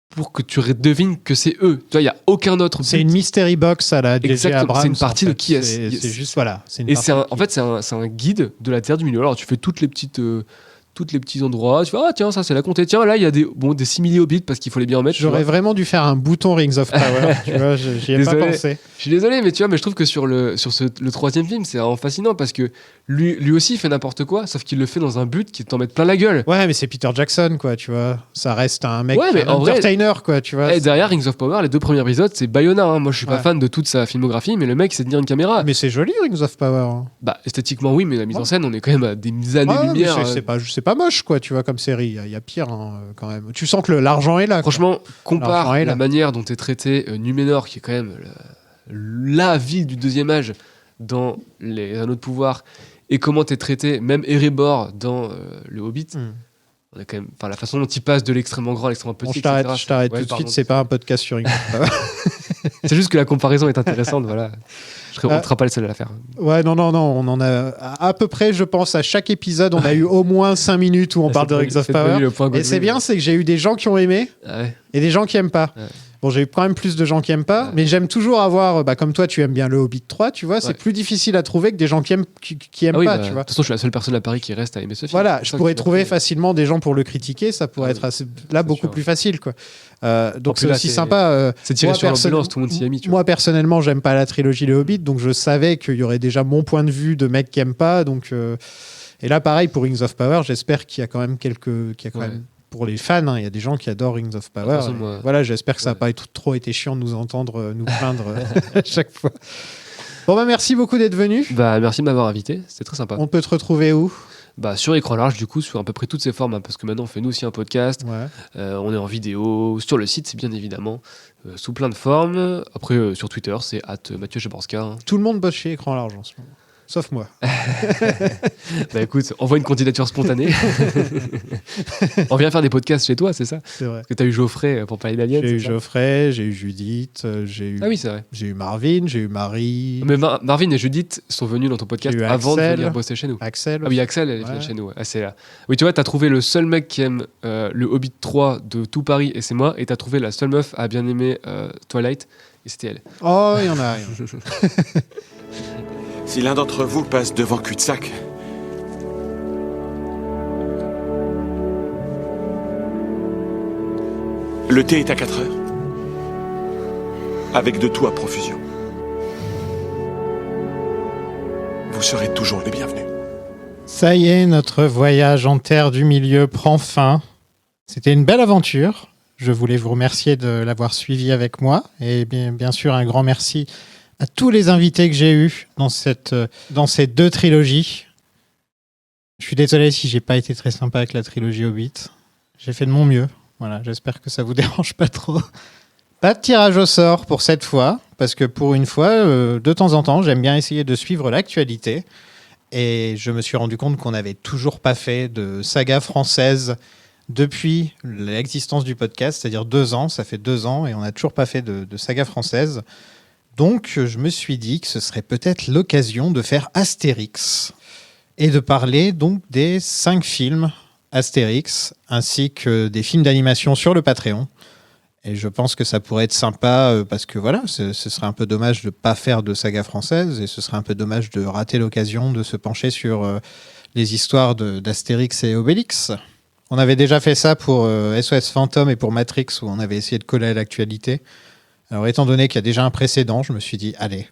pour que tu devines que c'est eux. Tu vois, il n'y a aucun autre. C'est une mystery box à la J.J. Abrams. C'est une partie de qui est. C'est juste, voilà. Et en fait, c'est un guide de la Terre du Milieu. Alors, tu fais toutes les petits endroits, tu fais ah tiens ça c'est la comté, tiens là il y a des simili-hobbits parce qu'il faut les bien mettre. J'aurais vraiment dû faire un bouton Rings of Power, tu vois, j'y ai pas pensé. Je suis désolé mais tu vois, mais je trouve que sur le 3e film c'est vraiment fascinant parce que lui aussi il fait n'importe quoi sauf qu'il le fait dans un but qui t'en met plein la gueule. Ouais mais c'est Peter Jackson quoi, tu vois, ça reste un mec, un entertainer quoi, tu vois. Et derrière Rings of Power les 2 premiers épisodes c'est Bayona, hein. Moi je suis pas fan de toute sa filmographie mais le mec c'est tenir une caméra. Mais c'est joli Rings of Power. Bah esthétiquement oui mais la mise en scène on est quand même à des années-lumière. C'est pas moche quoi, tu vois. Comme série, il y a pire quand même. Tu sens que l'argent est là. Franchement, compare la manière dont est traité Numénor, qui est quand même la ville du 2e âge dans les Anneaux de Pouvoir, et comment t'es traité même Erebor dans le Hobbit. On est quand même, la façon dont il passe de l'extrêmement grand à l'extrêmement petit. Bon, je t'arrête tout de suite. C'est pas un podcast sur une. C'est juste que la comparaison est intéressante, voilà. On ne sera pas les seuls à la faire. Ouais, non, on en a à peu près, je pense, à chaque épisode, on a eu au moins 5 minutes où on parle de Rings of Power. Et c'est bien, c'est que j'ai eu des gens qui ont aimé et des gens qui aiment pas. Bon, j'ai eu quand même plus de gens qui aiment pas, mais j'aime toujours avoir, comme toi, tu aimes bien le Hobbit 3, tu vois, c'est plus difficile à trouver que des gens qui aiment pas, tu vois. De toute façon, je suis la seule personne à Paris qui reste à aimer ce film. Voilà, je pourrais trouver facilement des gens pour le critiquer, ça pourrait être beaucoup plus facile, quoi. Donc c'est aussi sympa. C'est tiré sur l'ambulance, tout le monde s'y est mis. Moi, personnellement, j'aime pas la trilogie Le Hobbit, donc je savais qu'il y aurait déjà mon point de vue de mec qui aime pas, donc... Et là, pareil, pour Rings of Power, j'espère qu'il y a quand même pour les fans, il y a des gens qui adorent Rings of Power. Voilà, j'espère que ça n'a pas trop été chiant de nous entendre nous plaindre à chaque fois. Bon, merci beaucoup d'être venu. Merci de m'avoir invité, c'était très sympa. On peut te retrouver où ? Sur Écran Large, du coup, sur à peu près toutes ces formes, parce que maintenant on fait nous aussi un podcast, on est en vidéo, sur le site, c'est bien évidemment, sous plein de formes. Après, sur Twitter, c'est @Mathieu Jaborska. Tout le monde bosse chez Écran Large en ce moment. Sauf moi. Écoute, envoie une candidature spontanée. On vient faire des podcasts chez toi, c'est ça ? C'est vrai. Parce que tu as eu Geoffrey pour parler d'Alien. J'ai eu Geoffrey, j'ai eu Judith, Ah oui, c'est vrai. J'ai eu Marvin, j'ai eu Marie. Mais Marvin et Judith sont venus dans ton podcast avant de venir bosser chez nous. Axel. Ah oui, Axel, elle est venue chez nous. C'est là. Oui, tu vois, t'as trouvé le seul mec qui aime le Hobbit 3 de tout Paris, et c'est moi, et t'as trouvé la seule meuf à bien aimer Twilight, et c'était elle. Oh, il y en a. Si l'un d'entre vous passe devant cul-de-sac, le thé est à 4 heures, avec de tout à profusion. Vous serez toujours les bienvenus. Ça y est, notre voyage en terre du milieu prend fin. C'était une belle aventure. Je voulais vous remercier de l'avoir suivi avec moi, et bien sûr un grand merci à tous les invités que j'ai eus dans ces deux trilogies. Je suis désolé si j'ai pas été très sympa avec la trilogie Hobbit. J'ai fait de mon mieux. Voilà, j'espère que ça vous dérange pas trop. Pas de tirage au sort pour cette fois, parce que pour une fois, de temps en temps, j'aime bien essayer de suivre l'actualité. Et je me suis rendu compte qu'on n'avait toujours pas fait de saga française depuis l'existence du podcast, c'est-à-dire 2 ans. Ça fait 2 ans et on n'a toujours pas fait de saga française. Donc, je me suis dit que ce serait peut-être l'occasion de faire Astérix et de parler donc des 5 films Astérix ainsi que des films d'animation sur le Patreon. Et je pense que ça pourrait être sympa parce que voilà, ce serait un peu dommage de ne pas faire de saga française et ce serait un peu dommage de rater l'occasion de se pencher sur les histoires d'Astérix et Obélix. On avait déjà fait ça pour SOS Fantôme et pour Matrix où on avait essayé de coller à l'actualité. Alors, étant donné qu'il y a déjà un précédent, je me suis dit, allez,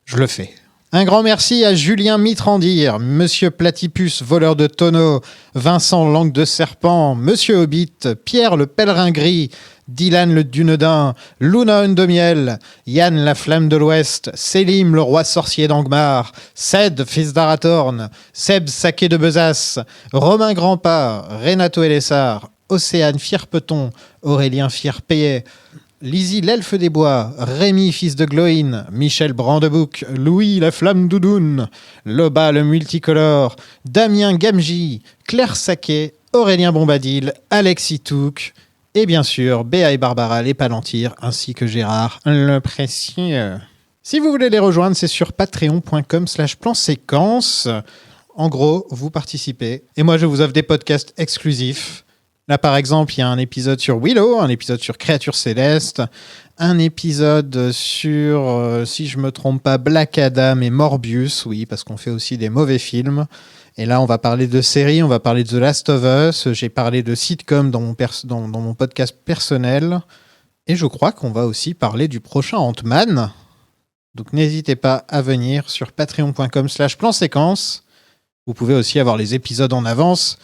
je le fais. Un grand merci à Julien Mitrandir, Monsieur Platypus, voleur de tonneaux, Vincent Langue de Serpent, Monsieur Hobbit, Pierre le Pèlerin Gris, Dylan le Dunedin, Luna Undemiel, Yann la Flamme de l'Ouest, Sélim le Roi Sorcier d'Angmar, Ced, fils d'Arathorn, Seb Saké de Besace, Romain Grandpas, Renato Elessar, Océane Fierpeton, Aurélien Fierpayet, Lizzie l'Elfe des Bois, Rémi fils de Gloïn, Michel Brandebouc, Louis la Flamme d'Oudoun, Loba le Multicolore, Damien Gamji, Claire Saquet, Aurélien Bombadil, Alexis Touc et bien sûr Béa et Barbara les Palantir ainsi que Gérard le Précieux. Si vous voulez les rejoindre, c'est sur patreon.com/plan-séquence. En gros, vous participez et moi je vous offre des podcasts exclusifs. Là, par exemple, il y a un épisode sur Willow, un épisode sur Créatures Célestes, un épisode sur, si je me trompe pas, Black Adam et Morbius, oui, parce qu'on fait aussi des mauvais films. Et là, on va parler de séries, on va parler de The Last of Us, j'ai parlé de sitcom dans mon podcast personnel, et je crois qu'on va aussi parler du prochain Ant-Man. Donc n'hésitez pas à venir sur patreon.com/plan-séquence. Vous pouvez aussi avoir les épisodes en avance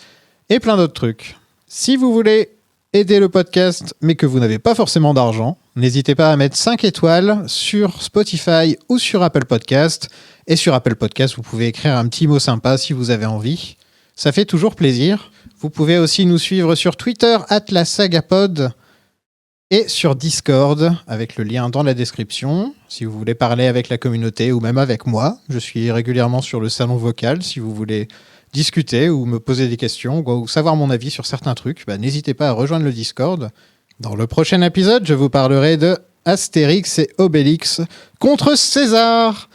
et plein d'autres trucs. Si vous voulez aider le podcast, mais que vous n'avez pas forcément d'argent, n'hésitez pas à mettre 5 étoiles sur Spotify ou sur Apple Podcast. Et sur Apple Podcast, vous pouvez écrire un petit mot sympa si vous avez envie. Ça fait toujours plaisir. Vous pouvez aussi nous suivre sur Twitter, @lasagapod, et sur Discord, avec le lien dans la description. Si vous voulez parler avec la communauté ou même avec moi, je suis régulièrement sur le salon vocal. Si vous voulez discuter ou me poser des questions ou savoir mon avis sur certains trucs, n'hésitez pas à rejoindre le Discord. Dans le prochain épisode, je vous parlerai de Astérix et Obélix contre César.